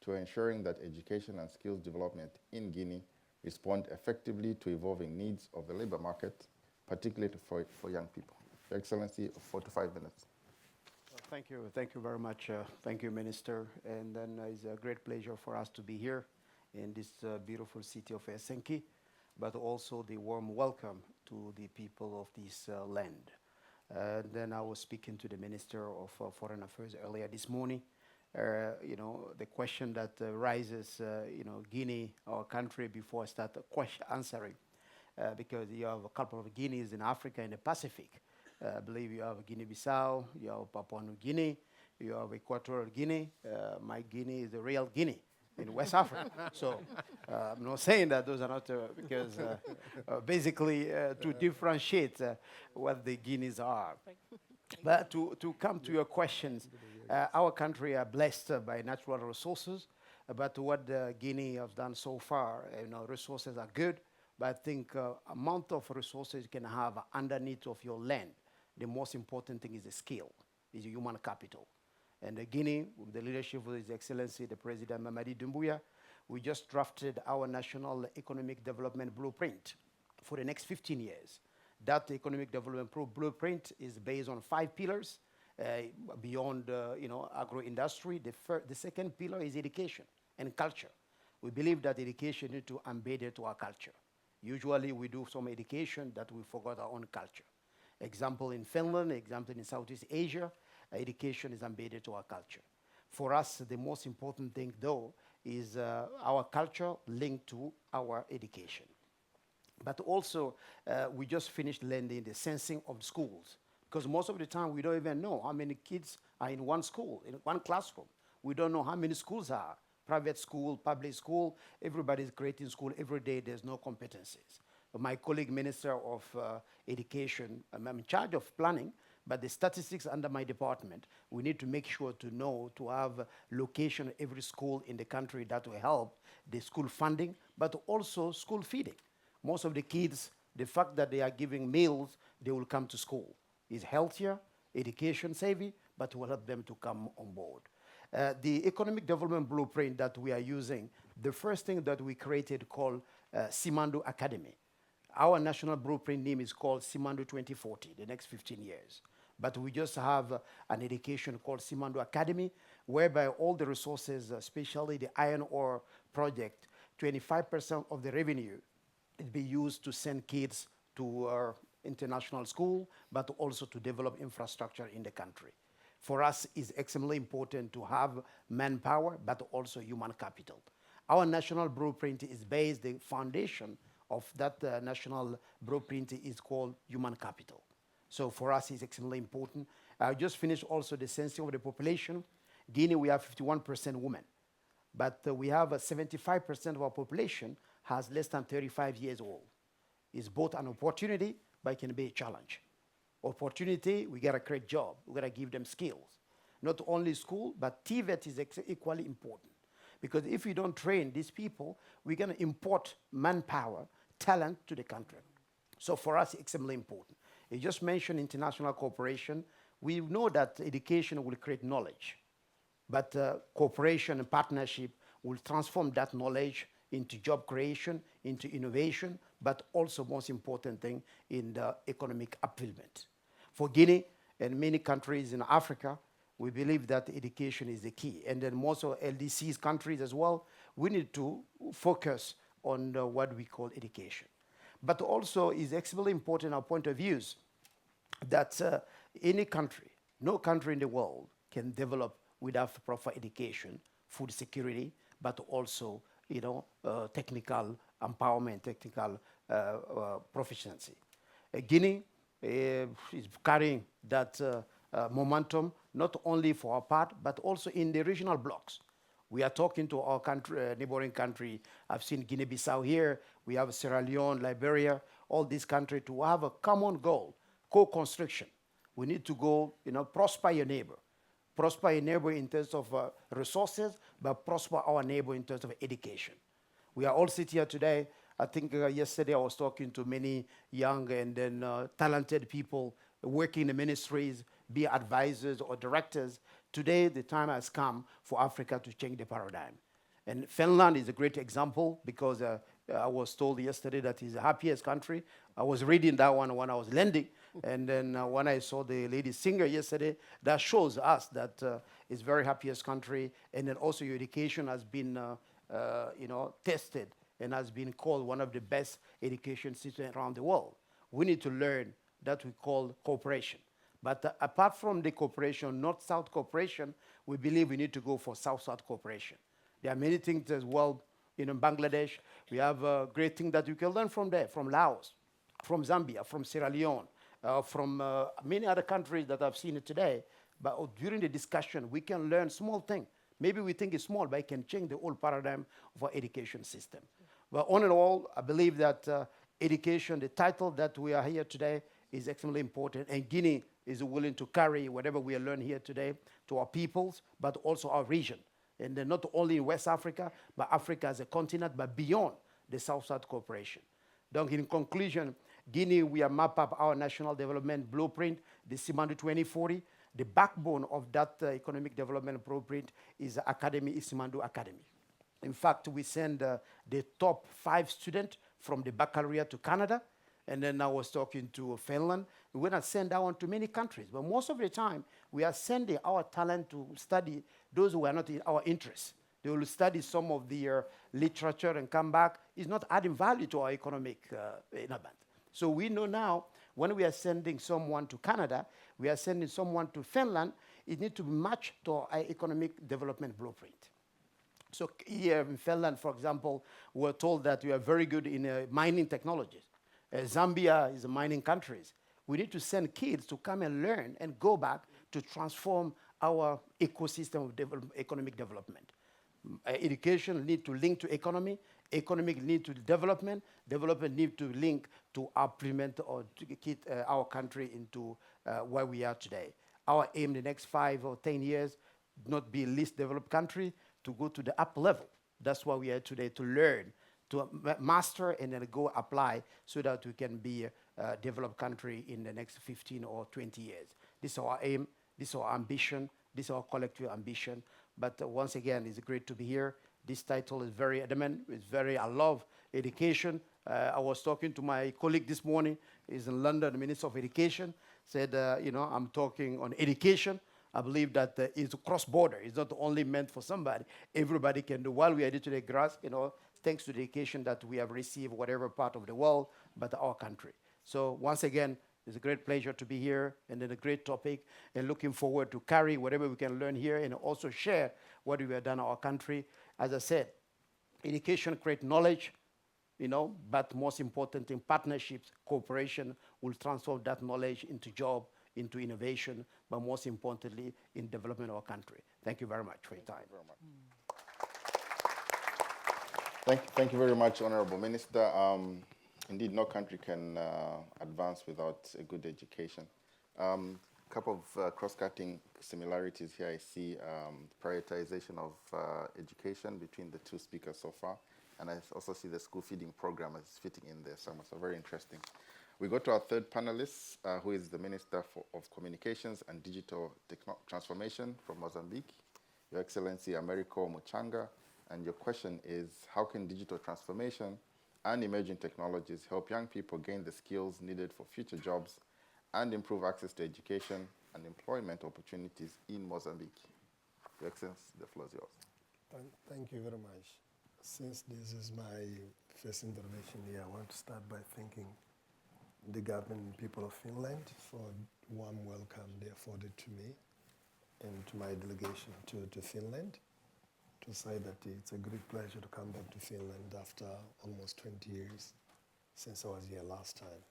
S13: to ensuring that education and skills development in Guinea respond effectively to evolving needs of the labor market, particularly for young people? Your Excellency, 4 to 5 minutes.
S15: Thank you very much. Thank you, Minister. And then it's a great pleasure for us to be here in this beautiful city of Helsinki, but also the warm welcome to the people of this land. Then I was speaking to the Minister of Foreign Affairs earlier this morning. The question that rises, Guinea, our country, before I start answering, because you have a couple of Guineas in Africa and the Pacific. I believe you have Guinea-Bissau, you have Papua New Guinea, you have Equatorial Guinea. My Guinea is the real Guinea in West Africa. So I'm not saying that those are not, because basically to differentiate what the Guineas are. But to come to your questions, our country are blessed by natural resources, but what Guinea has done so far, resources are good, but I think amount of resources you can have underneath of your land, the most important thing is the skill, is human capital. And Guinea, with the leadership of His Excellency, the President Mamadi Doumbouya, we just drafted our national economic development blueprint for the next 15 years. That economic development blueprint is based on 5 pillars beyond agro-industry. The second pillar is education and culture. We believe that education needs to embed it to our culture. Usually we do some education that we forgot our own culture. Example in Finland, example in Southeast Asia, education is embedded to our culture. For us, the most important thing though is our culture linked to our education. But also, we just finished learning the sensing of schools, because most of the time we don't even know how many kids are in one school, in one classroom. We don't know how many schools are. Private school, public school, everybody's creating school every day, there's no competencies. My colleague Minister of Education, I'm in charge of planning, but the statistics under my department, we need to make sure to know, to have location every school in the country that will help the school funding, but also school feeding. Most of the kids, the fact that they are giving meals, they will come to school. It's healthier, education savvy, but will help them to come on board. The economic development blueprint that we are using, the first thing that we created called Simandou Academy. Our national blueprint name is called Simandou 2040, the next 15 years. But we just have an education called Simandou Academy, whereby all the resources, especially the iron ore project, 25% of the revenue will be used to send kids to our international school, but also to develop infrastructure in the country. For us, it's extremely important to have manpower, but also human capital. Our national blueprint is based, the foundation of that national blueprint is called human capital. So for us, it's extremely important. I just finished also the census of the population. Guinea, we have 51% women. but we have 75% of our population has less than 35 years old. It's both an opportunity, but it can be a challenge. Opportunity, we gotta create job, we gotta give them skills. Not only school, but TVET is equally important. Because if we don't train these people, we're gonna import manpower, talent to the country. So for us, it's extremely important. You just mentioned international cooperation. We know that education will create knowledge, but cooperation and partnership will transform that knowledge into job creation, into innovation, but also most important thing in the economic upbuildment. For Guinea and many countries in Africa, we believe that education is the key. And then most of LDCs countries as well, we need to focus on what we call education. But also is extremely important, our point of views, that any country, no country in the world can develop without proper education, food security, but also, technical empowerment, technical proficiency. Guinea is carrying that momentum, not only for our part, but also in the regional blocks. We are talking to our country, neighboring country. I've seen Guinea-Bissau here. We have Sierra Leone, Liberia, all these countries to have a common goal, co-construction. We need to go, prosper your neighbor. Prosper your neighbor in terms of resources, but prosper our neighbor in terms of education. We are all sitting here today. I think yesterday I was talking to many young and then talented people working in the ministries, be advisors or directors. Today, the time has come for Africa to change the paradigm. And Finland is a great example because I was told yesterday that it's the happiest country. I was reading that one when I was landing. And then when I saw the lady singer yesterday, that shows us that it's very happiest country. And then also your education has been, tested and has been called one of the best education systems around the world. We need to learn that we call cooperation. But apart from the cooperation, North-South cooperation, we believe we need to go for South-South cooperation. There are many things as well. In Bangladesh, we have a great thing that you can learn from there, from Laos, from Zambia, from Sierra Leone, from many other countries that I've seen it today. But during the discussion, we can learn small things. Maybe we think it's small, but it can change the whole paradigm of our education system. But all in all, I believe that education, the title that we are here today, is extremely important. And Guinea is willing to carry whatever we learn here today to our peoples, but also our region. And then not only in West Africa, but Africa as a continent, but beyond the South-South cooperation. Donc, in conclusion, Guinea, we have mapped up our national development blueprint, the Simandou 2040. The backbone of that economic development blueprint is Academy, Simandou Academy. In fact, we send the top 5 students from the baccalaureate to Canada. And then I was talking to Finland. We're not send that one to many countries, but most of the time, we are sending our talent to study those who are not in our interest. They will study some of their literature and come back. It's not adding value to our economic development. So we know now, when we are sending someone to Canada, we are sending someone to Finland, it needs to be matched to our economic development blueprint. So here in Finland, for example, we're told that we are very good in mining technologies. Zambia is a mining country. We need to send kids to come and learn and go back to transform our ecosystem of economic development. Education needs to link to economy. Economic need to development. Development need to link to implement or to get our country into where we are today. Our aim in the next 5 or 10 years, not be least developed country, to go to the upper level. That's why we are today, to learn, to master and then go apply so that we can be a developed country in the next 15 or 20 years. This is our aim, this is our ambition, this is our collective ambition. But once again, it's great to be here. This title is very adamant, I love education. I was talking to my colleague this morning, he's in London, the Minister of Education, said, I'm talking on education. I believe that it's cross-border. It's not only meant for somebody. Everybody can do. While we are to the grass, thanks to the education that we have received, whatever part of the world, but our country. So once again, it's a great pleasure to be here, and then a great topic, and looking forward to carry whatever we can learn here and also share what we have done in our country. As I said, education creates knowledge, but most important in partnerships, cooperation will transform that knowledge into job, into innovation, but most importantly, in development of our country. Thank you very much for your time.
S13: Thank you very much. Thank you very much, Honorable Minister. Indeed, no country can advance without a good education. Couple of cross-cutting similarities here. I see prioritization of education between the two speakers so far, and I also see the school feeding program as fitting in there somewhere, so very interesting. We go to our third panelist, who is the Minister of Communications and Digital Transformation from Mozambique, Your Excellency Americo Muchanga, and your question is, how can digital transformation and emerging technologies help young people gain the skills needed for future jobs and improve access to education and employment opportunities in Mozambique? Your Excellency, the floor is yours.
S16: Thank you very much. Since this is my first intervention here, I want to start by thanking the government and people of Finland for warm welcome they afforded to me and to my delegation to Finland, to say that it's a great pleasure to come back to Finland after almost 20 years since I was here last time.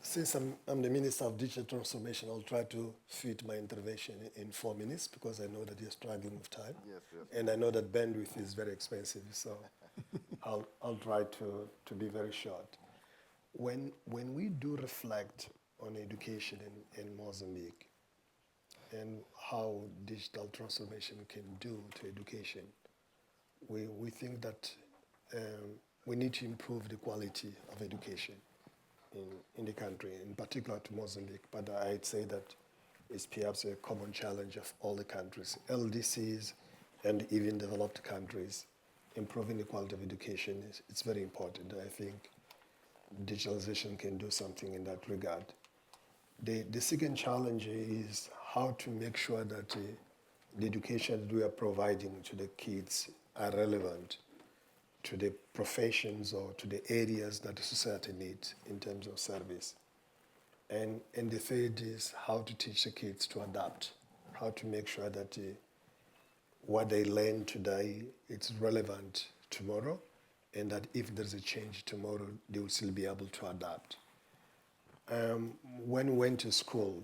S16: Since I'm the Minister of Digital Transformation, I'll try to fit my intervention in 4 minutes because I know that you're struggling with time.
S13: Yes.
S16: And I know that bandwidth is very expensive, so I'll try to be very short. When we do reflect on education in Mozambique and how digital transformation can do to education, we think that we need to improve the quality of education in the country, in particular to Mozambique, but I'd say that it's perhaps a common challenge of all the countries, LDCs and even developed countries. Improving the quality of education it's very important. I think digitalization can do something in that regard. The second challenge is how to make sure that the education that we are providing to the kids are relevant to the professions or to the areas that the society needs in terms of service. And the third is how to teach the kids to adapt, how to make sure that what they learn today, it's relevant tomorrow, and that if there's a change tomorrow, they will still be able to adapt. When we went to school,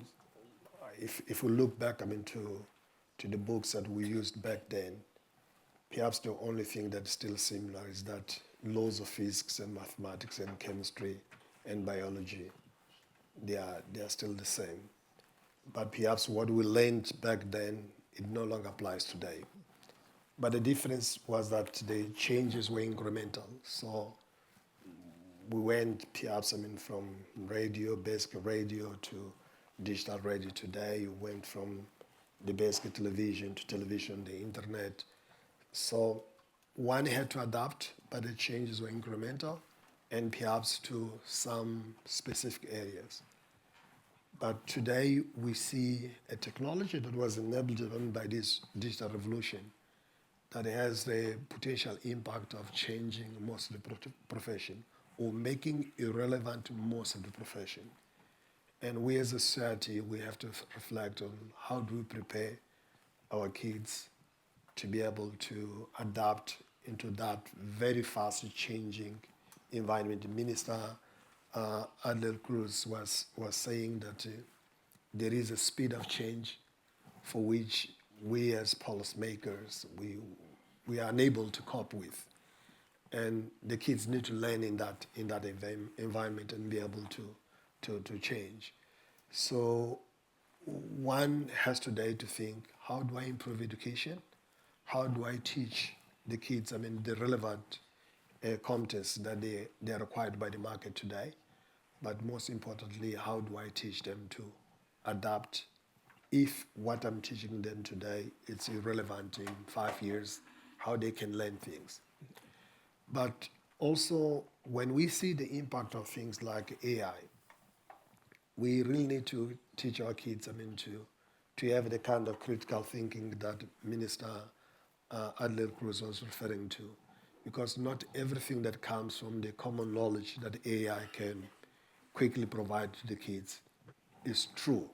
S16: if we look back to the books that we used back then, perhaps the only thing that's still similar is that laws of physics and mathematics and chemistry and biology, they are still the same. But perhaps what we learned back then, it no longer applies today. But the difference was that the changes were incremental. So we went perhaps from radio, basic radio to digital radio today. We went from the basic television to television, the internet. So one had to adapt, but the changes were incremental and perhaps to some specific areas. But today we see a technology that was enabled by this digital revolution that has the potential impact of changing most of the profession or making irrelevant most of the profession. And we as a society, we have to reflect on how do we prepare our kids to be able to adapt into that very fast changing environment. Minister Adler Cruz was saying that there is a speed of change for which we as policymakers, we are unable to cope with. And the kids need to learn in that environment and be able to change. So one has today to think, how do I improve education? How do I teach the kids, the relevant competence that they are required by the market today? But most importantly, how do I teach them to adapt if what I'm teaching them today is irrelevant in 5 years, how they can learn things. But also, when we see the impact of things like AI, we really need to teach our kids, to have the kind of critical thinking that Minister Adler Cruz was referring to, because not everything that comes from the common knowledge that AI can quickly provide to the kids is true.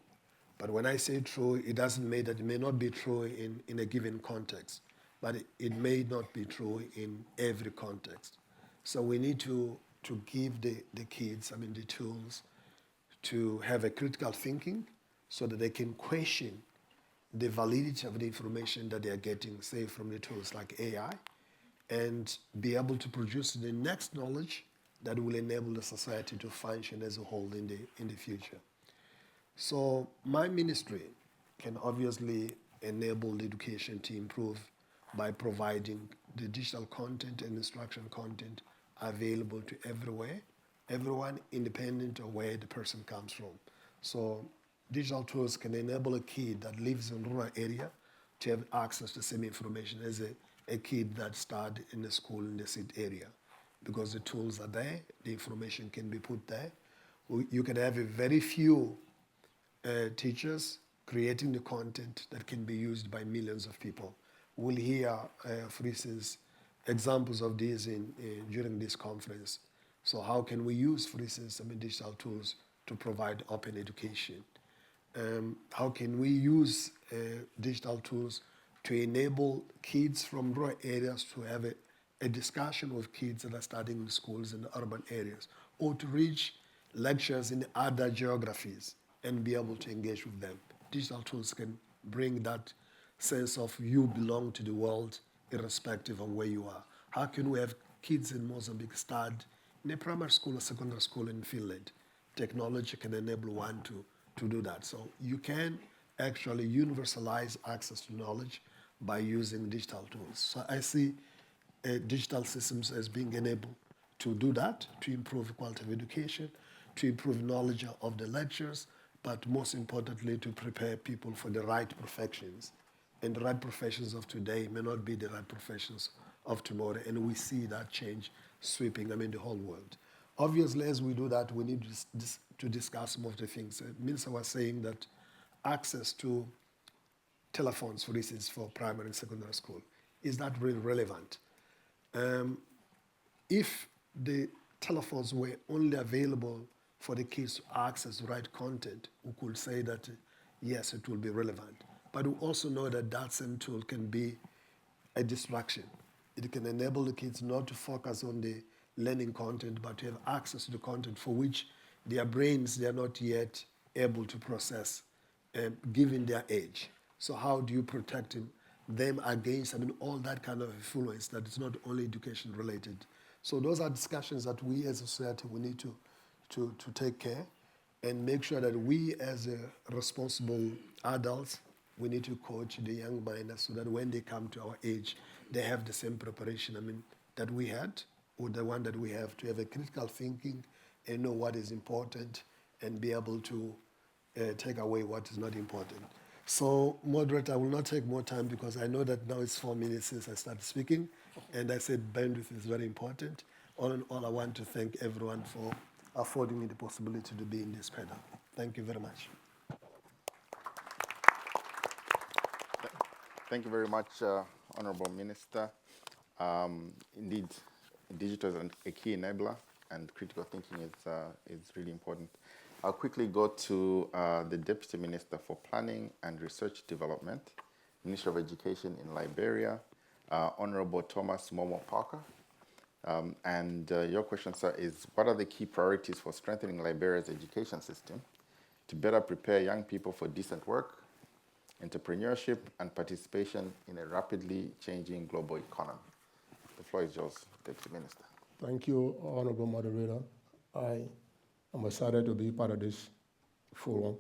S16: But when I say true, it doesn't mean that it may not be true in a given context, but it may not be true in every context. So we need to give the kids, the tools to have a critical thinking so that they can question the validity of the information that they are getting, say, from the tools like AI, and be able to produce the next knowledge that will enable the society to function as a whole in the future. So my ministry can obviously enable the education to improve by providing the digital content and instruction content available to everyone independent of where the person comes from. So digital tools can enable a kid that lives in a rural area to have access to the same information as a kid that started in a school in the city area, because the tools are there, the information can be put there. You can have a very few teachers creating the content that can be used by millions of people. We'll hear, for instance, examples of this during this conference. So how can we use, for instance, digital tools to provide open education? How can we use digital tools to enable kids from rural areas to have a discussion with kids that are studying in schools in the urban areas, or to reach lectures in other geographies and be able to engage with them? Digital tools can bring that sense of you belong to the world irrespective of where you are. How can we have kids in Mozambique study in a primary school or secondary school in Finland? Technology can enable one to do that. So you can actually universalize access to knowledge by using digital tools. So I see digital systems as being enabled to do that, to improve quality of education, to improve knowledge of the lectures, but most importantly, to prepare people for the right professions. And the right professions of today may not be the right professions of tomorrow, and we see that change sweeping the whole world. Obviously, as we do that, we need to discuss some of the things. Minister was saying that access to telephones, for instance, for primary and secondary school, is that really relevant? If the telephones were only available for the kids to access the right content, we could say that, yes, it will be relevant. But we also know that that same tool can be a distraction. It can enable the kids not to focus on the learning content, but to have access to the content for which their brains, they are not yet able to process, given their age. So how do you protect them against all that kind of influence that is not only education related? So those are discussions that we as a society, we need to take care and make sure that we as responsible adults, we need to coach the young minds so that when they come to our age, they have the same preparation that we had, or the one that we have, to have a critical thinking and know what is important and be able to take away what is not important. So, moderator, I will not take more time because I know that now it's 4 minutes since I started speaking, and I said bandwidth is very important. All in all, I want to thank everyone for affording me the possibility to be in this panel. Thank you very much.
S13: Thank you very much, Honorable Minister. Indeed, digital is a key enabler, and critical thinking is really important. I'll quickly go to the Deputy Minister for Planning and Research Development, Minister of Education in Liberia, Honorable Thomas Momo Parker. Your question, sir, is what are the key priorities for strengthening Liberia's education system to better prepare young people for decent work, entrepreneurship, and participation in a rapidly changing global economy? The floor is yours, Deputy Minister.
S7: Thank you, Honorable Moderator. I am excited to be part of this forum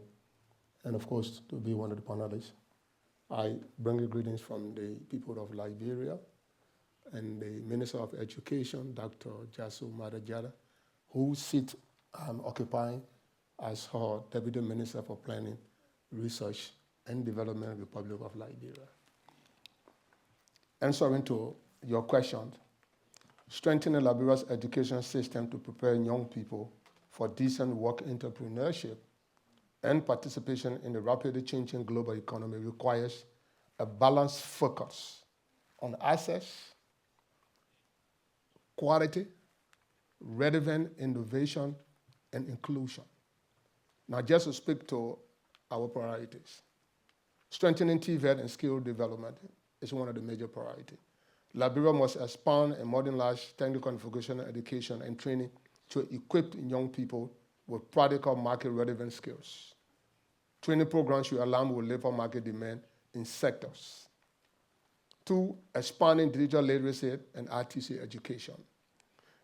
S7: and, of course, to be one of the panelists. I bring you greetings from the people of Liberia and the Minister of Education, Dr. Jasu Madajada, whose seat I'm occupying as her Deputy Minister for Planning, Research, and Development, Republic of Liberia. Answering to your question, strengthening Liberia's education system to prepare young people for decent work, entrepreneurship, and participation in the rapidly changing global economy requires a balanced focus on access, quality, relevant innovation, and inclusion. Now, just to speak to our priorities, strengthening TVET and skill development is one of the major priorities. Liberia must expand and modernize technical and vocational education and training to equip young people with practical market-relevant skills. Training programs should align with labor market demand in sectors 2, expanding digital literacy and RTC education.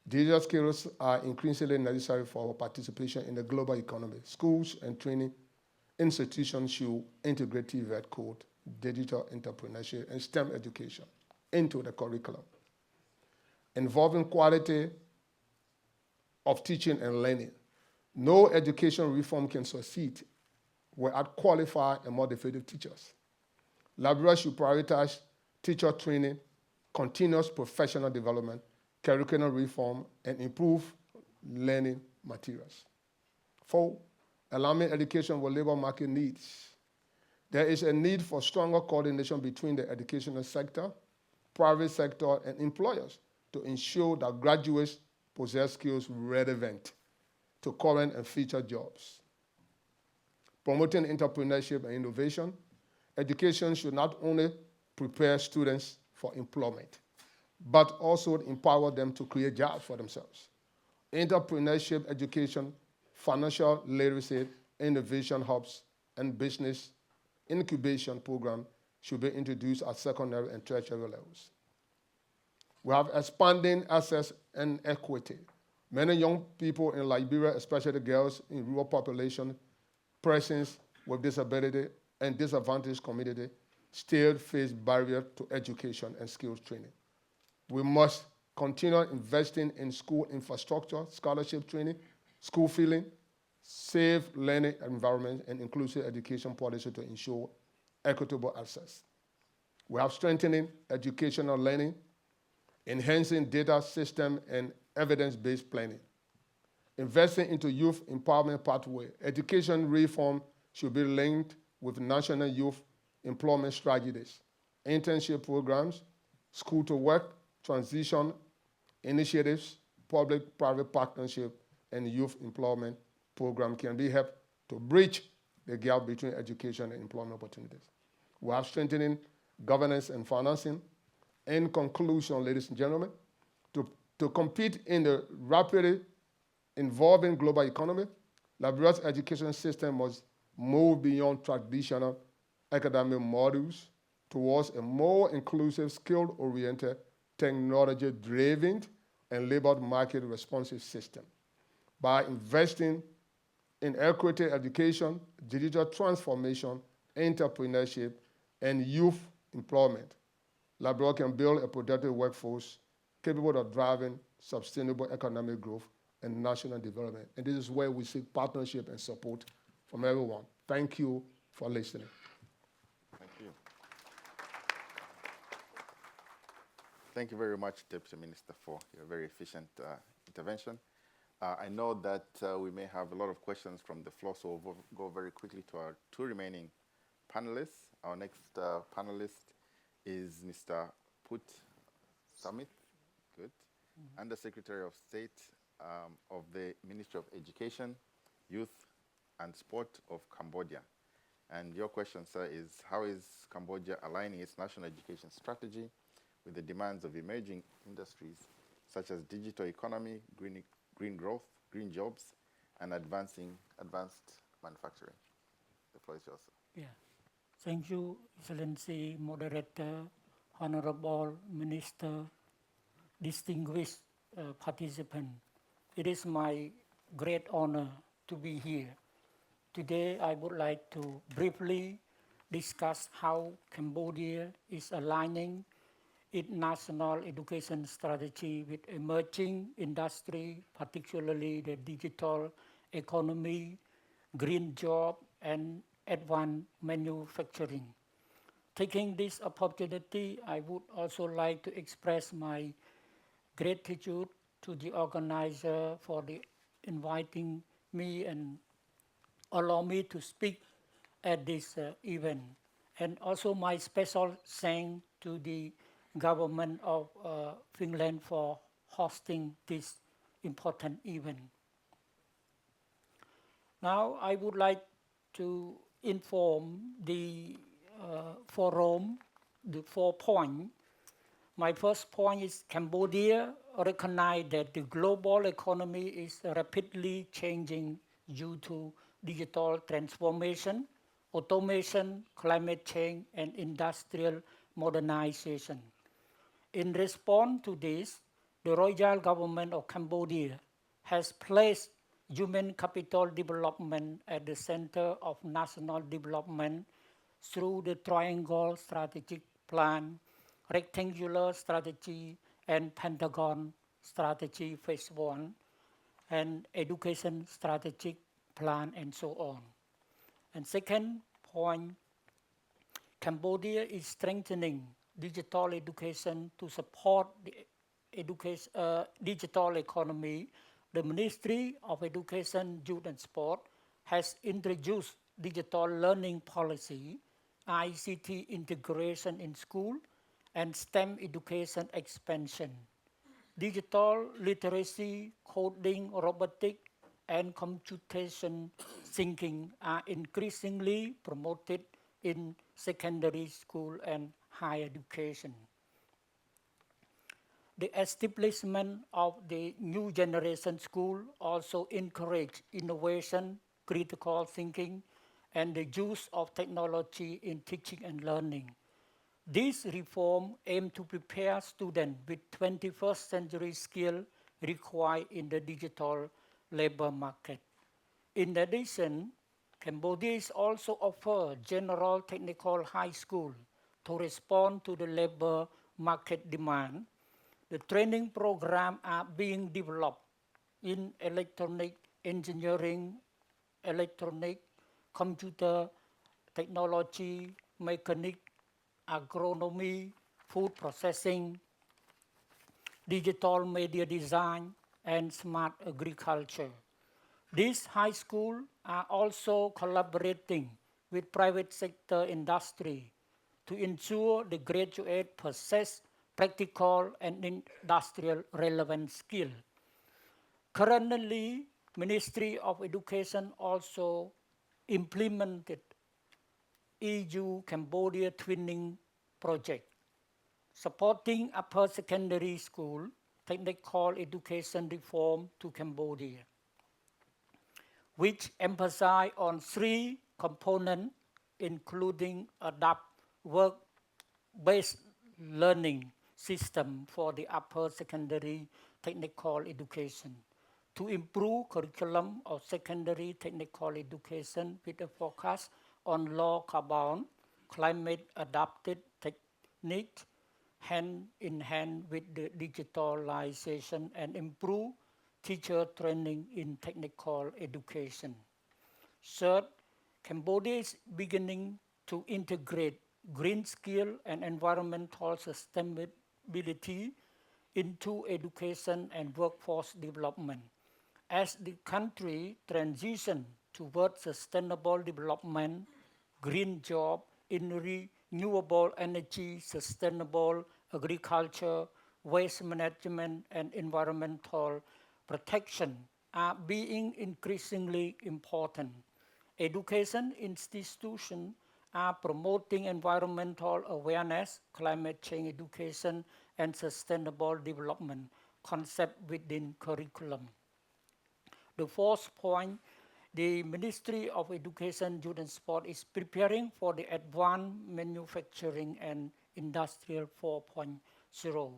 S7: Digital skills are increasingly necessary for our participation in the global economy. Schools and training institutions should integrate TVET code, digital entrepreneurship, and STEM education into the curriculum, involving quality of teaching and learning. No education reform can succeed without qualified and motivated teachers. Libraries should prioritize teacher training, continuous professional development, curriculum reform, and improve learning materials. 4, aligning education with labor market needs. There is a need for stronger coordination between the educational sector, private sector, and employers to ensure that graduates possess skills relevant to current and future jobs. Promoting entrepreneurship and innovation. Education should not only prepare students for employment, but also empower them to create jobs for themselves. Entrepreneurship education, financial literacy, innovation hubs, and business incubation program should be introduced at secondary and tertiary levels. We have expanding access and equity. Many young people in Liberia, especially girls in rural population, persons with disability, and disadvantaged community still face barriers to education and skills training. We must continue investing in school infrastructure, scholarship training, school feeling, safe learning environment, and inclusive education policy to ensure equitable access. We have strengthening educational learning, enhancing data system and evidence-based planning, investing into youth empowerment pathway. Education reform should be linked with national youth employment strategies, internship programs, school to work, transition initiatives, public-private partnership, and youth employment program can be helped to bridge the gap between education and employment opportunities. We have strengthening governance and financing. In conclusion, ladies and gentlemen, to compete in the rapidly evolving global economy, Liberia's education system must move beyond traditional academic models towards a more inclusive, skill-oriented, technology-driven, and labor market responsive system. By investing in equity education, digital transformation, entrepreneurship, and youth employment, Liberia can build a productive workforce capable of driving sustainable economic growth and national development. And this is where we seek partnership and support from everyone. Thank you for listening.
S13: Thank you. Thank you very much, Deputy Minister, for your very efficient intervention. I know that we may have a lot of questions from the floor, so we'll go very quickly to our 2 remaining panelists. Our next panelist is Mr. Put Samit, good, Undersecretary of State of the Ministry of Education, Youth and Sport of Cambodia. And your question, sir, is how is Cambodia aligning its national education strategy with the demands of emerging industries such as digital economy, green growth, green jobs, and advanced manufacturing? The floor is yours, sir.
S17: Yeah. Thank you, Excellency, Moderator, Honorable Minister, distinguished participant. It is my great honor to be here. Today, I would like to briefly discuss how Cambodia is aligning its national education strategy with emerging industry, particularly the digital economy, green job, and advanced manufacturing. Taking this opportunity, I would also like to express my gratitude to the organizer for inviting me and allow me to speak at this event. And also my special thanks to the government of Finland for hosting this important event. Now I would like to inform the forum, the 4 points. My first point is Cambodia recognizes that the global economy is rapidly changing due to digital transformation, automation, climate change, and industrial modernization. In response to this, the Royal Government of Cambodia has placed human capital development at the center of national development through the Triangle Strategic Plan, Rectangular Strategy, and Pentagon Strategy Phase 1, and Education Strategic Plan, and so on. And second point, Cambodia is strengthening digital education to support the digital economy. The Ministry of Education, Youth and Sport has introduced digital learning policy, ICT integration in school, and STEM education expansion. Digital literacy, coding, robotics, and computation thinking are increasingly promoted in secondary school and higher education. The establishment of the new generation school also encourage innovation, critical thinking, and the use of technology in teaching and learning. This reform aims to prepare students with 21st century skills required in the digital labor market. In addition, Cambodia is also offer general technical high school to respond to the labor market demand. The training programs are being developed in electronic engineering, electronic, computer technology, mechanic, agronomy, food processing, digital media design, and smart agriculture. These high schools are also collaborating with private sector industry to ensure the graduate possess practical and industrial relevant skill. Currently, Ministry of Education also implemented EU Cambodia Twinning Project, supporting upper secondary school technical education reform to Cambodia, which emphasize on 3 components, including adapt work-based learning system for the upper secondary technical education, to improve curriculum of secondary technical education with a focus on low carbon, climate adapted techniques, hand in hand with the digitalization, and improve teacher training in technical education. Third, Cambodia is beginning to integrate green skill and environmental sustainability into education and workforce development. As the country transitions towards sustainable development, green job in renewable energy, sustainable agriculture, waste management, and environmental protection are being increasingly important. Education institutions are promoting environmental awareness, climate change education, and sustainable development concept within curriculum. The fourth point, the Ministry of Education, Youth and Sport is preparing for the advanced manufacturing and industrial 4.0.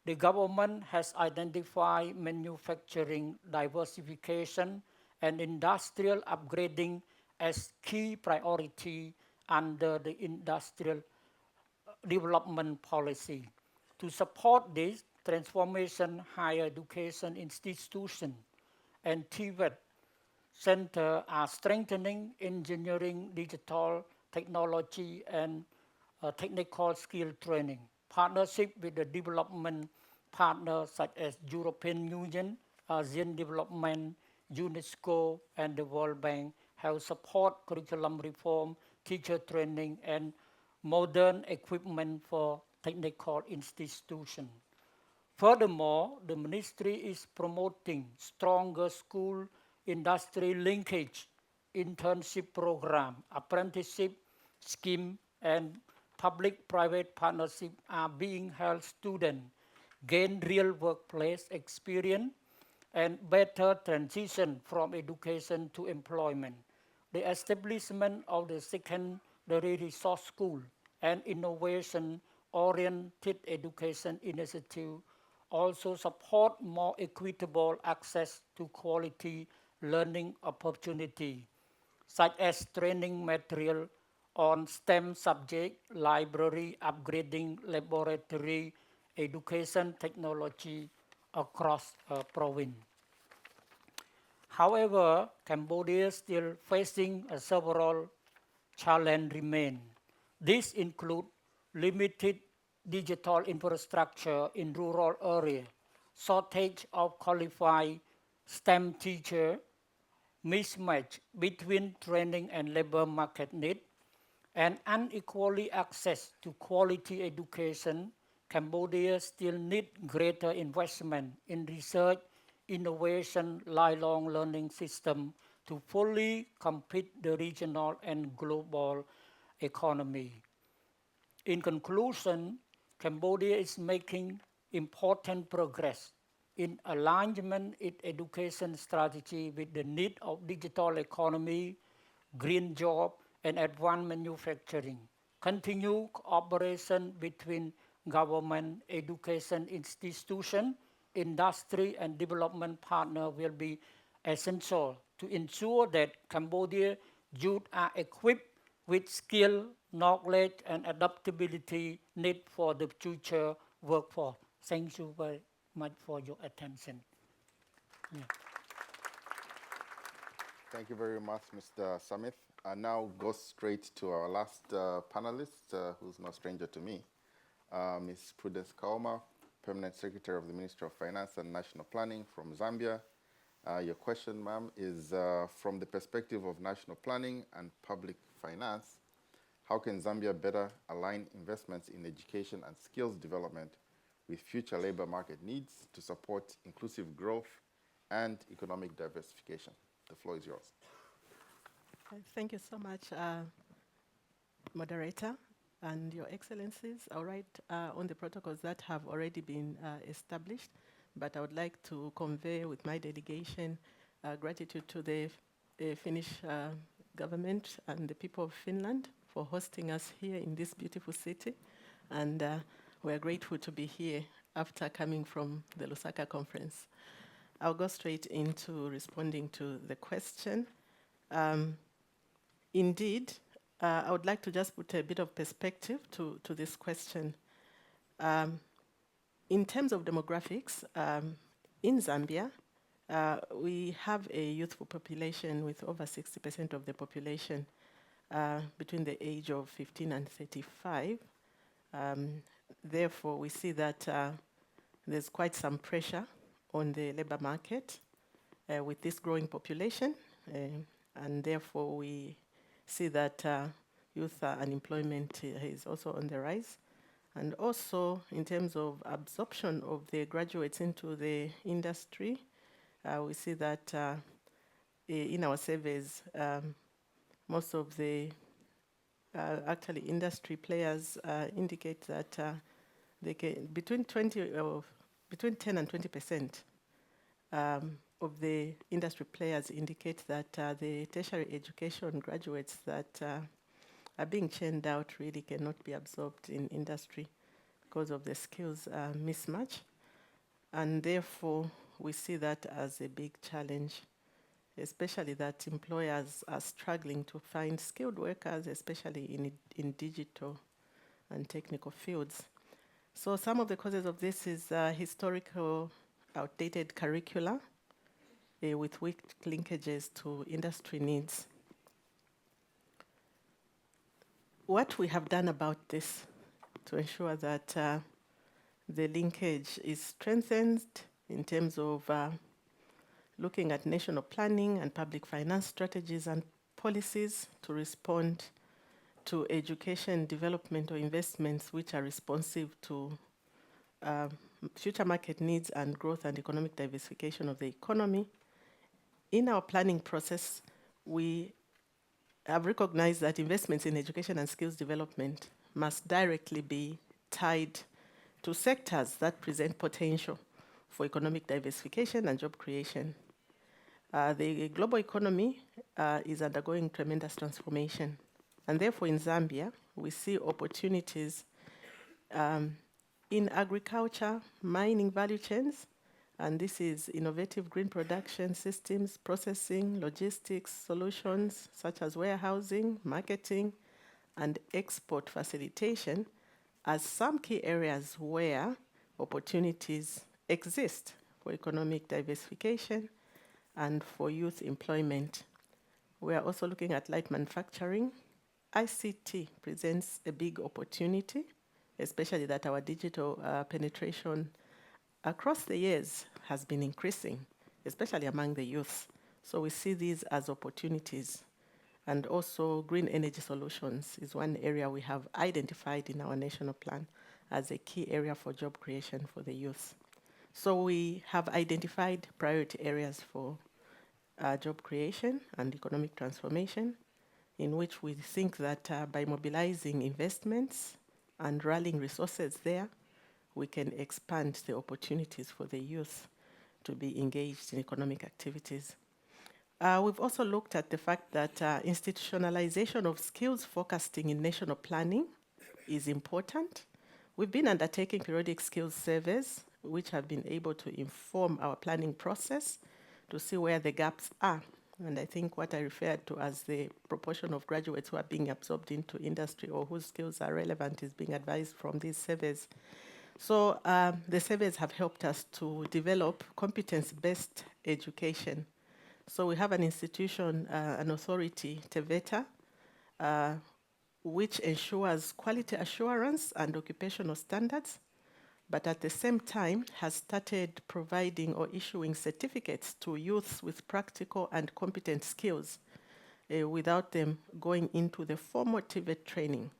S17: The government has identified manufacturing diversification and industrial upgrading as key priority under the industrial development policy. To support this transformation, higher education institutions and TVET Center are strengthening engineering, digital technology, and technical skill training. Partnership with the development partners such as European Union, ASEAN Development, UNESCO, and the World Bank have support curriculum reform, teacher training, and modern equipment for technical institutions. Furthermore, the ministry is promoting stronger school industry linkage, internship program, apprenticeship scheme, and public-private partnership are being held students gain real workplace experience and better transition from education to employment. The establishment of the secondary resource school and innovation oriented education initiative also support more equitable access to quality learning opportunity, such as training material on STEM subject, library upgrading, laboratory education technology across a province. However, Cambodia is still facing several challenges remain. These include limited digital infrastructure in rural areas, shortage of qualified STEM teachers, mismatch between training and labor market need, and unequally access to quality education. Cambodia still needs greater investment in research, innovation, lifelong learning system to fully compete the regional and global economy. In conclusion, Cambodia is making important progress in alignment its education strategy with the need of digital economy, green job, and advanced manufacturing. Continued cooperation between government, education institution, industry, and development partner will be essential to ensure that Cambodia youth are equipped with skill, knowledge, and adaptability needed for the future workforce. Thank you very much for your attention. Yeah.
S13: Thank you very much, Mr. Samith. I now go straight to our last panelist, who's no stranger to me, Ms. Prudence Kaoma, Permanent Secretary of the Ministry of Finance and National Planning from Zambia. Your question, ma'am, is from the perspective of national planning and public finance, how can Zambia better align investments in education and skills development with future labor market needs to support inclusive growth and economic diversification? The floor is yours.
S18: Thank you so much, moderator, and your excellencies. I'll write on the protocols that have already been established, but I would like to convey with my delegation gratitude to the Finnish government and the people of Finland for hosting us here in this beautiful city, and we're grateful to be here after coming from the Lusaka conference. I'll go straight into responding to the question. Indeed, I would like to just put a bit of perspective to this question. In terms of demographics, in Zambia, we have a youthful population with over 60% of the population between the age of 15 and 35. Therefore, we see that there's quite some pressure on the labor market with this growing population, and therefore we see that youth unemployment is also on the rise. And also in terms of absorption of the graduates into the industry, we see that in our surveys, most of the actually industry players indicate that they can, between 10 and 20% of the industry players indicate that the tertiary education graduates that are being churned out really cannot be absorbed in industry because of the skills mismatch. And therefore, we see that as a big challenge, especially that employers are struggling to find skilled workers, especially in digital and technical fields. So some of the causes of this is historical outdated curricula with weak linkages to industry needs. What we have done about this to ensure that the linkage is strengthened in terms of looking at national planning and public finance strategies and policies to respond to education development or investments which are responsive to future market needs and growth and economic diversification of the economy. In our planning process, we have recognized that investments in education and skills development must directly be tied to sectors that present potential for economic diversification and job creation. The global economy is undergoing tremendous transformation. And therefore in Zambia, we see opportunities in agriculture, mining value chains, and this is innovative green production systems, processing, logistics solutions such as warehousing, marketing, and export facilitation as some key areas where opportunities exist for economic diversification and for youth employment. We are also looking at light manufacturing. ICT presents a big opportunity, especially that our digital penetration across the years has been increasing, especially among the youth. So we see these as opportunities. And also green energy solutions is one area we have identified in our national plan as a key area for job creation for the youth. So we have identified priority areas for job creation and economic transformation, in which we think that by mobilizing investments and rallying resources there, we can expand the opportunities for the youth to be engaged in economic activities. We've also looked at the fact that institutionalization of skills forecasting in national planning is important. We've been undertaking periodic skills surveys, which have been able to inform our planning process to see where the gaps are. And I think what I referred to as the proportion of graduates who are being absorbed into industry or whose skills are relevant is being advised from these surveys. So the surveys have helped us to develop competence-based education. So we have an institution, an authority, TEVETA, which ensures quality assurance and occupational standards, but at the same time has started providing or issuing certificates to youths with practical and competent skills without them going into the formal TVET training.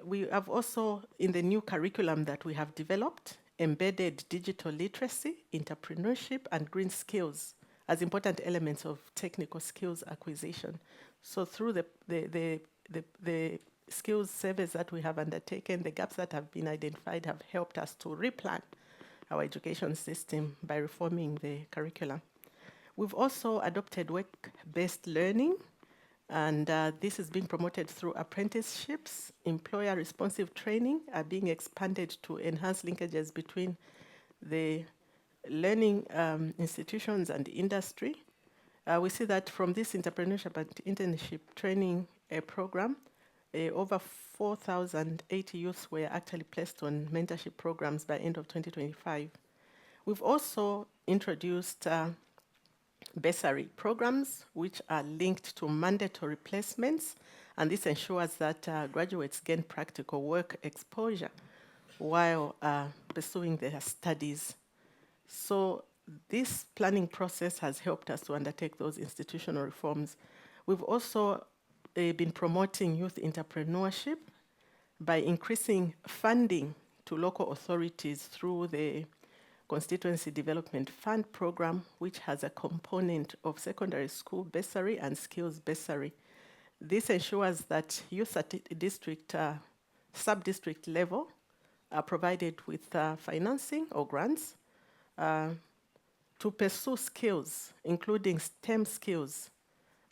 S18: We have also, in the new curriculum that we have developed, embedded digital literacy, entrepreneurship, and green skills as important elements of technical skills acquisition. So through the skills surveys that we have undertaken, the gaps that have been identified have helped us to replan our education system by reforming the curriculum. We've also adopted work-based learning, and this is being promoted through apprenticeships. Employer-responsive training are being expanded to enhance linkages between the learning institutions and industry. We see that from this entrepreneurship and internship training program, over 4,080 youths were actually placed on mentorship programs by end of 2025. We've also introduced bursary programs, which are linked to mandatory placements, and this ensures that graduates gain practical work exposure while pursuing their studies. So this planning process has helped us to undertake those institutional reforms. We've also been promoting youth entrepreneurship by increasing funding to local authorities through the Constituency Development Fund program, which has a component of secondary school bursary and skills bursary. This ensures that youth at district, sub-district level are provided with financing or grants to pursue skills, including STEM skills,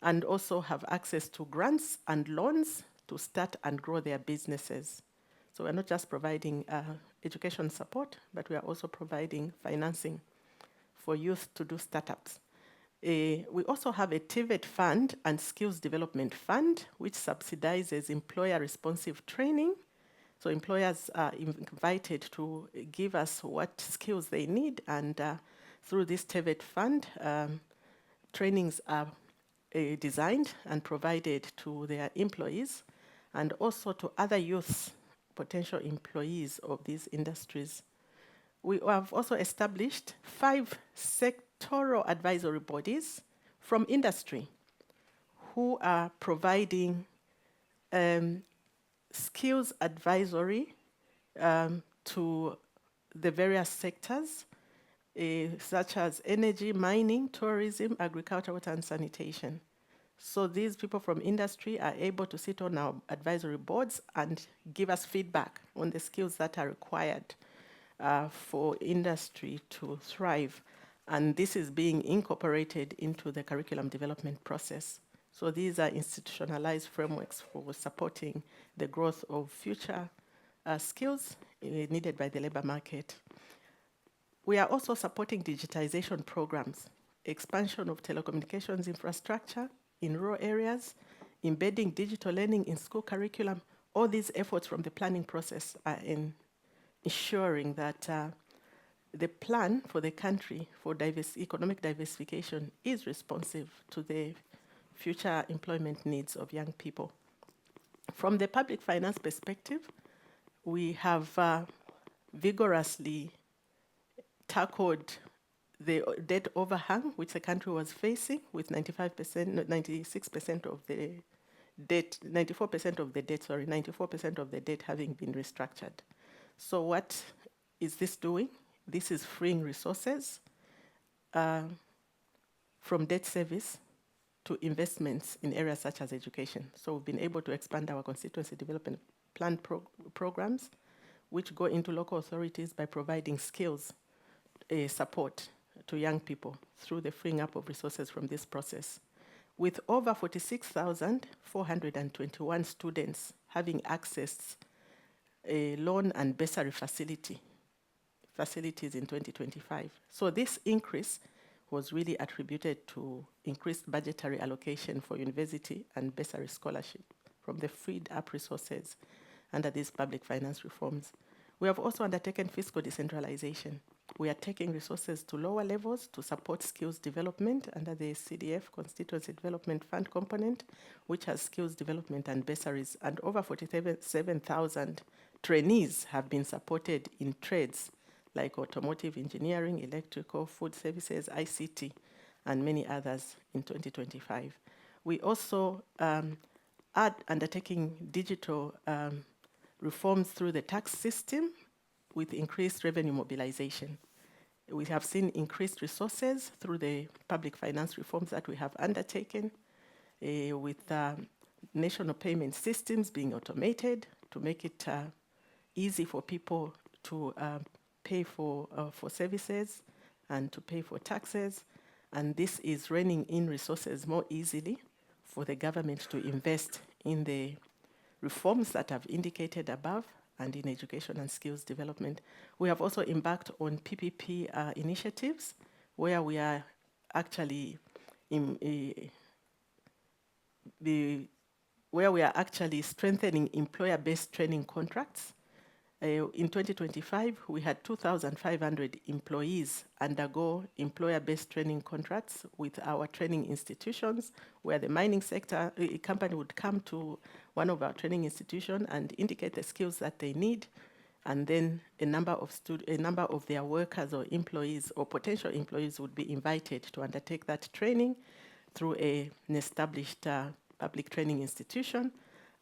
S18: and also have access to grants and loans to start and grow their businesses. So we're not just providing education support, but we are also providing financing for youth to do startups. We also have a TVET fund and skills development fund, which subsidizes employer-responsive training. So employers are invited to give us what skills they need, and through this TVET fund, trainings are designed and provided to their employees and also to other youth potential employees of these industries. We have also established 5 sectoral advisory bodies from industry who are providing skills advisory to the various sectors, such as energy, mining, tourism, agriculture, water, and sanitation. So these people from industry are able to sit on our advisory boards and give us feedback on the skills that are required for industry to thrive. And this is being incorporated into the curriculum development process. So these are institutionalized frameworks for supporting the growth of future skills needed by the labor market. We are also supporting digitization programs, expansion of telecommunications infrastructure in rural areas, embedding digital learning in school curriculum. All these efforts from the planning process are in ensuring that the plan for the country for economic diversification is responsive to the future employment needs of young people. From the public finance perspective, we have vigorously tackled the debt overhang which the country was facing, with 96% of the debt, 94% of the debt, 94% of the debt having been restructured. So what is this doing? This is freeing resources from debt service to investments in areas such as education. So we've been able to expand our constituency development plan programs, which go into local authorities by providing skills support to young people through the freeing up of resources from this process. With over 46,421 students having accessed a loan and bursary facilities in 2025. So this increase was really attributed to increased budgetary allocation for university and bursary scholarship from the freed up resources under these public finance reforms. We have also undertaken fiscal decentralization. We are taking resources to lower levels to support skills development under the CDF, Constituency Development Fund component, which has skills development and bursaries, and over 47,000 trainees have been supported in trades like automotive engineering, electrical, food services, ICT, and many others in 2025. We also are undertaking digital reforms through the tax system with increased revenue mobilization. We have seen increased resources through the public finance reforms that we have undertaken, with national payment systems being automated to make it easy for people to pay for services and to pay for taxes. And this is reining in resources more easily for the government to invest in the reforms that I've indicated above and in education and skills development. We have also embarked on PPP initiatives where we are actually strengthening employer-based training contracts. In 2025, we had 2,500 employees undergo employer-based training contracts with our training institutions, where the mining sector, a company would come to one of our training institutions and indicate the skills that they need, and then a number of their workers or employees or potential employees would be invited to undertake that training through an established public training institution,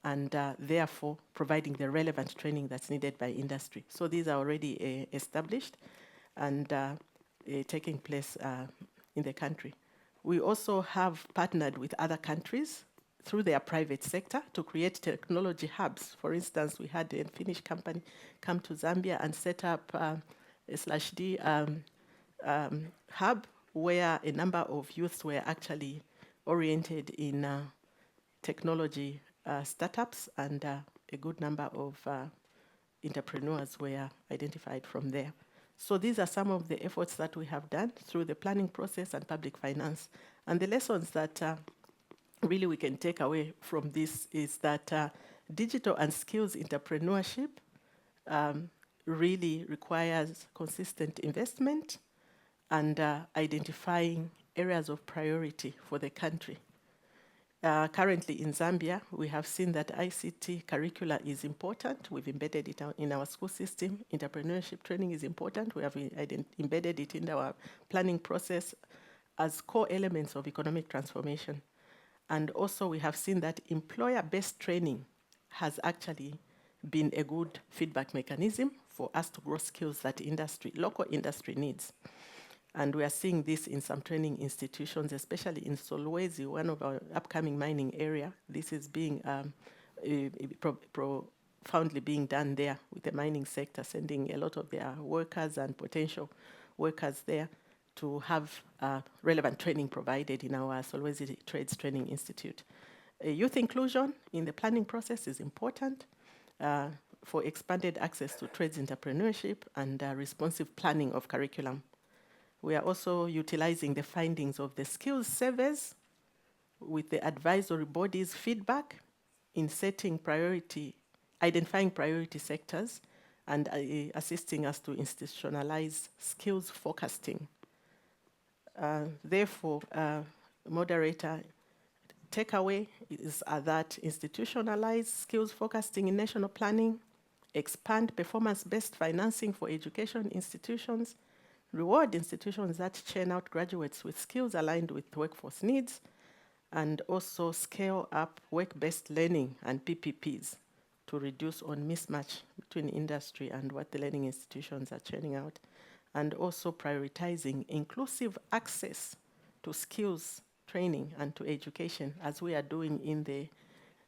S18: and therefore providing the relevant training that's needed by industry. So these are already established and taking place in the country. We also have partnered with other countries through their private sector to create technology hubs. For instance, we had a Finnish company come to Zambia and set up a /D hub where a number of youths were actually oriented in technology startups, and a good number of entrepreneurs were identified from there. So these are some of the efforts that we have done through the planning process and public finance. And the lessons that really we can take away from this is that digital and skills entrepreneurship really requires consistent investment and identifying areas of priority for the country. Currently in Zambia, we have seen that ICT curricula is important. We've embedded it in our school system. Entrepreneurship training is important. We have embedded it in our planning process as core elements of economic transformation. And also we have seen that employer-based training has actually been a good feedback mechanism for us to grow skills that local industry needs. And we are seeing this in some training institutions, especially in Solwezi, one of our upcoming mining area. This is being profoundly being done there with the mining sector, sending a lot of their workers and potential workers there to have relevant training provided in our Solwezi Trades Training Institute. Youth inclusion in the planning process is important. for expanded access to trades entrepreneurship and responsive planning of curriculum. We are also utilizing the findings of the skills surveys with the advisory body's feedback in identifying priority sectors and assisting us to institutionalize skills forecasting. Therefore, moderator, takeaway is that institutionalize skills forecasting in national planning, expand performance-based financing for education institutions, reward institutions that churn out graduates with skills aligned with workforce needs, and also scale up work-based learning and PPPs to reduce on mismatch between industry and what the learning institutions are churning out, and also prioritizing inclusive access to skills training and to education, as we are doing in the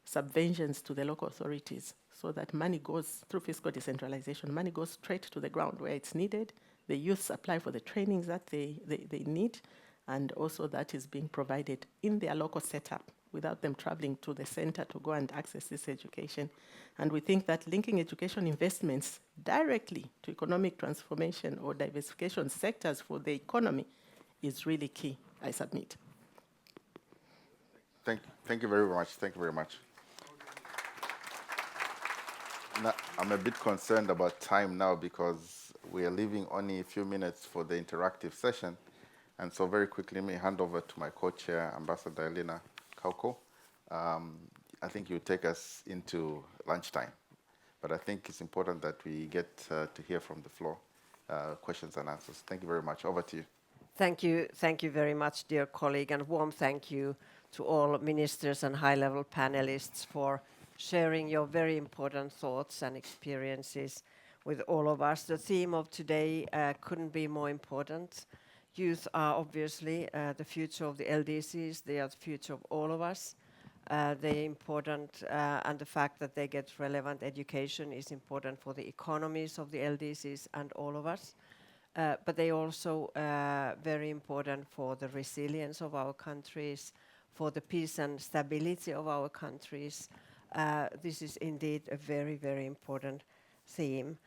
S18: subventions to the local authorities, so that money goes through fiscal decentralization, money goes straight to the ground where it's needed. The youths apply for the trainings that they need, and also that is being provided in their local setup without them traveling to the center to go and access this education. And we think that linking education investments directly to economic transformation or diversification sectors for the economy is really key. I submit.
S13: Thank you very much. Thank you very much. Now, I'm a bit concerned about time now because we are leaving only a few minutes for the interactive session. And so very quickly, let me hand over to my co-chair, Ambassador Elena Kauko. I think you take us into lunchtime. But I think it's important that we get to hear from the floor, questions and answers. Thank you very much. Over to you.
S19: Thank you very much, dear colleague, and warm thank you to all ministers and high-level panelists for sharing your very important thoughts and experiences with all of us. The theme of today couldn't be more important. Youth are obviously the future of the LDCs. They are the future of all of us. They're important, and the fact that they get relevant education is important for the economies of the LDCs and all of us. But they also very important for the resilience of our countries, for the peace and stability of our countries. This is indeed a very, very important theme.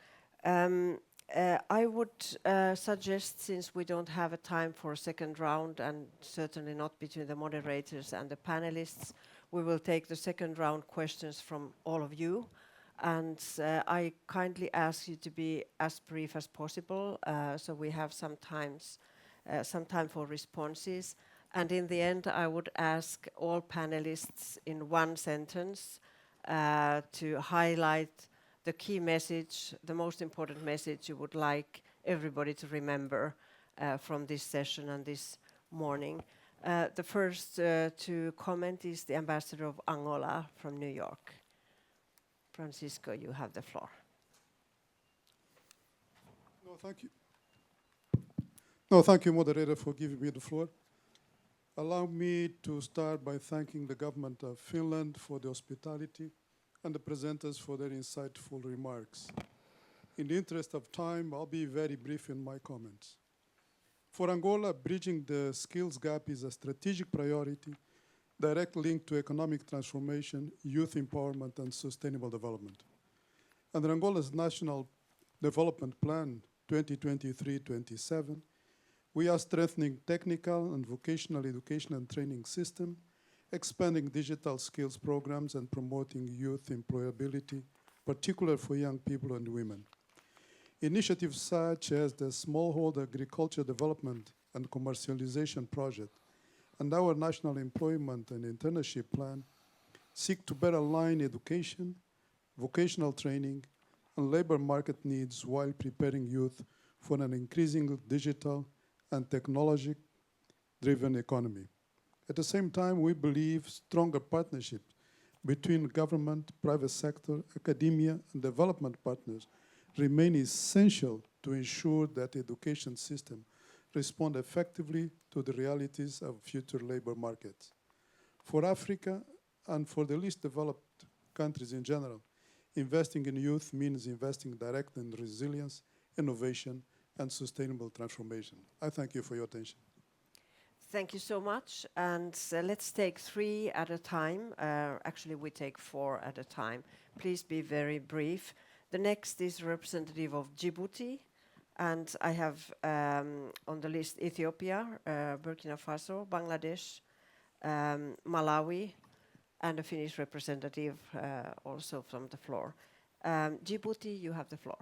S19: I would suggest, since we don't have a time for a second round, and certainly not between the moderators and the panelists, we will take the second round questions from all of you. And I kindly ask you to be as brief as possible, so we have some time for responses. And in the end, I would ask all panelists in one sentence to highlight the key message, the most important message you would like everybody to remember from this session and this morning. The first to comment is the ambassador of Angola from New York. Francisco, you have the floor.
S6: No, thank you. No, thank you, moderator, for giving me the floor. Allow me to start by thanking the government of Finland for the hospitality and the presenters for their insightful remarks. In the interest of time, I'll be very brief in my comments. For Angola, bridging the skills gap is a strategic priority, direct link to economic transformation, youth empowerment, and sustainable development. Under Angola's National Development Plan 2023-27, we are strengthening technical and vocational education and training system, expanding digital skills programs, and promoting youth employability, particularly for young people and women. Initiatives such as the Smallholder Agriculture Development and Commercialization Project and our National Employment and Internship Plan seek to better align education, vocational training, and labor market needs while preparing youth for an increasing digital and technology-driven economy. At the same time, we believe stronger partnerships between government, private sector, academia, and development partners remain essential to ensure that the education system respond effectively to the realities of future labor markets. For Africa and for the least developed countries in general, investing in youth means investing directly in resilience, innovation, and sustainable transformation. I thank you for your attention.
S19: Thank you so much. And let's take 3 at a time. Actually, we take 4 at a time. Please be very brief. The next is representative of Djibouti, and I have on the list Ethiopia, Burkina Faso, Bangladesh, Malawi, and a Finnish representative also from the floor. Djibouti, you have the floor.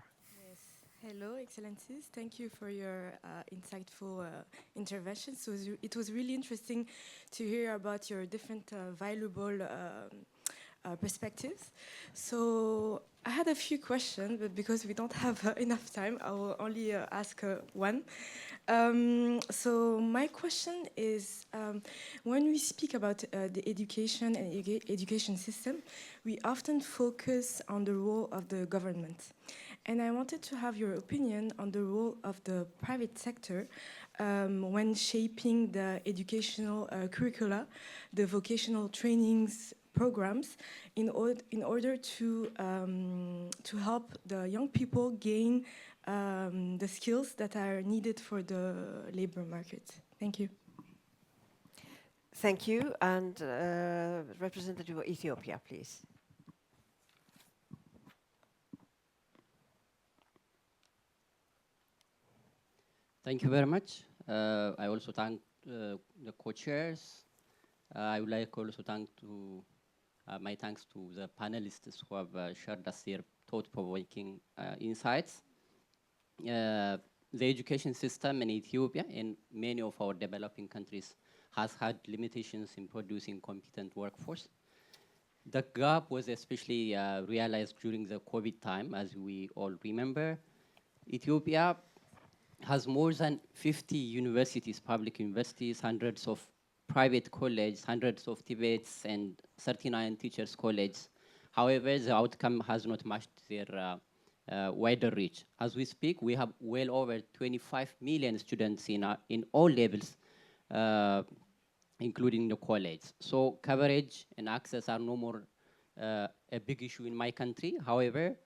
S20: Yes. Hello, Excellencies. Thank you for your insightful intervention. So it was really interesting to hear about your different valuable perspectives. So I had a few questions, but because we don't have enough time, I will only ask one. So my question is, when we speak about the education and education system, we often focus on the role of the government. And I wanted to have your opinion on the role of the private sector when shaping the educational curricula, the vocational trainings programs, in order to help the young people gain the skills that are needed for the labor market. Thank you.
S19: Thank you. And representative of Ethiopia, please.
S21: Thank you very much. I also thank the co-chairs. I would like also thank my thanks to the panelists who have shared us their thought-provoking insights. The education system in Ethiopia and many of our developing countries has had limitations in producing competent workforce. The gap was especially realized during the COVID time, as we all remember. Ethiopia has more than 50 universities, public universities, hundreds of private colleges, hundreds of TVETs, and 39 teachers' colleges. However, the outcome has not matched their wider reach. As we speak, we have well over 25 million students in all levels, including the college. So coverage and access are no more a big issue in my country. However,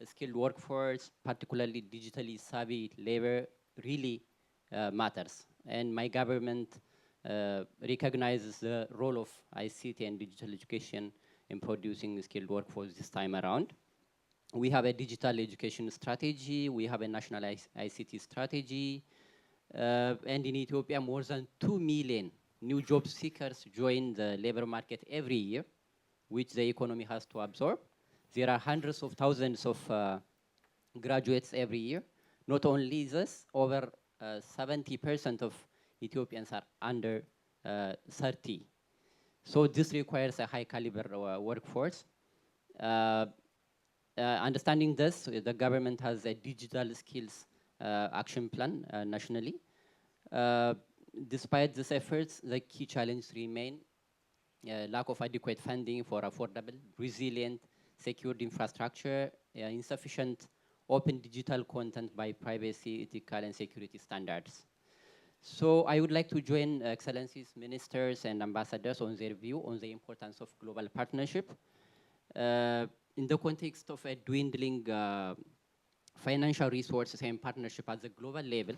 S21: a skilled workforce, particularly digitally savvy labor, really matters. And my government recognizes the role of ICT and digital education in producing a skilled workforce this time around. We have a digital education strategy, we have a national ICT strategy, and in Ethiopia, more than 2 million new job seekers join the labor market every year, which the economy has to absorb. There are hundreds of thousands of graduates every year. Not only this, over 70% of Ethiopians are under 30. So this requires a high caliber workforce. Understanding this, the government has a digital skills action plan nationally. Despite these efforts, the key challenges remain lack of adequate funding for affordable, resilient, secured infrastructure, insufficient open digital content by privacy, ethical, and security standards. So I would like to join Excellencies, ministers, and ambassadors on their view on the importance of global partnership. In the context of a dwindling financial resources and partnership at the global level,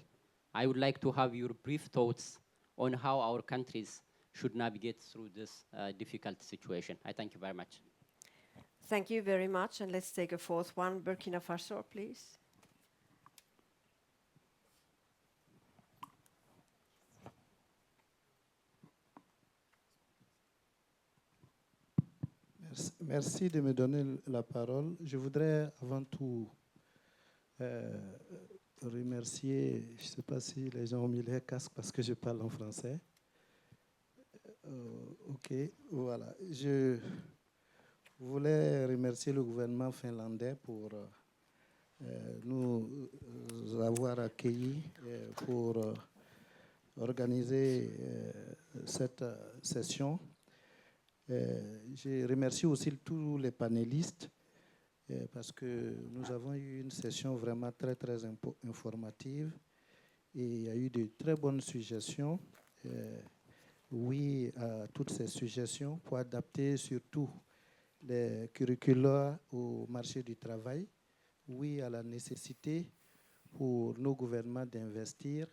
S21: I would like to have your brief thoughts on how our countries should navigate through this difficult situation. I thank you very much.
S19: Thank you very much. And let's take a fourth one. Burkina Faso, please.
S22: Merci de me donner la parole. Je voudrais avant tout remercier, je ne sais pas si les gens ont mis les casques parce que je parle en français. Ok, voilà. Je voulais remercier le gouvernement finlandais pour nous avoir accueillis pour organiser cette session. Je remercie aussi tous les panélistes parce que nous avons eu une session vraiment très, très informative et il y a eu de très bonnes suggestions. Oui, à toutes ces suggestions pour adapter surtout les curricula au marché du travail. Oui, à la nécessité pour nos gouvernements d'investir.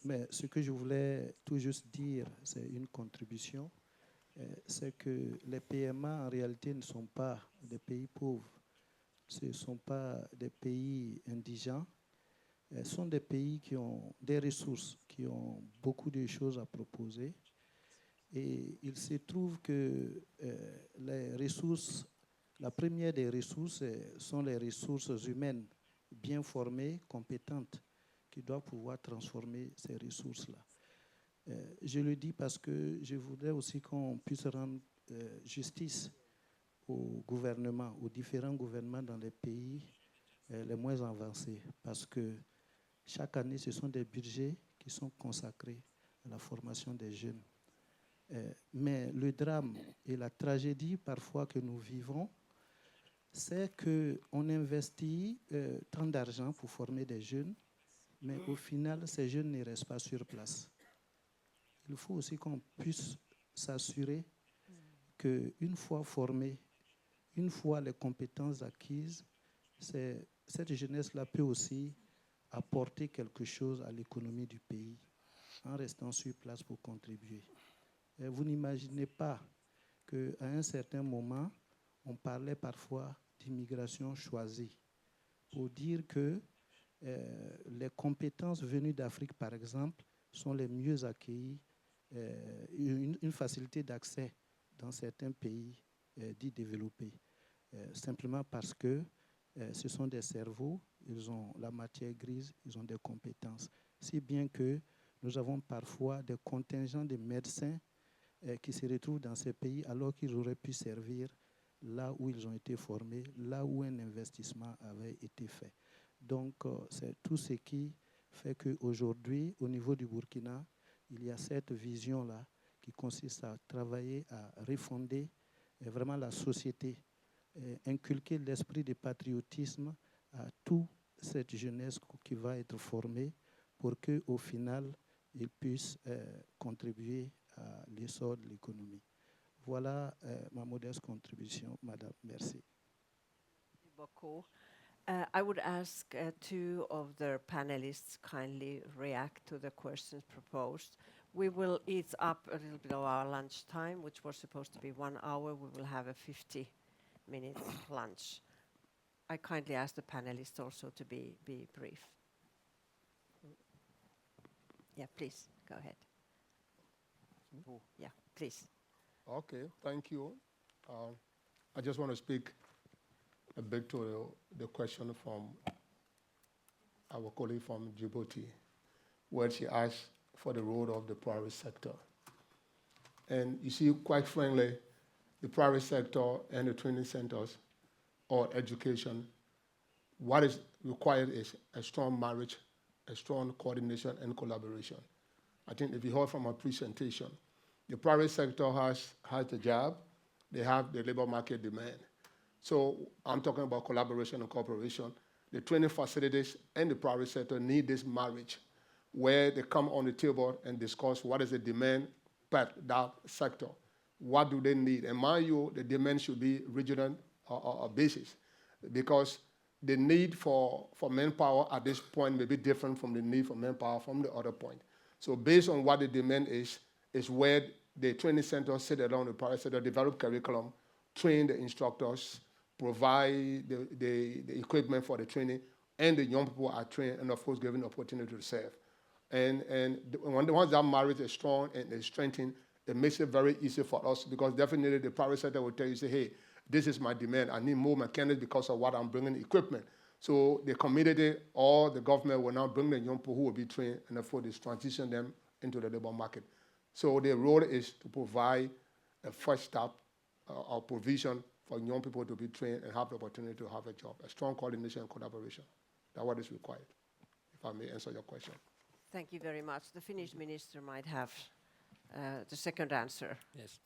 S22: Mais ce que je voulais tout juste dire, c'est une contribution. C'est que les PMA, en réalité, ne sont pas des pays pauvres. Ce ne sont pas des pays indigents. Ce sont des pays qui ont des ressources, qui ont beaucoup de choses à proposer. Et il se trouve que les ressources, la première des ressources sont les ressources humaines bien formées, compétentes, qui doivent pouvoir transformer ces ressources-là. Je le dis parce que je voudrais aussi qu'on puisse rendre justice au gouvernement, aux différents gouvernements dans les pays les moins avancés, parce que chaque année, ce sont des budgets qui sont consacrés à la formation des jeunes. Mais le drame et la tragédie parfois que nous vivons, c'est qu'on investit tant d'argent pour former des jeunes, mais au final, ces jeunes ne restent pas sur place. Il faut aussi qu'on puisse s'assurer qu'une fois formés, une fois les compétences acquises, cette jeunesse-là peut aussi apporter quelque chose à l'économie du pays en restant sur place pour contribuer. Et vous n'imaginez pas qu'à un certain moment, on parlait parfois d'immigration choisie pour dire que les compétences venues d'Afrique, par exemple, sont les mieux accueillies, une facilité d'accès dans certains pays dits développés, simplement parce que ce sont des cerveaux, ils ont la matière grise, ils ont des compétences. Si bien que nous avons parfois des contingents de médecins qui se retrouvent dans ces pays alors qu'ils auraient pu servir là où ils ont été formés, là où un investissement avait été fait. Donc, c'est tout ce qui fait qu'aujourd'hui, au niveau du Burkina, il y a cette vision-là qui consiste à travailler à refonder vraiment la société, inculquer l'esprit de patriotisme à toute cette jeunesse qui va être formée pour qu'au final, ils puissent contribuer à l'essor de l'économie. Voilà ma modeste contribution, Madame. Merci.
S19: Merci beaucoup. I would ask two of the panelists kindly react to the questions proposed. We will eat up a little bit of our lunch time, which was supposed to be 1 hour. We will have a 50-minute lunch. I kindly ask the panelists also to be brief. Yeah, please, go ahead. Yeah, please.
S2: Okay, thank you. I just want to speak a bit to the question from our colleague from Djibouti, where she asked for the role of the private sector. And you see, quite frankly, the private sector and the training centers or education, what is required is a strong marriage, a strong coordination and collaboration. I think if you heard from our presentation, the private sector has the job, they have the labor market demand. So I'm talking about collaboration and cooperation. The training facilities and the private sector need this marriage where they come on the table and discuss what is the demand per that sector. What do they need? And mind you, the demand should be regional basis, because the need for manpower at this point may be different from the need for manpower from the other point. So based on what the demand is where the training centers sit around the private sector, develop curriculum, train the instructors, provide the equipment for the training, and the young people are trained and, of course, given the opportunity to serve. And once that marriage is strong and is strengthened, it makes it very easy for us, because definitely the private sector will tell you, say, hey, this is my demand. I need more mechanics because of what I'm bringing equipment. So the community or the government will now bring the young people who will be trained and, of course, transition them into the labor market. So the role is to provide a first step or provision for young people to be trained and have the opportunity to have a job, a strong coordination and collaboration. That's what is required, if I may answer your question.
S19: Thank you very much. The Finnish minister might have the second answer.
S14: Yes.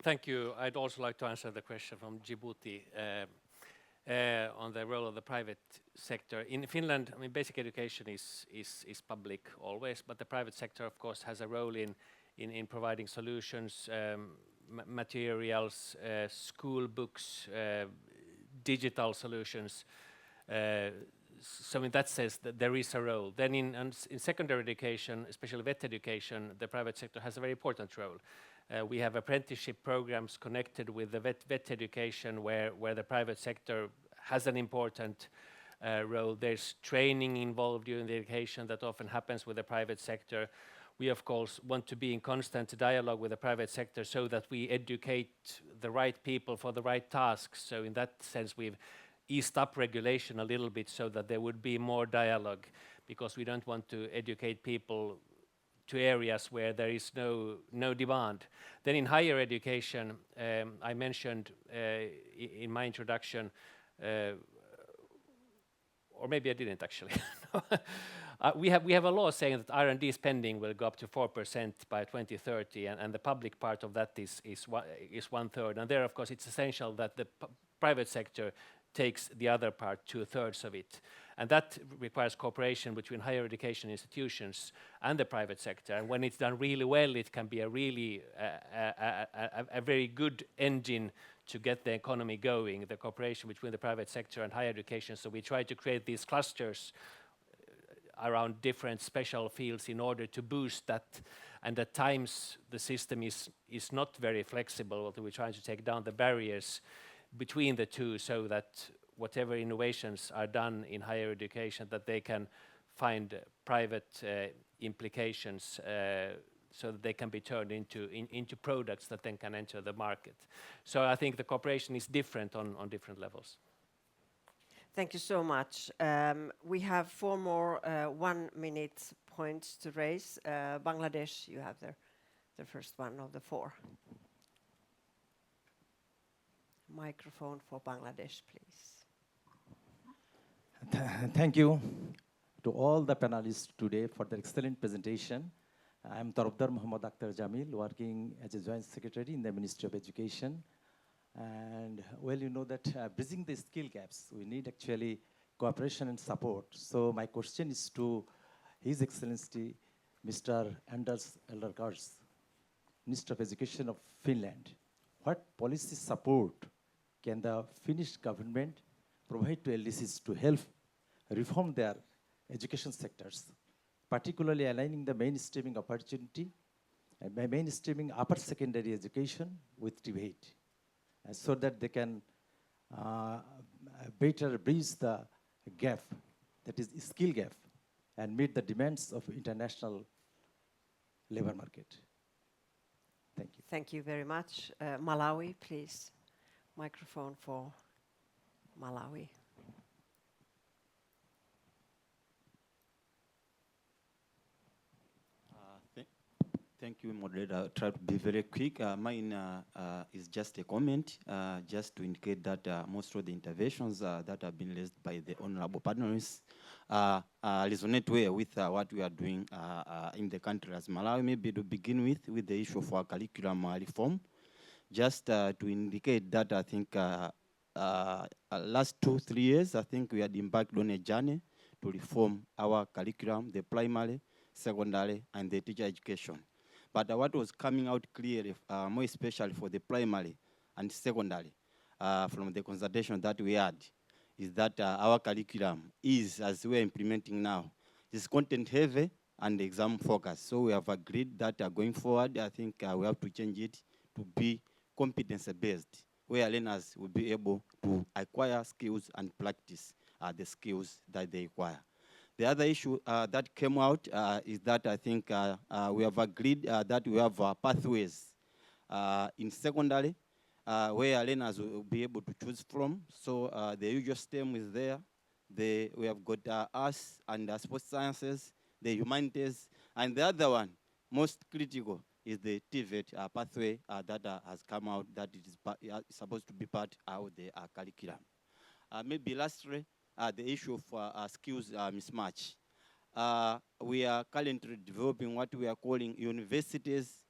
S14: Thank you. I'd also like to answer the question from Djibouti on the role of the private sector. In Finland, I mean, basic education is public always, but the private sector, of course, has a role in providing solutions, materials, school books, digital solutions. So in that sense, there is a role. Then in secondary education, especially vet education, the private sector has a very important role. We have apprenticeship programs connected with the vet education where the private sector has an important role. There's training involved during the education that often happens with the private sector. We, of course, want to be in constant dialogue with the private sector so that we educate the right people for the right tasks. So in that sense, we've eased up regulation a little bit so that there would be more dialogue, because we don't want to educate people to areas where there is no demand. Then in higher education, I mentioned in my introduction, or maybe I didn't actually. We have a law saying that R&D spending will go up to 4% by 2030, and the public part of that is 1/3. And there, of course, it's essential that the private sector takes the other part, 2/3 of it. And that requires cooperation between higher education institutions and the private sector. And when it's done really well, it can be a really a very good engine to get the economy going, the cooperation between the private sector and higher education. So we try to create these clusters around different special fields in order to boost that. And at times the system is not very flexible. We're trying to take down the barriers between the two so that whatever innovations are done in higher education, that they can find private implications so that they can be turned into products that then can enter the market. So I think the cooperation is different on different levels.
S19: Thank you so much. We have 4 more 1-minute points to raise. Bangladesh, you have the first one of the 4. Microphone for Bangladesh, please.
S3: Thank you to all the panelists today for their excellent presentation. I'm Tarabdar Muhammad Akhtar Jamil, working as a Joint Secretary in the Ministry of Education. And well, you know that bridging the skill gaps, we need actually cooperation and support. So my question is to His Excellency, Mr. Anders Eldergaard, Minister of Education of Finland. What policy support can the Finnish government provide to LDCs to help reform their education sectors, particularly aligning the mainstreaming opportunity and mainstreaming upper secondary education with debate, so that they can better bridge the gap, that is skill gap, and meet the demands of international labor market. Thank you.
S19: Thank you very much. Malawi, please. Microphone for Malawi.
S4: Thank you, moderator. I'll try to be very quick. Mine is just a comment, just to indicate that most of the interventions that have been raised by the honorable panelists resonate well with what we are doing in the country as Malawi. Maybe to begin with the issue of our curriculum reform, just to indicate that I think last 2-3 years, I think we had embarked on a journey to reform our curriculum, the primary, secondary, and the teacher education. But what was coming out clearly, more especially for the primary and secondary, from the consultation that we had, is that our curriculum is, as we're implementing now, is content heavy and exam focused. So we have agreed that going forward, I think we have to change it to be competency-based, where learners will be able to acquire skills and practice the skills that they acquire. The other issue that came out is that I think we have agreed that we have pathways in secondary where learners will be able to choose from. So the usual STEM is there. We have got arts and sports sciences, the humanities, and the other one, most critical, is the TVET pathway that has come out, that it is supposed to be part of the curriculum. Maybe lastly, the issue of skills mismatch. We are currently developing what we are calling universities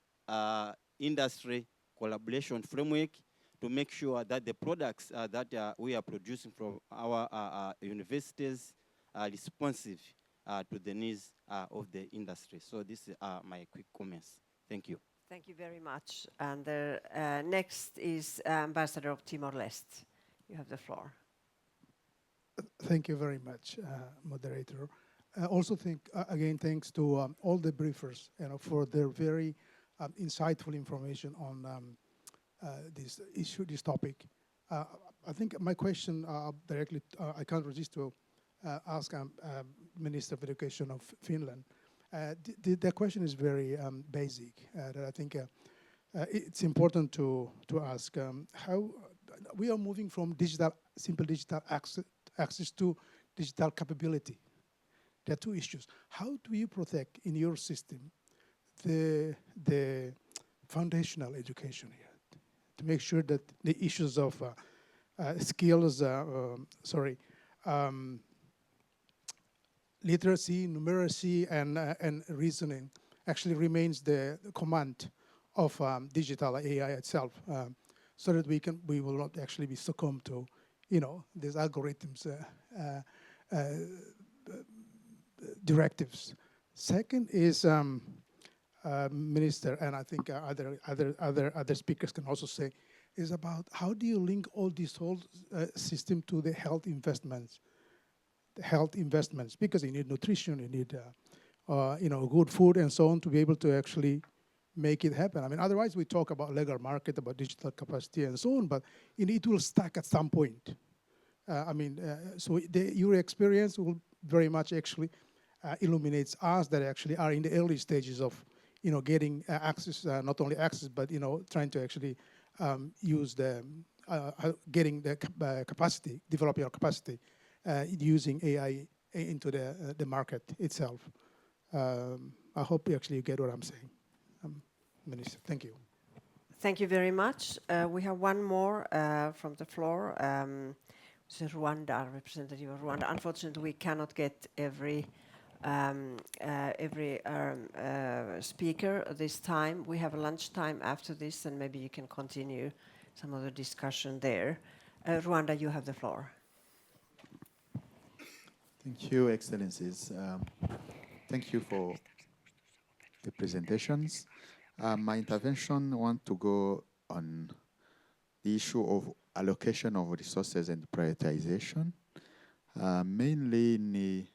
S4: industry collaboration framework to make sure that the products that we are producing from our universities are responsive to the needs of the industry. So these are my quick comments. Thank you.
S19: Thank you very much. And next is Ambassador of Timor-Leste. You have the floor.
S6: Thank you very much, moderator. Also again, thanks to all the briefers, for their very insightful information on this issue, this topic. I think my question directly, I can't resist to ask Minister of Education of Finland. The question is very basic. That I think it's important to ask how we are moving from simple digital access to digital capability. There are two issues. How do you protect in your system the foundational education here to make sure that the issues of skills, literacy, numeracy, and reasoning actually remains the command of digital AI itself, so that we will not actually be succumbed to, these algorithms directives. Second is Minister, and I think other speakers can also say, is about how do you link all this whole system to the health investments? Because you need nutrition, you need good food and so on to be able to actually make it happen. I mean, otherwise we talk about legal market, about digital capacity and so on, but it will stack at some point. So your experience will very much actually illuminates us that actually are in the early stages of getting access, not only access, but trying to actually use the getting the capacity, develop your capacity using AI into the market itself. I hope you get what I'm saying, Minister. Thank you.
S19: Thank you very much. We have one more from the floor. This is Rwanda, representative of Rwanda. Unfortunately, we cannot get every speaker this time. We have a lunchtime after this, and maybe you can continue some of the discussion there. Rwanda, you have the floor.
S8: Thank you, Excellencies. Thank you for the presentations. My intervention want to go on the issue of allocation of resources and prioritization, mainly in the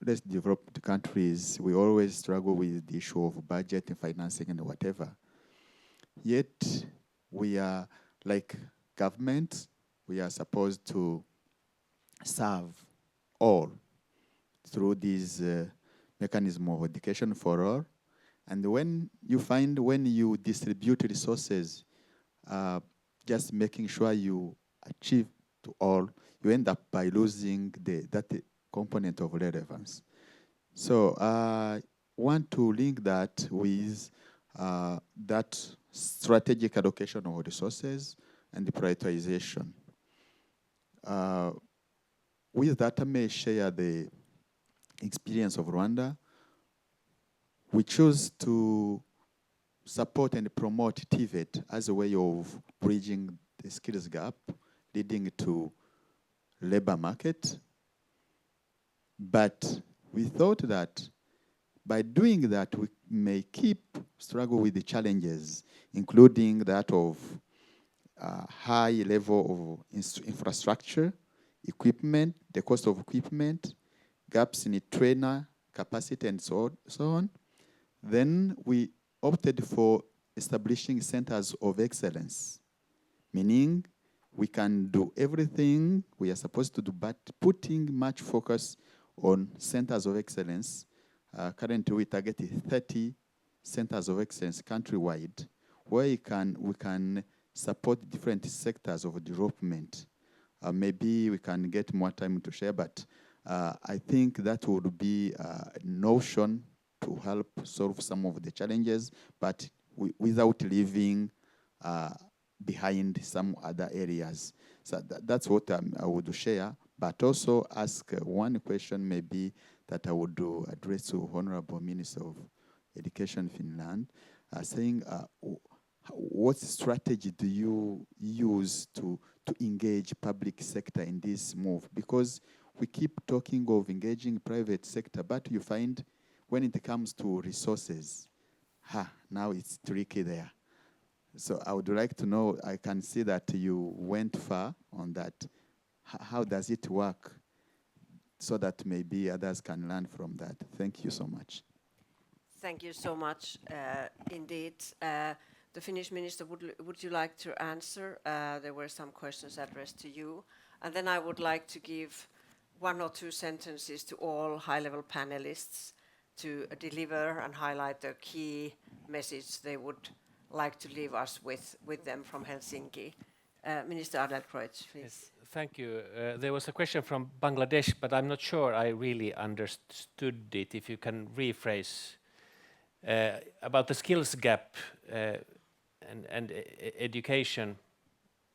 S8: less developed countries. We always struggle with the issue of budget and financing and whatever. Yet we are like government. We are supposed to serve all through this mechanism of education for all. And when you distribute resources, just making sure you achieve to all, you end up by losing that component of relevance. So I want to link that with that strategic allocation of resources and the prioritization. With that, I may share the experience of Rwanda. We chose to support and promote TVET as a way of bridging the skills gap, leading to labor market. But we thought that by doing that, we may struggle with the challenges, including that of high level of infrastructure, equipment, the cost of equipment, gaps in the trainer capacity, and so on. Then we opted for establishing centers of excellence, meaning we can do everything we are supposed to do, but putting much focus on centers of excellence. Currently, we target 30 centers of excellence countrywide, where we can support different sectors of development. Maybe we can get more time to share, but I think that would be a notion to help solve some of the challenges, but without leaving behind some other areas. So that's what I would share, but also ask one question maybe that I would address to Honorable Minister of Education Finland, saying what strategy do you use to engage public sector in this move? Because we keep talking of engaging private sector, but you find when it comes to resources, now it's tricky there. So I would like to know, I can see that you went far on that. How does it work so that maybe others can learn from that? Thank you so much.
S19: Thank you so much indeed. the Finnish minister, would you like to answer? There were some questions addressed to you. And then I would like to give 1 or 2 sentences to all high-level panelists to deliver and highlight the key message they would like to leave us with them from Helsinki. Minister Adlercreutz, please.
S14: Yes, thank you. There was a question from Bangladesh, but I'm not sure I really understood it. If you can rephrase about the skills gap and education.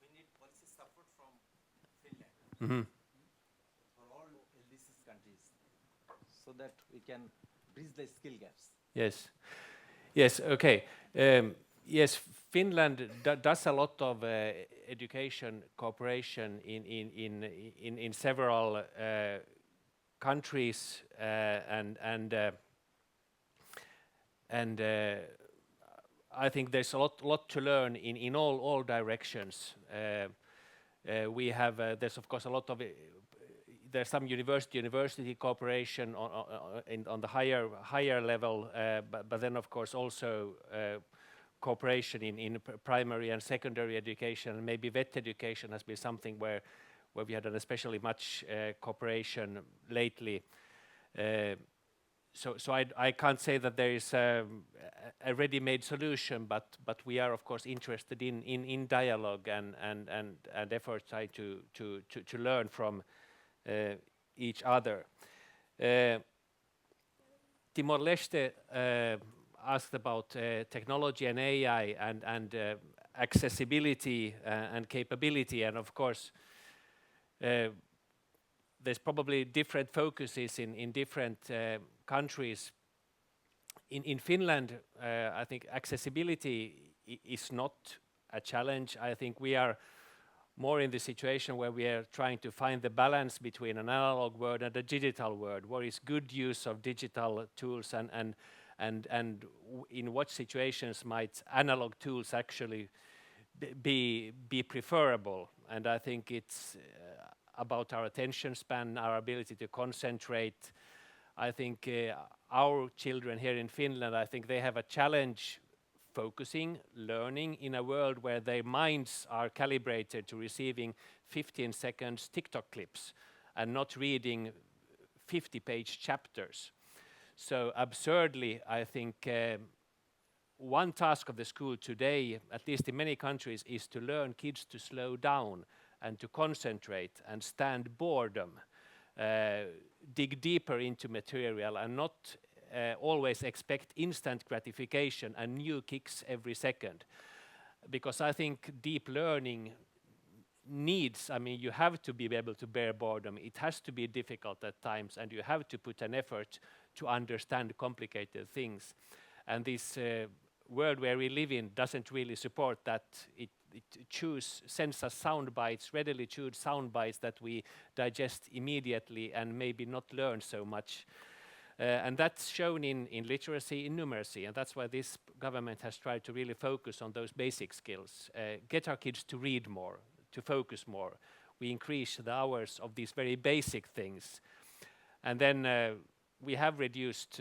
S3: We need policy support from Finland for all LDCs countries so that we can bridge the skill gaps.
S14: Yes. Yes. Okay. Yes, Finland does a lot of education cooperation in several countries, and I think there's a lot to learn in all directions. We have there's of course a lot of there's some university cooperation on the higher level, but then of course also cooperation in primary and secondary education. Maybe vet education has been something where we had done especially much cooperation lately. So I can't say that there is a ready-made solution, but we are of course interested in dialogue and efforts try to learn from each other. Timor-Leste asked about technology and AI and accessibility and capability, and of course there's probably different focuses in different countries. In Finland, I think accessibility is not a challenge. I think we are more in the situation where we are trying to find the balance between an analog world and a digital world. What is good use of digital tools and in what situations might analog tools actually be preferable? And I think it's about our attention span, our ability to concentrate. I think our children here in Finland, I think they have a challenge focusing, learning in a world where their minds are calibrated to receiving 15 seconds TikTok clips and not reading 50-page chapters. So absurdly, I think one task of the school today, at least in many countries, is to learn kids to slow down and to concentrate and stand boredom, dig deeper into material and not always expect instant gratification and new kicks every second. Because I think deep learning needs, I mean, you have to be able to bear boredom. It has to be difficult at times, and you have to put an effort to understand complicated things. And this world where we live in doesn't really support that. It sends us sound bites, readily chewed sound bites that we digest immediately and maybe not learn so much. And that's shown in literacy, in numeracy, and that's why this government has tried to really focus on those basic skills, get our kids to read more, to focus more. We increase the hours of these very basic things. And then we have reduced,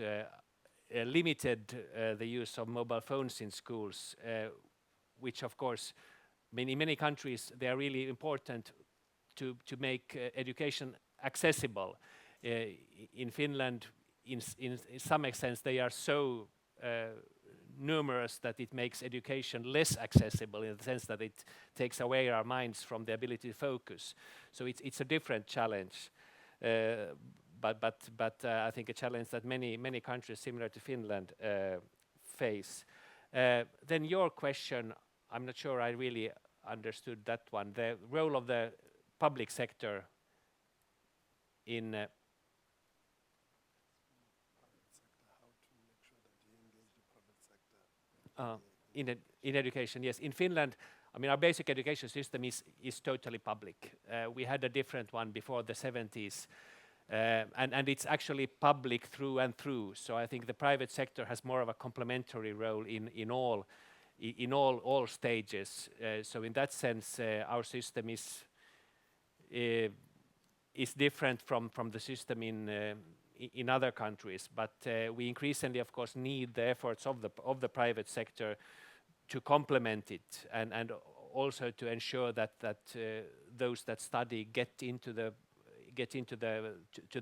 S14: limited the use of mobile phones in schools, which of course, in many countries, they are really important to make education accessible. In Finland, in some extent, they are so numerous that it makes education less accessible in the sense that it takes away our minds from the ability to focus. So it's a different challenge, but I think a challenge that many countries similar to Finland face. Then your question, I'm not sure I really understood that one. The role of the public sector in in education, yes. In Finland, I mean, our basic education system is totally public. We had a different one before the 70s, and it's actually public through and through. So I think the private sector has more of a complementary role in all stages. So in that sense, our system is different from the system in other countries, but we increasingly, of course, need the efforts of the private sector to complement it, and also to ensure that those that study get into the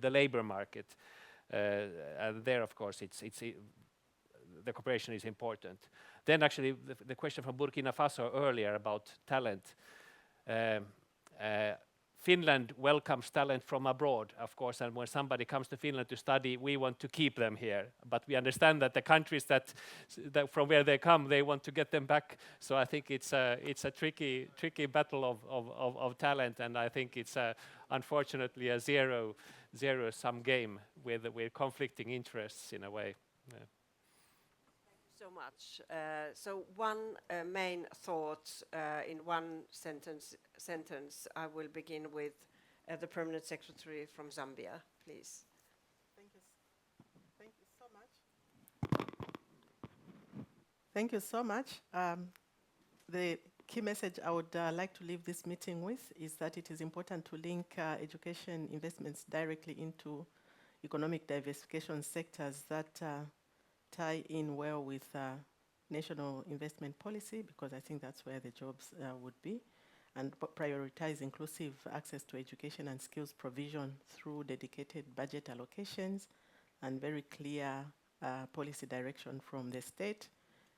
S14: labor market. And there, of course, the cooperation is important. Then actually the question from Burkina Faso earlier about talent. Finland welcomes talent from abroad, of course, and when somebody comes to Finland to study, we want to keep them here. But we understand that the countries that from where they come, they want to get them back. So I think it's a tricky battle of talent, and I think it's unfortunately a zero-sum game with conflicting interests in a way. Yeah.
S19: So much. So one main thought in one sentence. I will begin with the Permanent Secretary from Zambia, please.
S18: Thank you so much. Thank you so much. The key message I would like to leave this meeting with is that it is important to link education investments directly into economic diversification sectors that tie in well with national investment policy, because I think that's where the jobs would be, and prioritize inclusive access to education and skills provision through dedicated budget allocations and very clear policy direction from the state,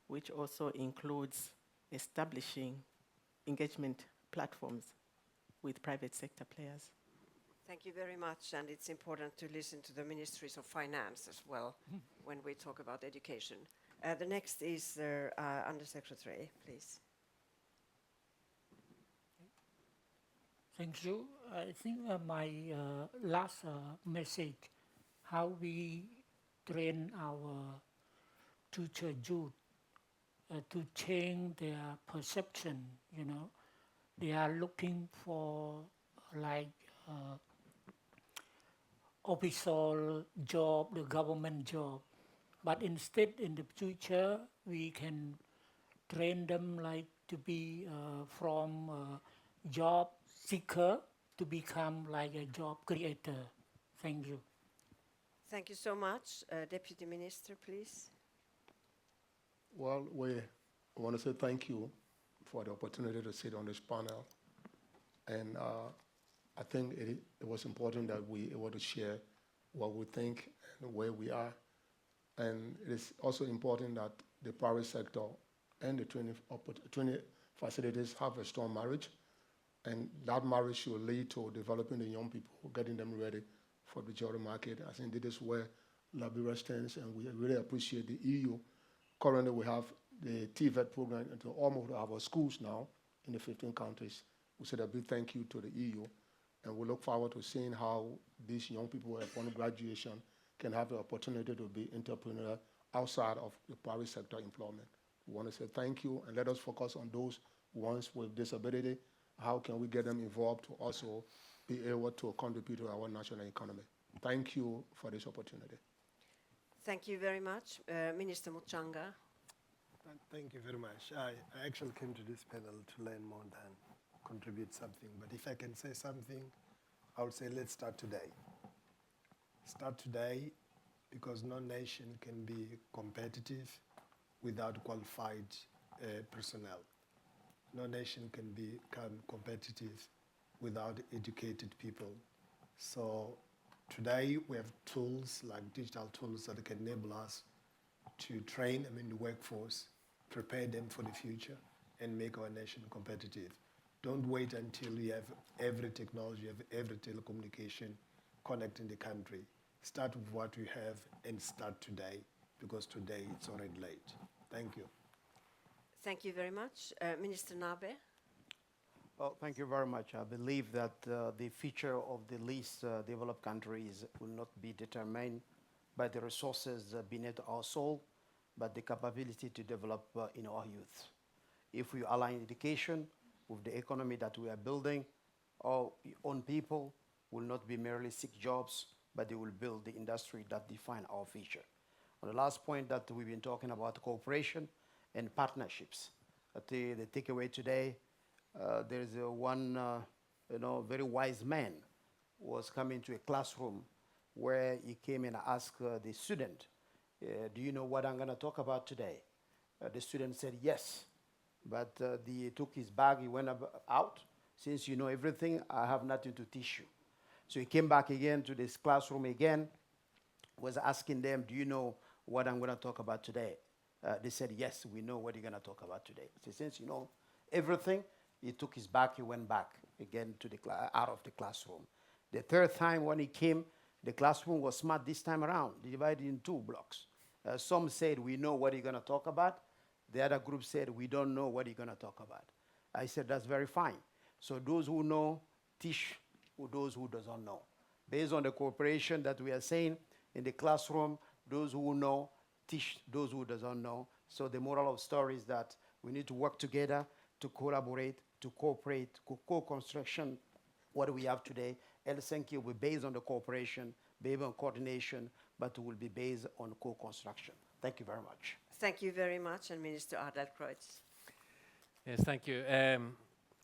S18: which also includes establishing engagement platforms with private sector players.
S19: Thank you very much, and it's important to listen to the ministries of finance as well when we talk about education. The next is the Undersecretary, please.
S17: Thank you. I think my last message, how we train our future youth to change their perception, you know. They are looking for like official job, the government job. But instead, in the future, we can train them like to be from job seeker to become like a job creator. Thank you.
S19: Thank you so much. Deputy Minister, please.
S2: Well, we want to say thank you for the opportunity to sit on this panel. And I think it was important that we were able to share what we think and where we are. And it is also important that the private sector and the training facilities have a strong marriage. And that marriage should lead to developing the young people, getting them ready for the job market. I think this is where Liberia stands, and we really appreciate the EU. Currently, we have the TVET program into almost our schools now in the 15 countries. We said a big thank you to the EU, and we look forward to seeing how these young people upon graduation can have the opportunity to be entrepreneurs outside of the private sector employment. We want to say thank you, and let us focus on those ones with disability. How can we get them involved to also be able to contribute to our national economy? Thank you for this opportunity.
S19: Thank you very much. Minister Muchanga.
S16: Thank you very much. I actually came to this panel to learn more than contribute something. But if I can say something, I would say let's start today. Start today, because no nation can be competitive without qualified personnel. No nation can become competitive without educated people. So today we have tools like digital tools that can enable us to train the workforce, prepare them for the future, and make our nation competitive. Don't wait until you have every technology, every telecommunication connecting the country. Start with what we have and start today, because today it's already late. Thank you.
S19: Thank you very much. Minister Nabe.
S15: Well, thank you very much. I believe that the future of the least developed countries will not be determined by the resources beneath our soul, but the capability to develop in our youth. If we align education with the economy that we are building, our own people will not be merely seek jobs, but they will build the industry that define our future. On the last point that we've been talking about, cooperation and partnerships. The takeaway today, there is one very wise man who was coming to a classroom where he came and asked the student, do you know what I'm going to talk about today? The student said, yes. But he took his bag, he went out. Since you know everything, I have nothing to teach you. So he came back again to this classroom again, was asking them, do you know what I'm going to talk about today? They said, yes, we know what you're going to talk about today. So since you know everything, he took his bag, he went back again to the out of the classroom. The third time when he came, the classroom was smart this time around, divided in 2 blocks. Some said, we know what you're going to talk about. The other group said, we don't know what you're going to talk about. I said, that's very fine. So those who know, teach those who doesn't know. Based on the cooperation that we are saying in the classroom, those who know, teach those who doesn't know. So the moral of the story is that we need to work together, to collaborate, to cooperate, co-construction, what we have today. Helsinki will be based on the cooperation, based on coordination, but will be based on co-construction. Thank you very much.
S19: Thank you very much, and Minister Adlercreutz.
S14: Yes, thank you.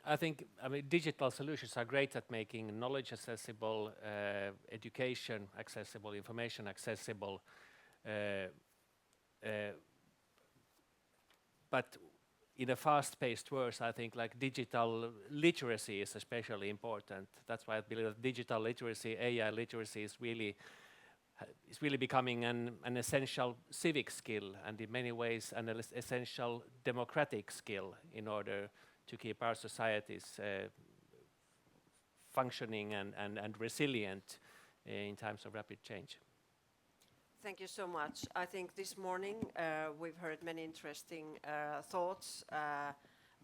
S14: I think digital solutions are great at making knowledge accessible, education accessible, information accessible. But in a fast-paced world, I think digital literacy is especially important. That's why I believe that digital literacy, AI literacy, is really becoming an essential civic skill, and in many ways an essential democratic skill in order to keep our societies functioning and resilient in times of rapid change.
S19: Thank you so much. I think this morning we've heard many interesting thoughts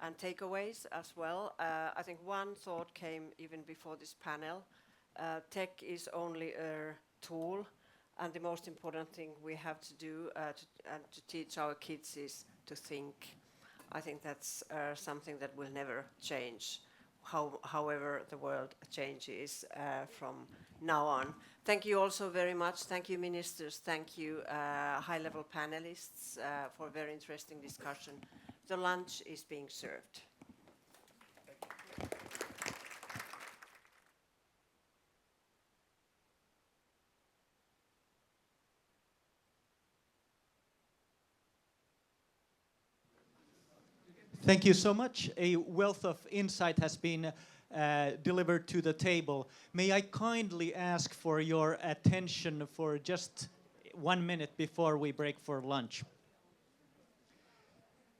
S19: and takeaways as well. I think one thought came even before this panel. Tech is only a tool, and the most important thing we have to do to teach our kids is to think. I think that's something that will never change, however the world changes from now on. Thank you also very much. Thank you, ministers. Thank you, high-level panelists, for a very interesting discussion. The lunch is being served.
S1: Thank you so much. A wealth of insight has been delivered to the table. May I kindly ask for your attention for just 1 minute before we break for lunch?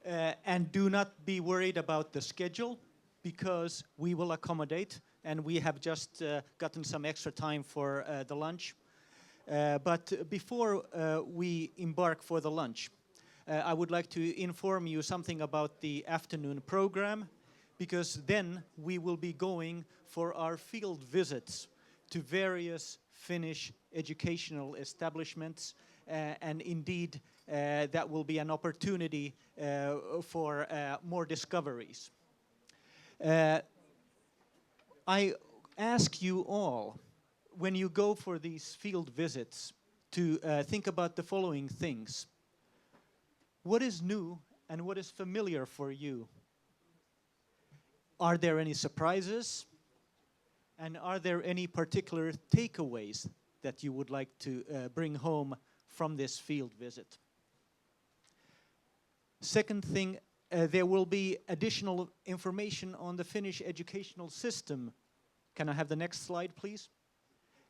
S1: And do not be worried about the schedule, because we will accommodate, and we have just gotten some extra time for the lunch. But before we embark for the lunch, I would like to inform you something about the afternoon program, because then we will be going for our field visits to various Finnish educational establishments, and indeed that will be an opportunity for more discoveries. I ask you all, when you go for these field visits, to think about the following things. What is new and what is familiar for you? Are there any surprises? And are there any particular takeaways that you would like to bring home from this field visit? Second thing, there will be additional information on the Finnish educational system. Can I have the next slide, please?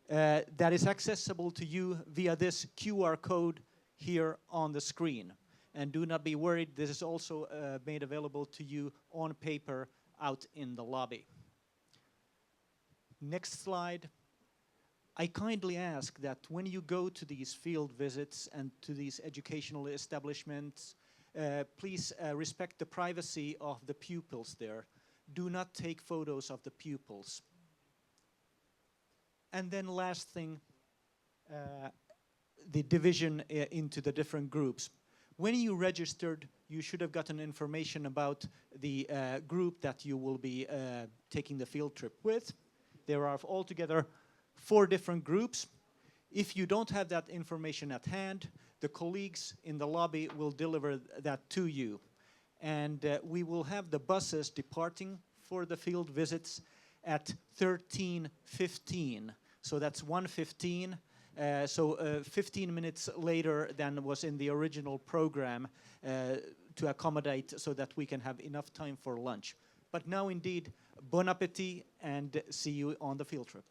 S1: That is accessible to you via this QR code here on the screen. And do not be worried, this is also made available to you on paper out in the lobby. Next slide. I kindly ask that when you go to these field visits and to these educational establishments, please respect the privacy of the pupils there. Do not take photos of the pupils. And then last thing, the division into the different groups. When you registered, you should have gotten information about the group that you will be taking the field trip with. There are altogether 4 different groups. If you don't have that information at hand, the colleagues in the lobby will deliver that to you. And we will have the buses departing for the field visits at 13:15. So that's 1:15. So 15 minutes later than was in the original program to accommodate so that we can have enough time for lunch. But now indeed, bon appetit and see you on the field trip.